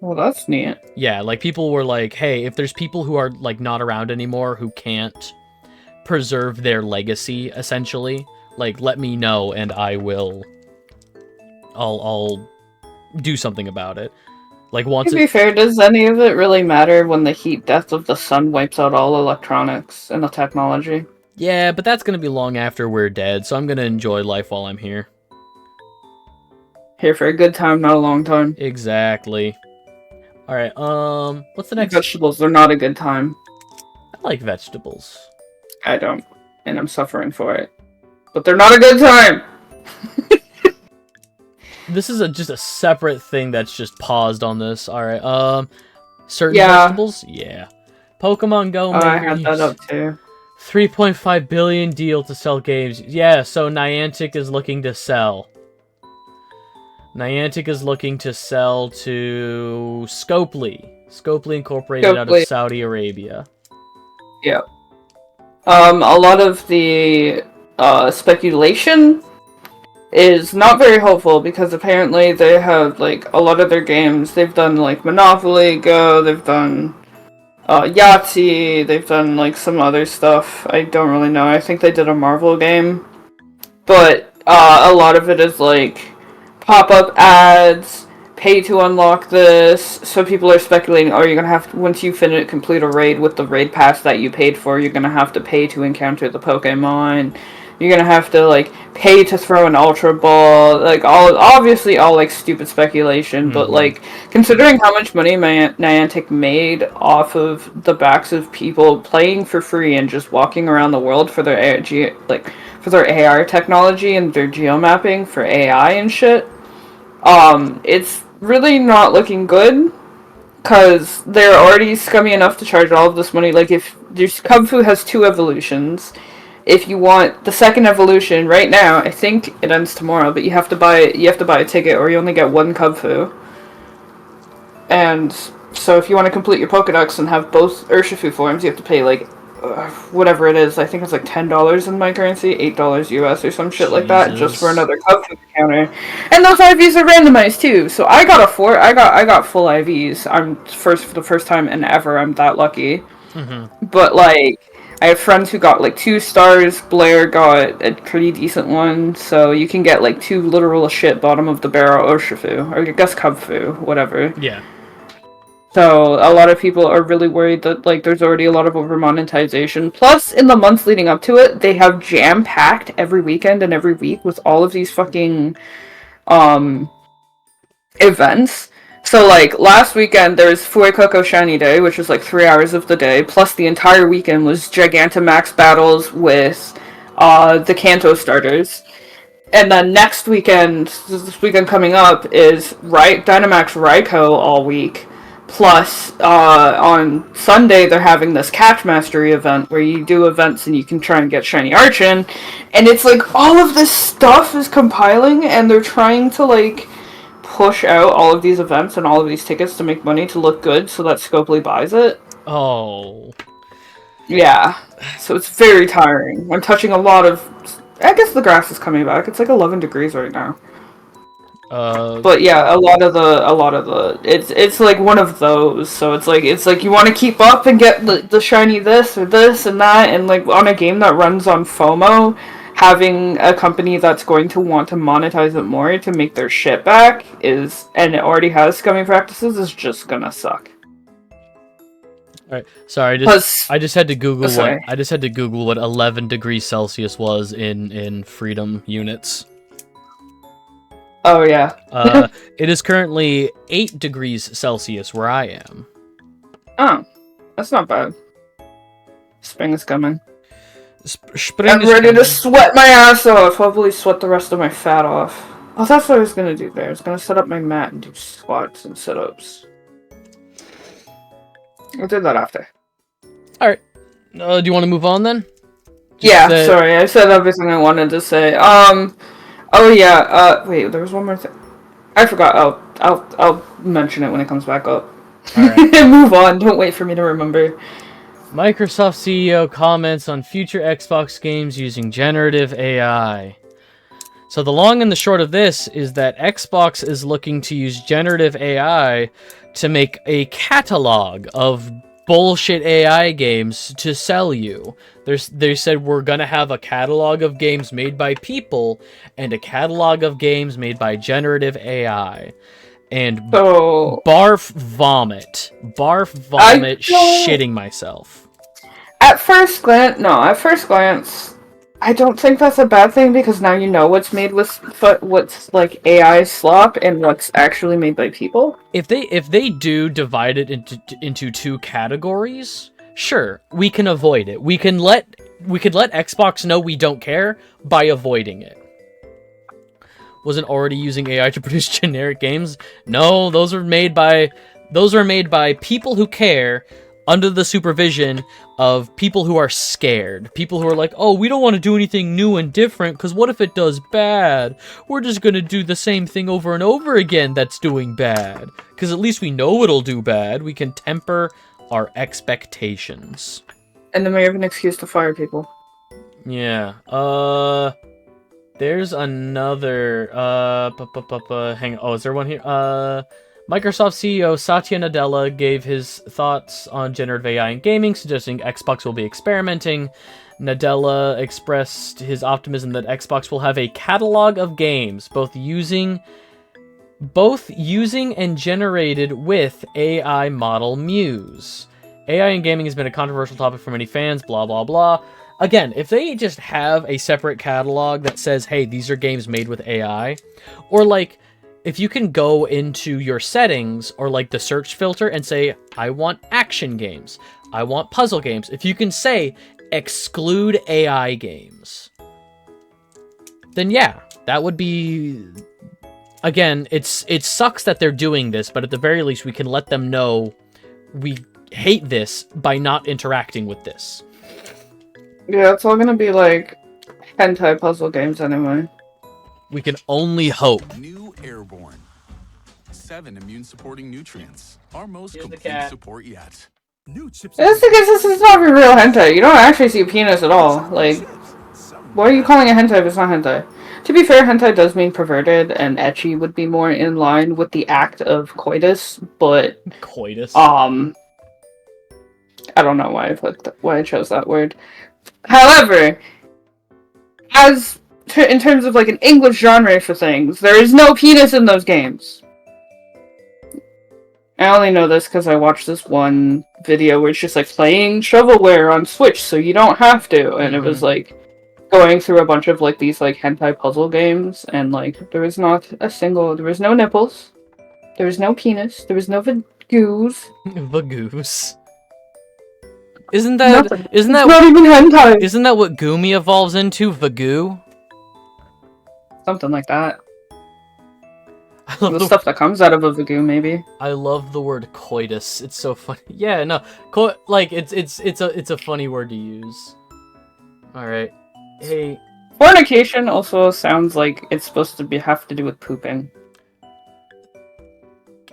Well, that's neat. Yeah, like, people were like, hey, if there's people who are, like, not around anymore who can't preserve their legacy, essentially, like, let me know and I'll do something about it. Like, once to be fair, does any of it really matter when the heat death of the sun wipes out all electronics and the technology? Yeah, but that's gonna be long after we're dead, so I'm gonna enjoy life while I'm here. Here for a good time, not a long time. Exactly. Alright, what's the next? Vegetables are not a good time. I like vegetables. I don't, and I'm suffering for it. But they're not a good time! This is just a separate thing that's just paused on this. Alright, certain vegetables? Yeah. Pokemon Go, I have that up too. 3.5 billion deal to sell games. Yeah, so Niantic is looking to sell. Niantic is looking to sell to Scopely. Scopely Incorporated out of Saudi Arabia. Yeah. A lot of the speculation is not very hopeful, because apparently they have, like, a lot of their games, they've done, like, Monopoly Go, they've done Yahtzee, they've done, like, some other stuff. I don't really know. I think they did a Marvel game. But a lot of it is, like, pop-up ads, pay to unlock this, so people are speculating, oh, you're gonna have to, once you complete a raid with the raid pass that you paid for, you're gonna have to pay to encounter the Pokemon, you're gonna have to, like, pay to throw an Ultra Ball, like, obviously all, like, stupid speculation, but, like, considering how much money Niantic made off of the backs of people playing for free and just walking around the world for their AR technology and their geomapping for AI and shit, it's really not looking good, because they're already scummy enough to charge all of this money. Like, if Kung Fu has 2 evolutions, if you want the second evolution right now, I think it ends tomorrow, but you have to buy a ticket, or you only get 1 Kung Fu. And so if you want to complete your Pokedex and have both Urshifu forms, you have to pay, like, whatever it is. I think it's like $10 in my currency, $8 US or some shit like that, just for another Kung Fu counter. And those IVs are randomized too. So I got I got full IVs. I'm for the first time in ever. I'm that lucky. But, like, I have friends who got, like, 2 stars. Blair got a pretty decent one. So you can get, like, 2 literal shit bottom of the barrel Urshifu, or I guess Kung Fu, whatever. Yeah. So a lot of people are really worried that like there's already a lot of over monetization. Plus, in the months leading up to it, they have jam packed every weekend and every week with all of these fucking events. So like last weekend there was Fuecoco Shiny Day, which was like 3 hours of the day, plus the entire weekend was Gigantamax battles with the Kanto starters. And then next weekend, this weekend coming up, is Dynamax Raikou all week. Plus, on Sunday, they're having this Catch Mastery event where you do events and you can try and get Shiny Archon. And it's like all of this stuff is compiling, and they're trying to like push out all of these events and all of these tickets to make money to look good so that Scopely buys it. Oh. Yeah. So it's very tiring. I'm touching a lot of... I guess the grass is coming back. It's like 11 degrees right now. But yeah, a lot of the it's like one of those. So it's like you want to keep up and get the shiny this or this and that, and like on a game that runs on FOMO, having a company that's going to want to monetize it more to make their shit back and it already has scummy practices, is just gonna suck. Alright, sorry, I just had to Google what 11 degrees Celsius was in Freedom units. Oh yeah. It is currently 8 degrees Celsius where I am. Oh, that's not bad. Spring is coming. Spring I'm is ready coming. to sweat my ass off. Hopefully sweat the rest of my fat off. Oh, that's what I was gonna do there. I was gonna set up my mat and do squats and sit-ups. I'll do that after. Alright. Do you want to move on then? Sorry, I said everything I wanted to say. Oh yeah, wait, there was one more thing. I forgot. I'll mention it when it comes back up. Alright. Move on, don't wait for me to remember. Microsoft CEO comments on future Xbox games using generative AI. So the long and the short of this is that Xbox is looking to use generative AI to make a catalog of bullshit AI games to sell you. They said we're gonna have a catalog of games made by people and a catalog of games made by generative AI. And barf vomit, shitting myself. At first glance, I don't think that's a bad thing, because now you know what's made with what's like AI slop and what's actually made by people. If they do divide it into two categories, sure, we can avoid it. We could let Xbox know we don't care by avoiding it. Wasn't already using AI to produce generic games? No, those are made by people who care, under the supervision of people who are scared. People who are like, oh, we don't want to do anything new and different, because what if it does bad? We're just going to do the same thing over and over again that's doing bad. Because at least we know it'll do bad. We can temper our expectations. And then we have an excuse to fire people. Yeah. There's another... hang on. Oh, is there one here? Microsoft CEO Satya Nadella gave his thoughts on generative AI in gaming, suggesting Xbox will be experimenting. Nadella expressed his optimism that Xbox will have a catalog of games, both using and generated with AI model Muse. AI in gaming has been a controversial topic for many fans, blah, blah, blah. Again, if they just have a separate catalog that says, hey, these are games made with AI, or like, if you can go into your settings or like the search filter and say, I want action games, I want puzzle games. If you can say exclude AI games, then yeah, that would be, again, it sucks that they're doing this, but at the very least we can let them know we hate this by not interacting with this. Yeah, it's all gonna be like hentai puzzle games anyway. We can only hope. New Airborne. 7 immune-supporting nutrients. Our most Here's the complete cat. support yet. New chips. That's because this is not real hentai. You don't actually see a penis at all. Like, why are you calling it hentai if it's not hentai? To be fair, hentai does mean perverted, and ecchi would be more in line with the act of coitus, but... Coitus? I don't know why I chose that word. However, in terms of like an English genre for things, there is no penis in those games. I only know this because I watched this one video where it's just like playing shovelware on Switch, so you don't have to, and it was like going through a bunch of like these like hentai puzzle games, and like there was no nipples, there was no penis, there was no vagoos. Vagoose. Isn't that Nothing. isn't It's that not even hentai? isn't that what Gumi evolves into? Vagoo? Something like that. I love The the, stuff that comes out of a vagoo, maybe. I love the word coitus. It's so funny. Yeah, no. Like it's a funny word to use. All right. Hey, Fornication also sounds like it's supposed to have to do with pooping,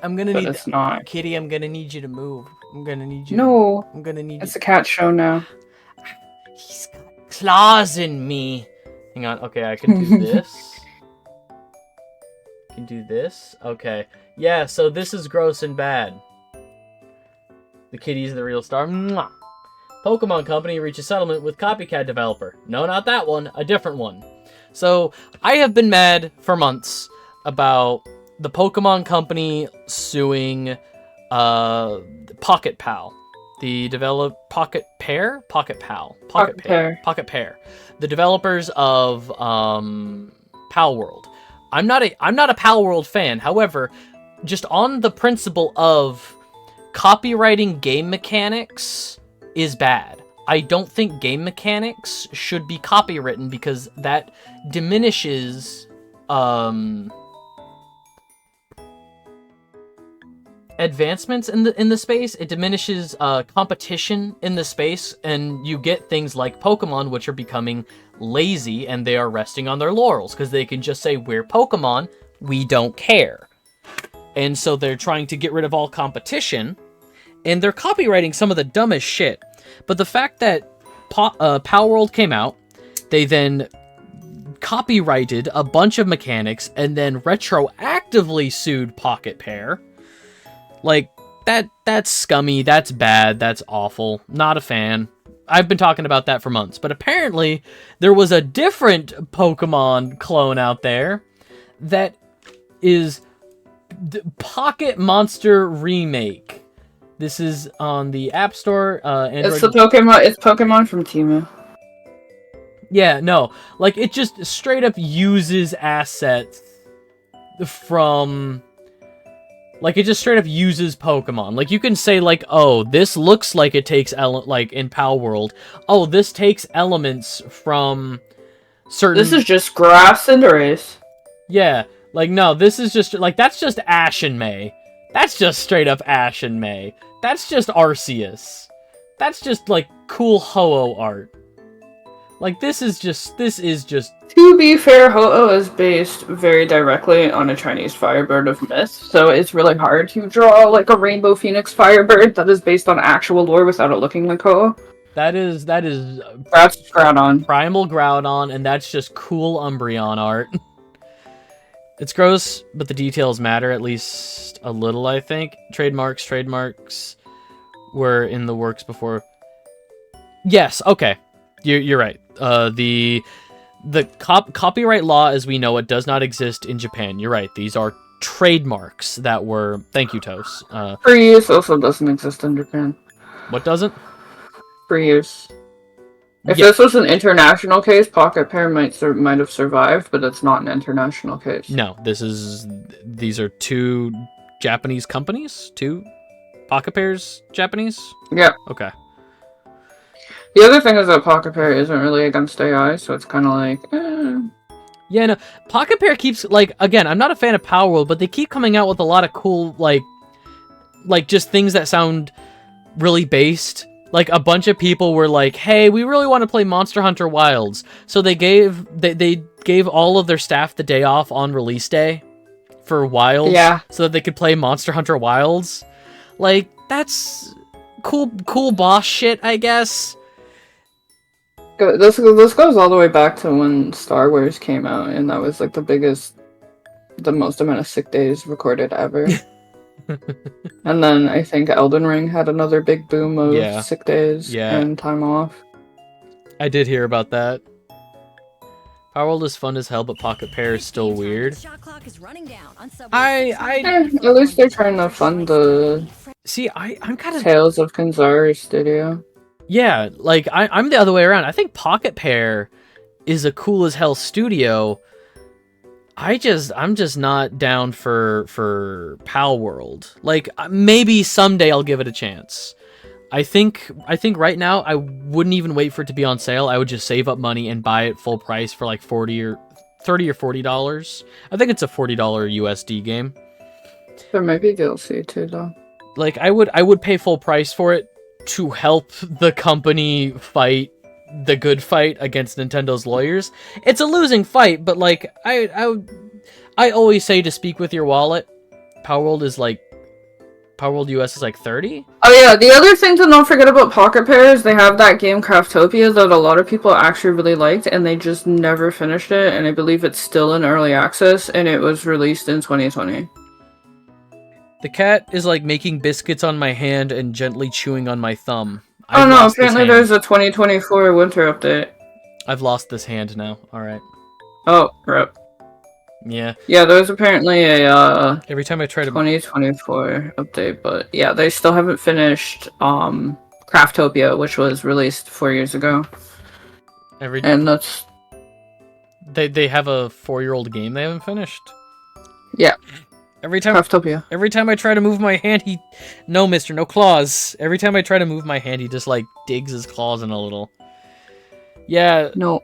I'm gonna but need it's not. Kitty, I'm gonna need you to move. I'm gonna need you. No, I'm gonna need it's you. a cat show now. He's got claws in me. Hang on. Okay, I can do this. Can do this. Okay. Yeah, so this is gross and bad. The kitty's the real star. Mwah. Pokemon Company reaches settlement with copycat developer. No, not that one. A different one. So, I have been mad for months about the Pokemon Company suing Pocket Pal. The Pocket Pair? Pocket Pal. Pocket Pair. Pocket Pair. The developers of Pal World. I'm not a Pal World fan. However, just on the principle of copywriting game mechanics is bad. I don't think game mechanics should be copywritten because that diminishes advancements in the space. It diminishes competition in the space, and you get things like Pokemon, which are becoming lazy and they are resting on their laurels because they can just say, we're Pokemon, we don't care. And so they're trying to get rid of all competition, and they're copywriting some of the dumbest shit. But the fact that Pal World came out, they then copyrighted a bunch of mechanics and then retroactively sued Pocket Pair. Like, that's scummy, that's bad, that's awful. Not a fan. I've been talking about that for months. But apparently, there was a different Pokemon clone out there that is Pocket Monster Remake. This is on the App Store. Android. It's Pokemon from Temu. Yeah, no. Like, it just straight up uses assets from... Like, it just straight up uses Pokemon. Like, you can say, like, oh, this looks like it takes, like, in Pal World. Oh, this takes elements from certain... This is just grass and Cinderace. Yeah. Like, no, this is just, like, that's just Ash and May. That's just straight up Ash and May. That's just Arceus. That's just, like, cool Ho-Oh art. Like, this is just... To be fair, Ho-Oh is based very directly on a Chinese Firebird of myth, so it's really hard to draw, like, a Rainbow Phoenix Firebird that is based on actual lore without it looking like Ho-Oh. That is... That's Groudon. Primal Groudon, and that's just cool Umbreon art. It's gross, but the details matter, at least a little, I think. Trademarks were in the works before. Yes, okay. You're right. The copyright law as we know it does not exist in Japan. You're right. These are trademarks that were... Thank you, Tos. Free use also doesn't exist in Japan. What doesn't? Free use. If Yeah. this was an international case, Pocket Pair might have survived, but it's not an international case. No, these are two Japanese companies? Two Pocket Pairs Japanese? Yeah. Okay. The other thing is that Pocket Pair isn't really against AI, so it's kind of like, Yeah, no, Pocket Pair keeps, like, again, I'm not a fan of Power World, but they keep coming out with a lot of cool, like just things that sound really based. Like, a bunch of people were like, hey, we really want to play Monster Hunter Wilds. So they gave all of their staff the day off on release day for Wilds. Yeah. So that they could play Monster Hunter Wilds. Like, that's cool boss shit, I guess. This goes all the way back to when Star Wars came out, and that was like the most amount of sick days recorded ever. And then I think Elden Ring had another big boom of sick days and time off. I did hear about that. Palworld is fun as hell, but Pocket Pair is still weird. Shot clock is running down on At least they're trying to fund the see. I'm kind of Tales of Kanzari studio. yeah. Like I'm the other way around. I think Pocket Pair is a cool as hell studio. I'm just not down for Palworld. Like maybe someday I'll give it a chance. I think right now I wouldn't even wait for it to be on sale. I would just save up money and buy it full price for like $30 or $40. I think it's a $40 USD game. There might be DLC too, though. Like I would pay full price for it to help the company fight the good fight against Nintendo's lawyers. It's a losing fight, but like I always say to speak with your wallet. Palworld US is like 30. Oh yeah, the other thing to not forget about Pocket Pair is they have that game Craftopia that a lot of people actually really liked, and they just never finished it, and I believe it's still in early access, and it was released in 2020. The cat is like making biscuits on my hand and gently chewing on my thumb. Oh no, apparently there's a 2024 winter update. I've lost this hand now. Alright. Oh, rip. Yeah. Yeah, there's apparently a Every time I try to 2024 update, but yeah, they still haven't finished Craftopia, which was released 4 years ago. And that's they have a 4-year-old game they haven't finished. Yeah. Craftopia. Every time I try to move my hand, no, mister, no claws. Every time I try to move my hand, he just like digs his claws in a little. Yeah. No.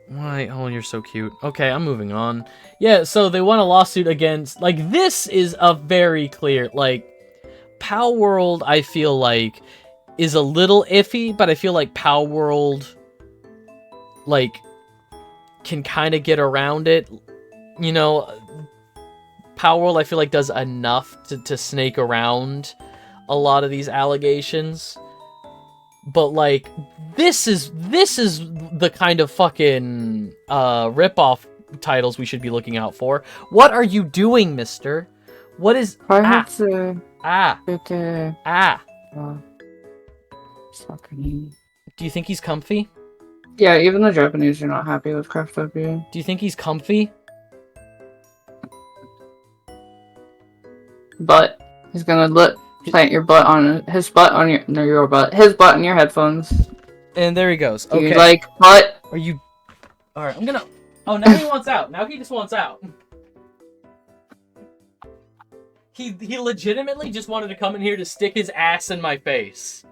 Why? Oh, you're so cute. Okay, I'm moving on. Yeah, so they won a lawsuit against... Like, this is a very clear... Like, Palworld, I feel like, is a little iffy, but I feel like Palworld, like, can kind of get around it. You know, Palworld, I feel like, does enough to snake around a lot of these allegations. But, like, this is the kind of fucking rip-off titles we should be looking out for. What are you doing, mister? What is... Do you think he's comfy? Yeah, even the Japanese are not happy with Craftopia. Do you think he's comfy? But he's gonna plant your butt on his butt on your no your butt his butt on your headphones. And there he goes. Okay. You like butt? Are you? All right. I'm gonna. Oh, now he wants out. Now he just wants out. He legitimately just wanted to come in here to stick his ass in my face.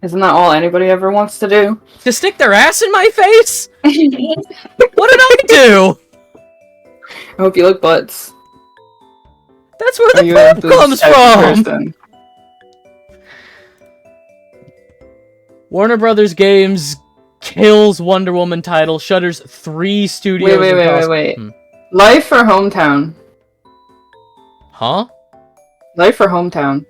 Isn't that all anybody ever wants to do? To stick their ass in my face? What did I do? I hope you like butts. That's where the poop comes from! Person? Warner Brothers Games kills Wonder Woman title, shutters 3 studios. Wait. Life or Hometown? Huh? Life or Hometown?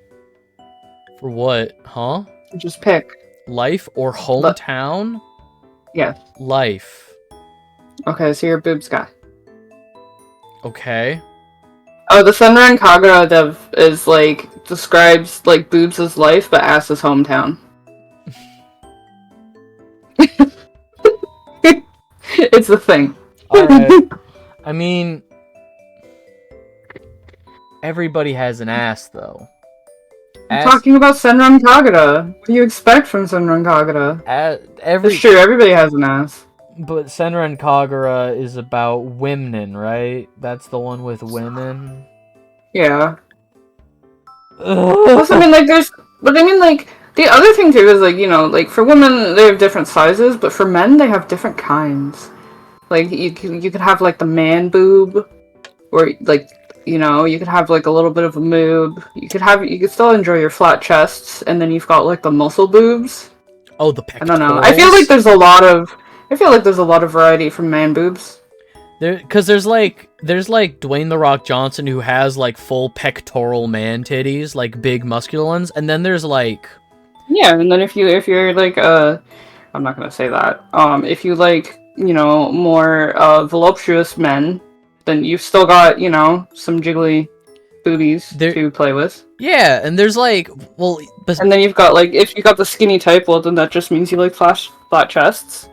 For what? Huh? Just pick. Life or Hometown? Yeah. Life. Okay, so you're a boobs guy. Okay. Oh, the Senran Kagura dev is like describes like boobs as life, but ass as hometown. It's the thing. Alright. I mean, everybody has an ass, though. I'm talking about Senran Kagura. What do you expect from Senran Kagura? It's true, everybody has an ass. But Senran Kagura is about women, right? That's the one with women? Yeah. Also, I mean, like, the other thing, too, is, like, you know, like, for women, they have different sizes, but for men, they have different kinds. Like, you could have, like, the man boob, or, like, you know, you could have, like, a little bit of a moob. You could still enjoy your flat chests, and then you've got, like, the muscle boobs. Oh, the pectorals. I don't know. I feel like there's a lot of variety from man boobs. Because there's like Dwayne The Rock Johnson, who has like full pectoral man titties, like big muscular ones, and then there's like yeah, and then if you're like I'm not gonna say that. If you like, you know, more voluptuous men, then you've still got, you know, some jiggly boobies There- to play with. Yeah, and there's like, well, And then you've got like, if you got the skinny type, well then that just means you like flat chests.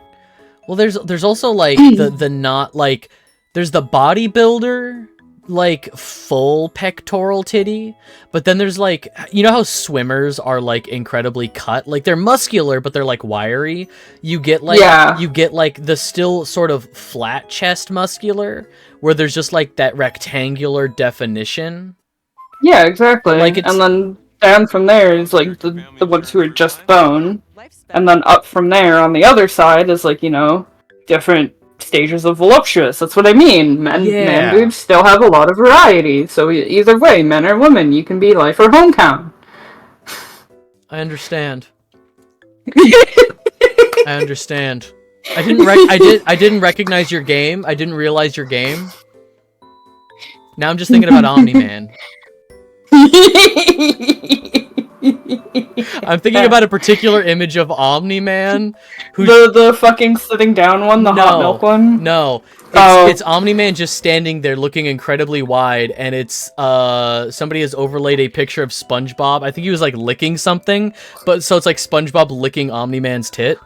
well, there's also like the not like, there's the bodybuilder like full pectoral titty, but then there's like, you know how swimmers are like incredibly cut, like they're muscular but they're like wiry. You get like the still sort of flat chest muscular where there's just like that rectangular definition. Yeah, exactly. Like, it's- and then down from there is like the ones who are just bone, and then up from there on the other side is like, you know, different stages of voluptuous. That's what I mean. Man boobs still have a lot of variety. So either way, men or women, you can be life or hometown. I understand. I understand. I didn't recognize your game. I didn't realize your game. Now I'm just thinking about Omni-Man. I'm thinking about a particular image of Omni-Man who the fucking sitting down one, the hot milk one. No. It's Omni-Man just standing there looking incredibly wide, and it's somebody has overlaid a picture of SpongeBob. I think he was like licking something, but so it's like SpongeBob licking Omni-Man's tit.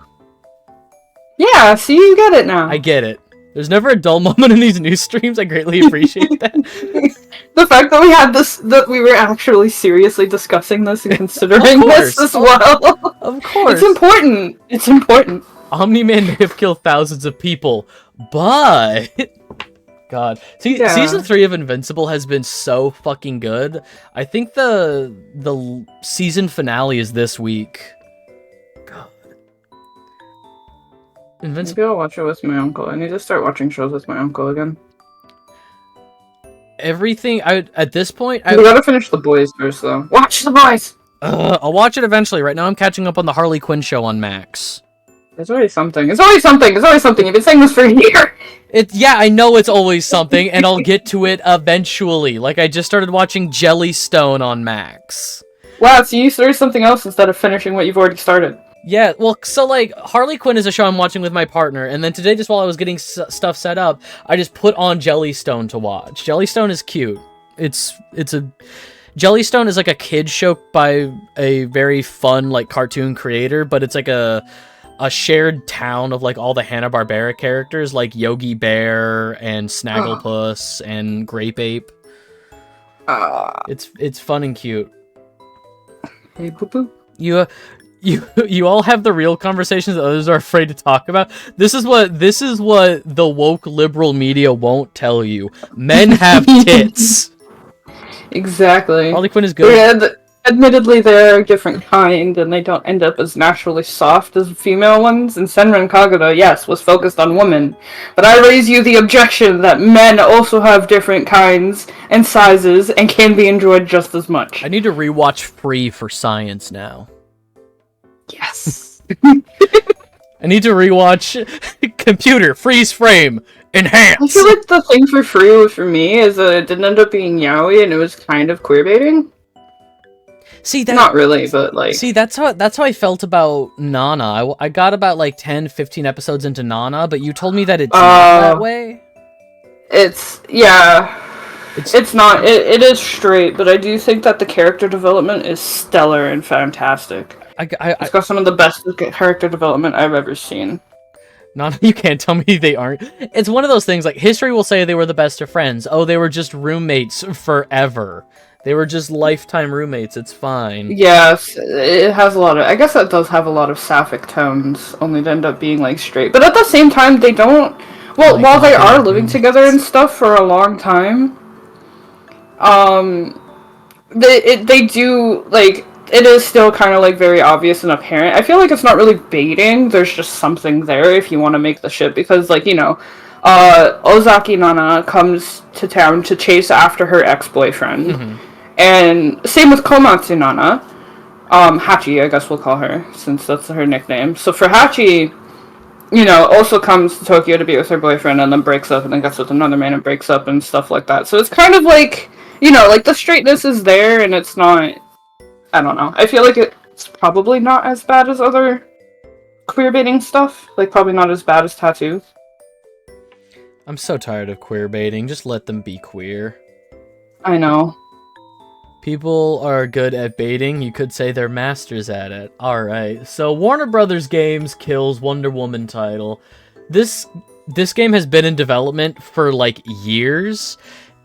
Yeah, see, you get it now. I get it. There's never a dull moment in these news streams. I greatly appreciate that. The fact that we had this, that we were actually seriously discussing this and considering this as well. Of course. It's important. It's important. Omni-Man may have killed thousands of people, but... God. See, Yeah. Season 3 of Invincible has been so fucking good. I think the season finale is this week. God. Invincible. Maybe I'll watch it with my uncle. I need to start watching shows with my uncle again. Everything, at this point... We gotta finish The Boys first, though. Watch The Boys! I'll watch it eventually. Right now I'm catching up on the Harley Quinn show on Max. It's always something. It's always something. It's always something. You've been saying this for a year. Yeah, I know it's always something, and I'll get to it eventually. Like, I just started watching Jellystone on Max. Wow, so you started something else instead of finishing what you've already started. Yeah, well, so, like, Harley Quinn is a show I'm watching with my partner, and then today, just while I was getting stuff set up, I just put on Jellystone to watch. Jellystone is cute. Jellystone is like a kid's show by a very fun, like, cartoon creator, but it's like a shared town of like all the Hanna-Barbera characters, like Yogi Bear and Snagglepuss and Grape Ape. It's fun and cute. Hey, poo-poo. You all have the real conversations that others are afraid to talk about. This is what the woke liberal media won't tell you. Men have tits. Exactly. Harley Quinn is good. Yeah, admittedly, they're a different kind, and they don't end up as naturally soft as female ones. And Senran Kagura, yes, was focused on women. But I raise you the objection that men also have different kinds and sizes and can be enjoyed just as much. I need to rewatch Free for science now. Yes. I need to rewatch Computer, Freeze Frame, Enhance. I feel like the thing for Free for me is that it didn't end up being yaoi, and it was kind of queerbaiting. See, that, Not really, but like... See, that's how I felt about Nana. I got about like 10, 15 episodes into Nana, but you told me that it's not that way. It's not. It is straight, but I do think that the character development is stellar and fantastic. It's got some of the best character development I've ever seen. Nana, you can't tell me they aren't. It's one of those things, like, history will say they were the best of friends. Oh, they were just roommates forever. They were just lifetime roommates, it's fine. Yes, it has a lot of... I guess that does have a lot of sapphic tones, only to end up being, like, straight. But at the same time, they don't... Well, while they are living together and stuff for a long time, they do, like... It is still kind of, like, very obvious and apparent. I feel like it's not really baiting. There's just something there if you want to make the ship. Because, like, you know, Ozaki Nana comes to town to chase after her ex-boyfriend. Mm-hmm. And same with Komatsu Nana. Hachi, I guess we'll call her, since that's her nickname. So for Hachi, you know, also comes to Tokyo to be with her boyfriend and then breaks up and then gets with another man and breaks up and stuff like that. So it's kind of like, you know, like, the straightness is there and it's not... I don't know. I feel like it's probably not as bad as other queerbaiting stuff. Like, probably not as bad as Tattoo. I'm so tired of queerbaiting. Just let them be queer. I know. People are good at baiting. You could say they're masters at it. Alright, so Warner Brothers Games kills Wonder Woman title. This game has been in development for, like, years.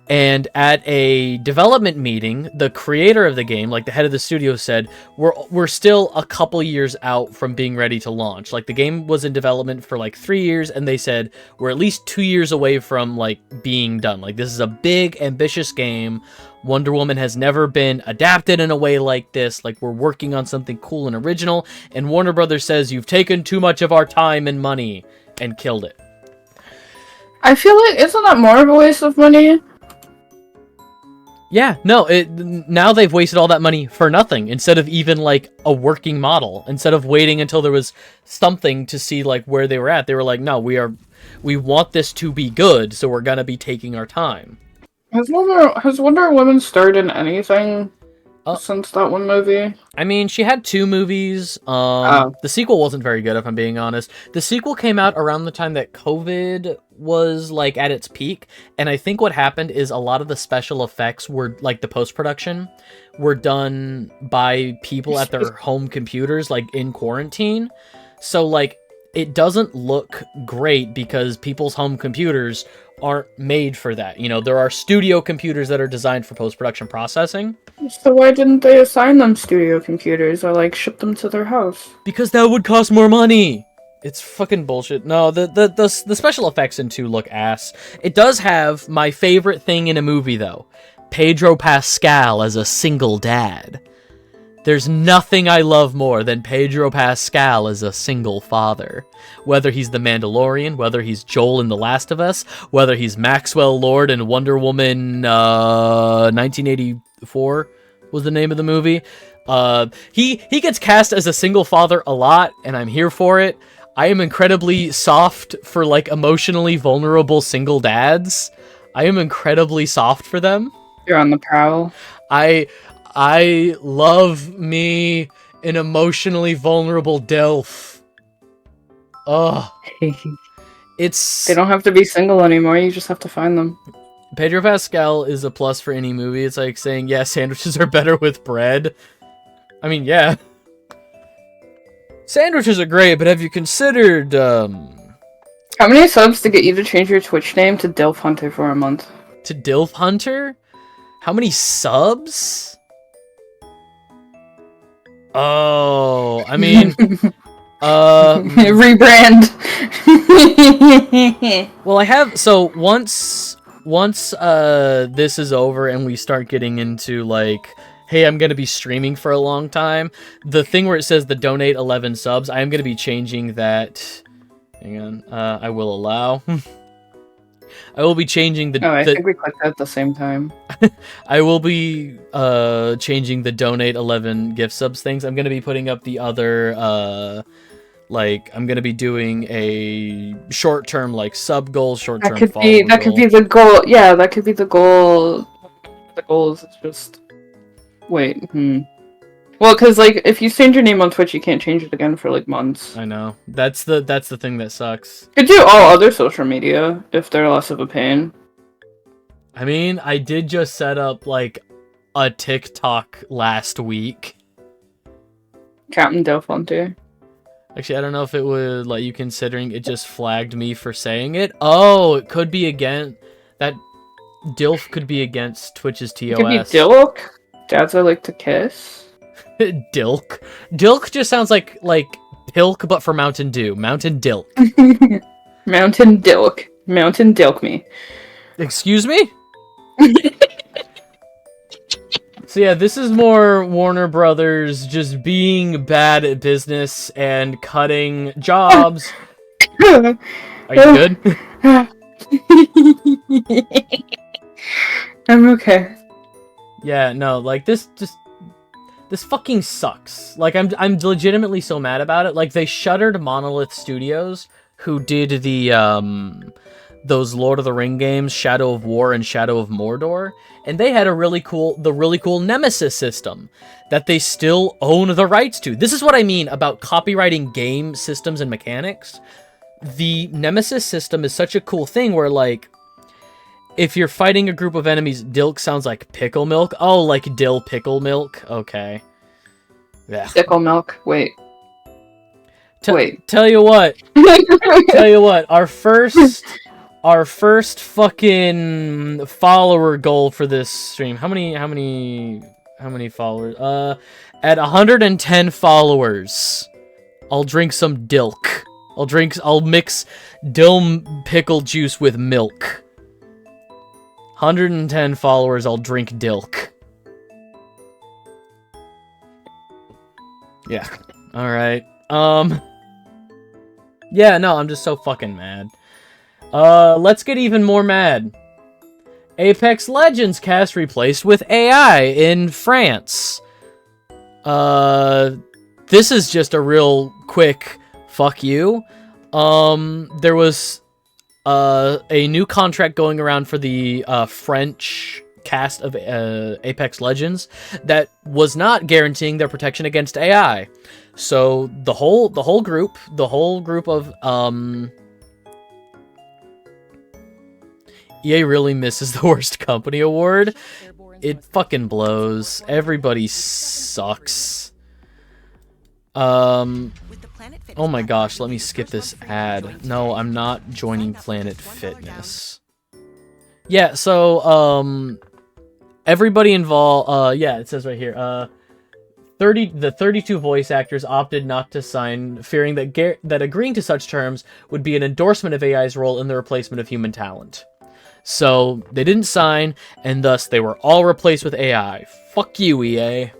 And at a development meeting, the creator of the game, like the head of the studio, said, we're still a couple years out from being ready to launch. Like, the game was in development for like 3 years, and they said we're at least 2 years away from like being done. Like, this is a big, ambitious game. Wonder Woman has never been adapted in a way like this. Like, we're working on something cool and original. And Warner Brothers says, you've taken too much of our time and money, and killed it. I feel like, isn't that more of a waste of money? Yeah, no, now they've wasted all that money for nothing, instead of even, like, a working model. Instead of waiting until there was something to see, like, where they were at, they were like, no, we want this to be good, so we're gonna be taking our time. Has Wonder Woman starred in anything since that one movie? I mean, she had 2 movies. The sequel wasn't very good, if I'm being honest. The sequel came out around the time that COVID was, like, at its peak, and I think what happened is a lot of the special effects were, like, the post-production, were done by people at their home computers, like, in quarantine. So, like, it doesn't look great because people's home computers aren't made for that. You know, there are studio computers that are designed for post-production processing. So why didn't they assign them studio computers or, like, ship them to their house? Because that would cost more money! It's fucking bullshit. No, the special effects in 2 look ass. It does have my favorite thing in a movie, though. Pedro Pascal as a single dad. There's nothing I love more than Pedro Pascal as a single father. Whether he's the Mandalorian, whether he's Joel in The Last of Us, whether he's Maxwell Lord in Wonder Woman 1984 was the name of the movie. He gets cast as a single father a lot, and I'm here for it. I am incredibly soft for, like, emotionally vulnerable single dads. I am incredibly soft for them. You're on the prowl. I love me an emotionally vulnerable DILF. Ugh. It's... They don't have to be single anymore, you just have to find them. Pedro Pascal is a plus for any movie. It's like saying, yeah, sandwiches are better with bread. I mean, yeah. Sandwiches are great, but have you considered, How many subs to get you to change your Twitch name to Dilf Hunter for a month? To Dilf Hunter? How many subs? Oh, I mean... Rebrand! Well, I have... So, once this is over and we start getting into, like... Hey, I'm going to be streaming for a long time. The thing where it says the donate 11 subs, I am going to be changing that. Hang on. I will allow. I will be changing the... Oh, I think we clicked that at the same time. I will be changing the donate 11 gift subs things. I'm going to be putting up the other... I'm going to be doing a short-term, like, sub goal, short-term follow That could be the goal. Yeah, that could be the goal. The goal is just... Wait, Well, because, like, if you change your name on Twitch, you can't change it again for, like, months. I know. That's the thing that sucks. Could do all other social media, if they're less of a pain. I mean, I did just set up, like, a TikTok last week. Captain Delphonte. Actually, I don't know if it would let you, considering it just flagged me for saying it. Oh, it could be again... That DILF could be against Twitch's TOS. It could be Dilk. Dads I like to kiss. Dilk. Dilk just sounds like Pilk, but for Mountain Dew. Mountain Dilk. Mountain Dilk. Mountain Dilk me. Excuse me? So yeah, this is more Warner Brothers just being bad at business and cutting jobs. Are you good? I'm okay. Yeah, no, like, this fucking sucks. Like, I'm legitimately so mad about it. Like, they shuttered Monolith Studios, who did the, those Lord of the Ring games, Shadow of War and Shadow of Mordor, and they had the really cool Nemesis system that they still own the rights to. This is what I mean about copyrighting game systems and mechanics. The Nemesis system is such a cool thing where, like, if you're fighting a group of enemies, Dilk sounds like pickle milk. Oh, like dill pickle milk. Okay. Yeah. Pickle milk. Wait. Wait. Tell you what. Tell you what. Our first fucking follower goal for this stream. How many followers? At 110 followers, I'll drink some Dilk. I'll mix dill pickle juice with milk. 110 followers, I'll drink Dilk. Yeah. Alright. Yeah, no, I'm just so fucking mad. Let's get even more mad. Apex Legends cast replaced with AI in France. This is just a real quick fuck you. There was a new contract going around for the French cast of Apex Legends that was not guaranteeing their protection against AI. So the whole group of EA really misses the worst company award. It fucking blows. Everybody sucks. Oh my gosh, let me skip this ad. No, I'm not joining Planet Fitness. Yeah, so, everybody involved, yeah, it says right here, the 32 voice actors opted not to sign, fearing that agreeing to such terms would be an endorsement of AI's role in the replacement of human talent. So, they didn't sign, and thus they were all replaced with AI. Fuck you, EA.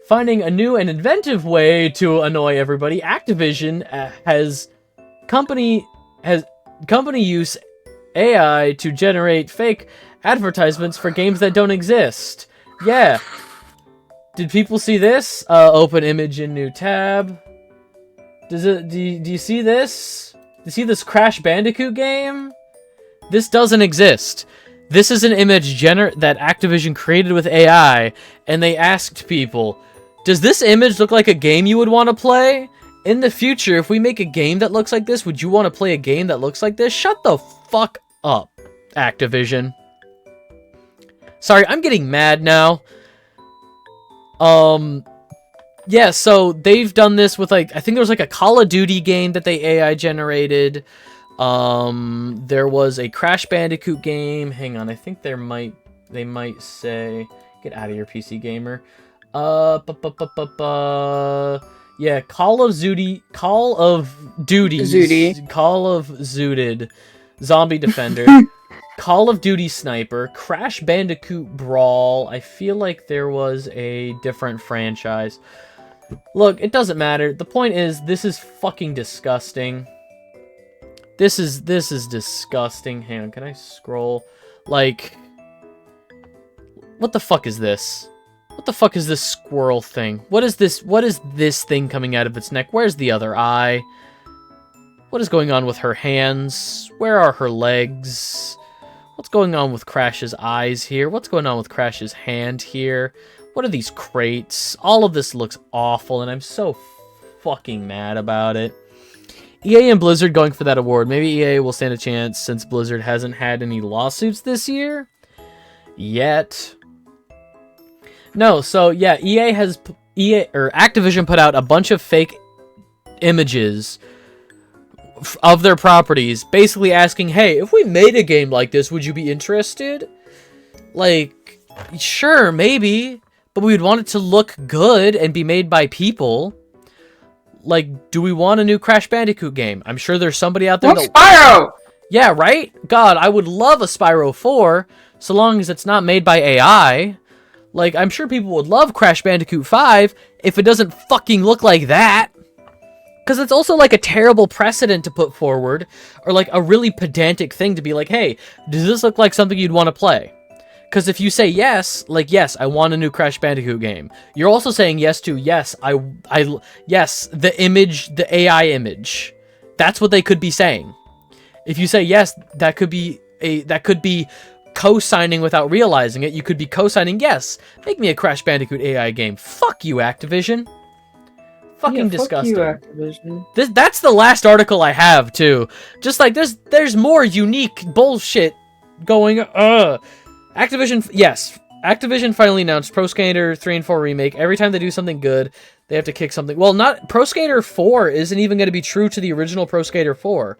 Finding a new and inventive way to annoy everybody, Activision has company use AI to generate fake advertisements for games that don't exist. Yeah. Did people see this? Open image in new tab. Do you see this? Do you see this Crash Bandicoot game? This doesn't exist. This is an image that Activision created with AI, and they asked people, does this image look like a game you would want to play? In the future, if we make a game that looks like this, would you want to play a game that looks like this? Shut the fuck up, Activision. Sorry, I'm getting mad now. Yeah, so they've done this with, like, I think there was, like, a Call of Duty game that they AI generated. There was a Crash Bandicoot game. Hang on, I think they might say... Get out of here, PC Gamer. Yeah, Call of Duty, Zombie Defender, Call of Duty Sniper, Crash Bandicoot Brawl. I feel like there was a different franchise. Look, it doesn't matter. The point is, this is fucking disgusting. This is disgusting. Hang on, can I scroll? Like, what the fuck is this? What the fuck is this squirrel thing? What is this thing coming out of its neck? Where's the other eye? What is going on with her hands? Where are her legs? What's going on with Crash's eyes here? What's going on with Crash's hand here? What are these crates? All of this looks awful, and I'm so fucking mad about it. EA and Blizzard going for that award. Maybe EA will stand a chance since Blizzard hasn't had any lawsuits this year. Yet. No, so yeah, Activision put out a bunch of fake images of their properties, basically asking, hey, if we made a game like this, would you be interested? Like, sure, maybe, but we'd want it to look good and be made by people. Like, do we want a new Crash Bandicoot game? I'm sure there's somebody out there that... Spyro! Yeah, right? God, I would love a Spyro 4, so long as it's not made by AI. Like, I'm sure people would love Crash Bandicoot 5 if it doesn't fucking look like that. Because it's also, like, a terrible precedent to put forward, or, like, a really pedantic thing to be like, hey, does this look like something you'd want to play? Because if you say yes, like, yes, I want a new Crash Bandicoot game, you're also saying yes to, yes, yes, the image, the AI image. That's what they could be saying. If you say yes, that could be co-signing without realizing it. You could be co-signing, yes, make me a Crash Bandicoot AI game. Fuck you, Activision. Fucking yeah, fuck you, disgusting. Activision. That's the last article I have too. Just like there's more unique bullshit going. Activision, yes. Activision finally announced Pro Skater 3 and 4 remake. Every time they do something good, they have to kick something. Well, not Pro Skater 4 isn't even going to be true to the original Pro Skater 4.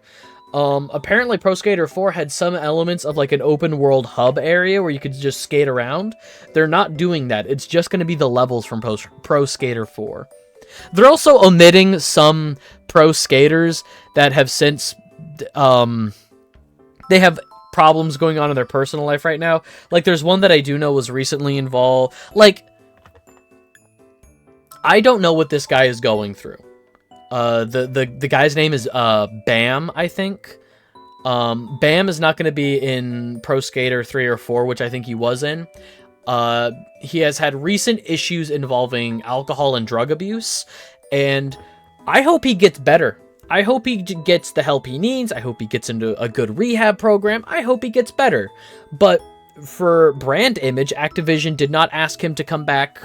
Apparently Pro Skater 4 had some elements of like an open world hub area where you could just skate around. They're not doing that. It's just going to be the levels from Pro Skater 4. They're also omitting some pro skaters that have since, they have problems going on in their personal life right now. Like, there's one that I do know was recently involved. Like, I don't know what this guy is going through. The guy's name is Bam, I think. Bam is not going to be in Pro Skater 3 or 4, which I think he was in. He has had recent issues involving alcohol and drug abuse, and I hope he gets better. I hope he gets the help he needs. I hope he gets into a good rehab program. I hope he gets better. But for brand image, Activision did not ask him to come back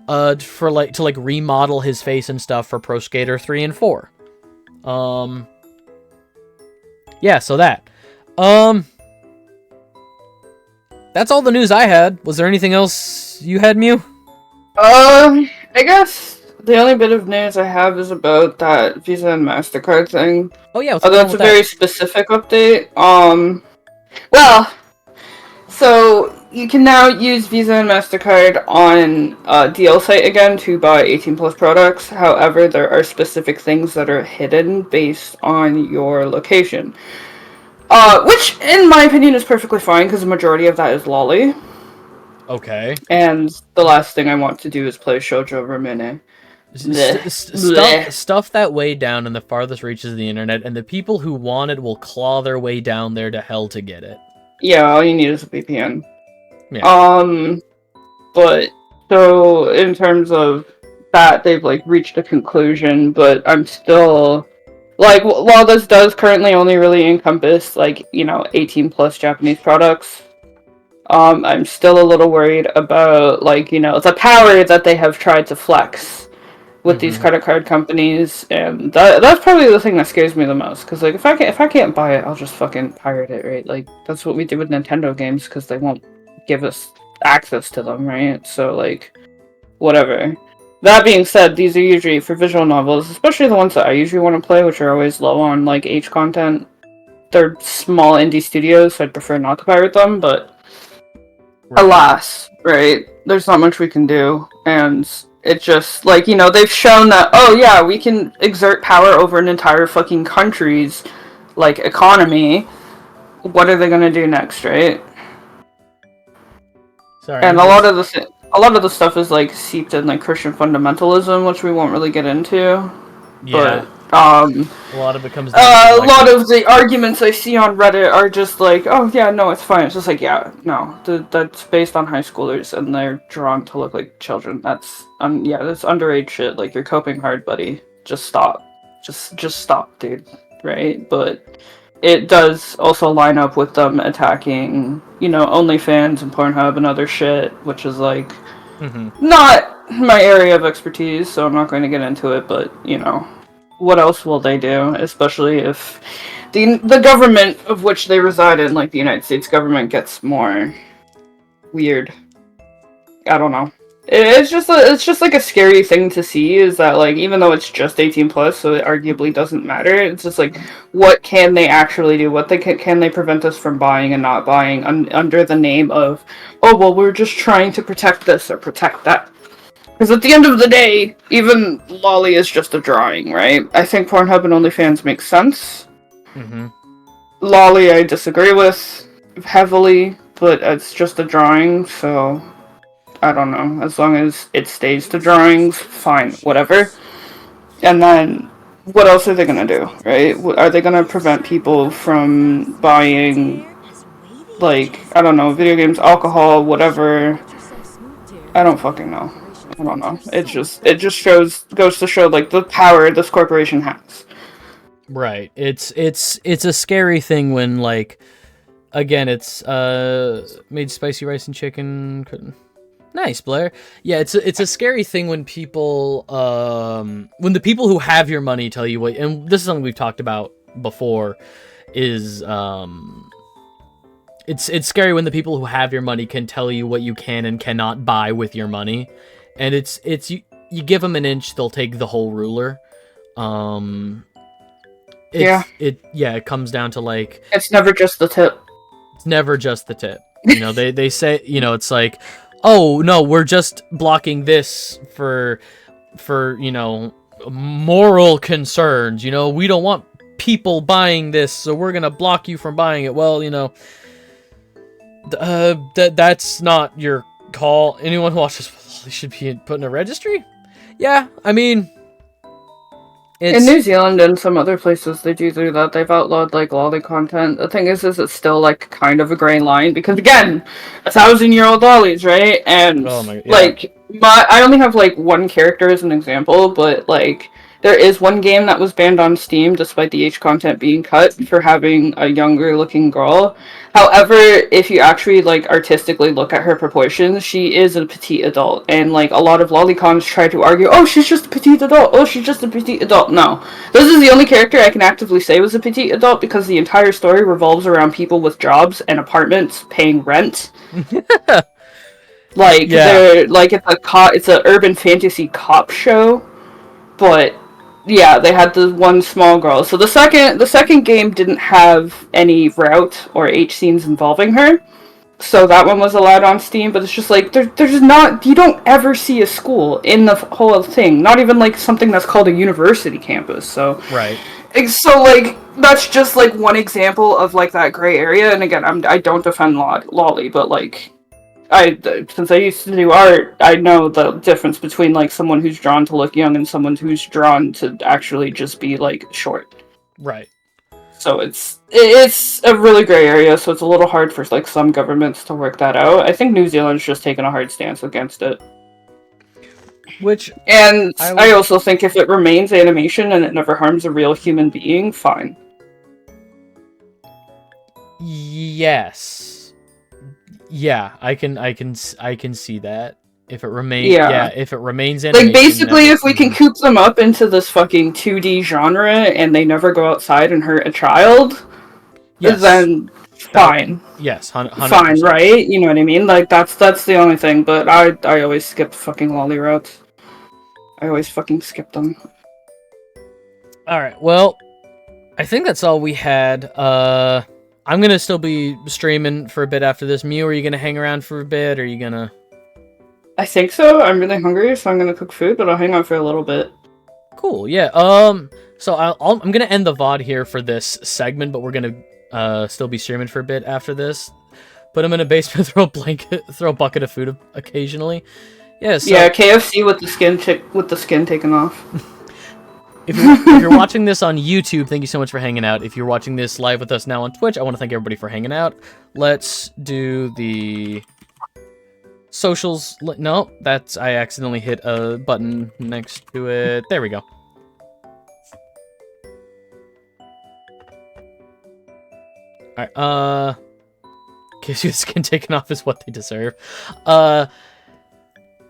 to remodel his face and stuff for Pro Skater 3 and 4. Yeah, so that. That's all the news I had. Was there anything else you had, Mew? I guess the only bit of news I have is about that Visa and MasterCard thing. Oh yeah, although it's a very specific update. Well, so you can now use Visa and MasterCard on DL site again to buy 18 plus products. However, there are specific things that are hidden based on your location. Which, in my opinion, is perfectly fine, because the majority of that is lolly. Okay. And the last thing I want to do is play Shoujo Ramune. Stuff that way down in the farthest reaches of the internet, and the people who want it will claw their way down there to hell to get it. Yeah, all you need is a VPN. Yeah. But, so, in terms of that, they've, reached a conclusion, but I'm still... while this does currently only really encompass, 18 plus Japanese products, I'm still a little worried about, the power that they have tried to flex with these credit card companies, and that's probably the thing that scares me the most, because, if I can't buy it, I'll just fucking pirate it, right? That's what we did with Nintendo games, because they won't give us access to them, right? So, whatever. That being said, these are usually for visual novels, especially the ones that I usually want to play, which are always low on, H content. They're small indie studios, so I'd prefer not to pirate them, but alas, right? There's not much we can do, and it just, they've shown that, oh yeah, we can exert power over an entire fucking country's, economy. What are they gonna do next, right? Sorry. And a lot of the stuff is seeped in Christian fundamentalism, which we won't really get into. Yeah. But a lot of it comes down to, a lot of the arguments I see on Reddit are just oh yeah, no, it's fine. It's just yeah, no, that's based on high schoolers and they're drawn to look like children. That's that's underage shit. You're coping hard, buddy. Just stop. Just stop, dude. Right? But it does also line up with them attacking, OnlyFans and Pornhub and other shit, which is not my area of expertise, so I'm not going to get into it, but, what else will they do? Especially if the government of which they reside in, the United States government, gets more weird. I don't know. It's just a scary thing to see, is that even though it's just 18 plus, so it arguably doesn't matter, it's just what can they actually do? What can they prevent us from buying and not buying under the name of, oh well, we're just trying to protect this or protect that. Because at the end of the day, even lolly is just a drawing, right? I think Pornhub and OnlyFans make sense. Lolly I disagree with heavily, but it's just a drawing, so I don't know. As long as it stays to drawings, fine, whatever. And then, what else are they gonna do, right? Are they gonna prevent people from buying, I don't know, video games, alcohol, whatever? I don't fucking know. I don't know. It just goes to show, the power this corporation has. Right. It's a scary thing when, again, it's, made spicy rice and chicken... Nice, Blair. Yeah, it's a scary thing when people, when the people who have your money tell you what, and this is something we've talked about before, is, it's scary when the people who have your money can tell you what you can and cannot buy with your money, and it's you give them an inch, they'll take the whole ruler. It comes down to like, it's never just the tip. It's never just the tip. You know, they say, you know, it's like, oh no, we're just blocking this for you know, moral concerns. You know, we don't want people buying this, so we're gonna block you from buying it. Well, you know, that's not your call. Anyone who watches should be put in a registry. Yeah, I mean, in New Zealand and some other places, they do that. They've outlawed, like, lolly content. The thing is it's still, like, kind of a gray line, because, again, 1,000-year-old lollies, right? And, I only have, like, one character as an example, but, like, there is one game that was banned on Steam, despite the age content being cut, for having a younger-looking girl. However, if you actually, like, artistically look at her proportions, she is a petite adult. And, like, a lot of lolicons try to argue, oh, she's just a petite adult. Oh, she's just a petite adult. No. This is the only character I can actively say was a petite adult, because the entire story revolves around people with jobs and apartments paying rent. Like, they're, like, it's a urban fantasy cop show. But yeah, they had the one small girl. So the second game didn't have any route or H scenes involving her. So that one was allowed on Steam, but it's just like, there's not, you don't ever see a school in the whole thing. Not even like something that's called a university campus, so. Right. So like, that's just like one example of like that gray area, and again, I don't defend lolly, but like, since I used to do art, I know the difference between like someone who's drawn to look young and someone who's drawn to actually just be like short. Right. So it's a really gray area, so it's a little hard for like some governments to work that out. I think New Zealand's just taken a hard stance against it. And I also think if it remains animation and it never harms a real human being, fine. Yes. Yeah, I can see that. If it remains, if it remains animation, like basically, if we can coop them up into this fucking 2D genre and they never go outside and hurt a child, then fine. Yes, 100%. Fine, right? You know what I mean? Like that's the only thing. But I always skip fucking lolly routes. I always fucking skip them. All right. Well, I think that's all we had. I'm gonna still be streaming for a bit after this. Mew, are you gonna hang around for a bit, or are you gonna? I think so. I'm really hungry, so I'm gonna cook food, but I'll hang out for a little bit. Cool. Yeah. So I'm gonna end the VOD here for this segment, but we're gonna still be streaming for a bit after this. Put him in a basement, throw a bucket of food occasionally. Yeah. So... Yeah. KFC with the skin taken off. If you're watching this on YouTube, thank you so much for hanging out. If you're watching this live with us now on Twitch, I want to thank everybody for hanging out. Let's do the socials. No, I accidentally hit a button next to it. There we go. Alright, gives you the skin taken off is what they deserve.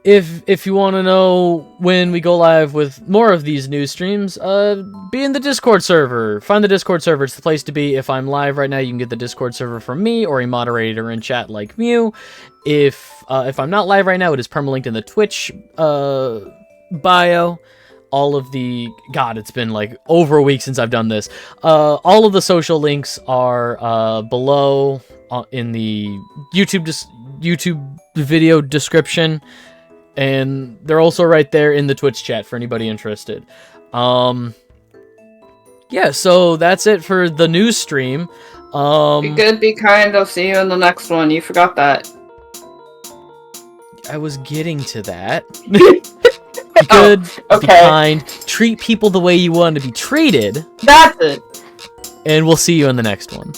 If you want to know when we go live with more of these news streams, be in the Discord server. Find the Discord server. It's the place to be. If I'm live right now, you can get the Discord server from me or a moderator in chat like Mew. If I'm not live right now, it is permalinked in the Twitch bio. All of the... God, it's been like over a week since I've done this. All of the social links are below in the YouTube video description. And they're also right there in the Twitch chat for anybody interested. Yeah, so that's it for the news stream. Be good, be kind, I'll see you in the next one. You forgot that. I was getting to that. Be good, be kind, treat people the way you want to be treated. That's it. And we'll see you in the next one.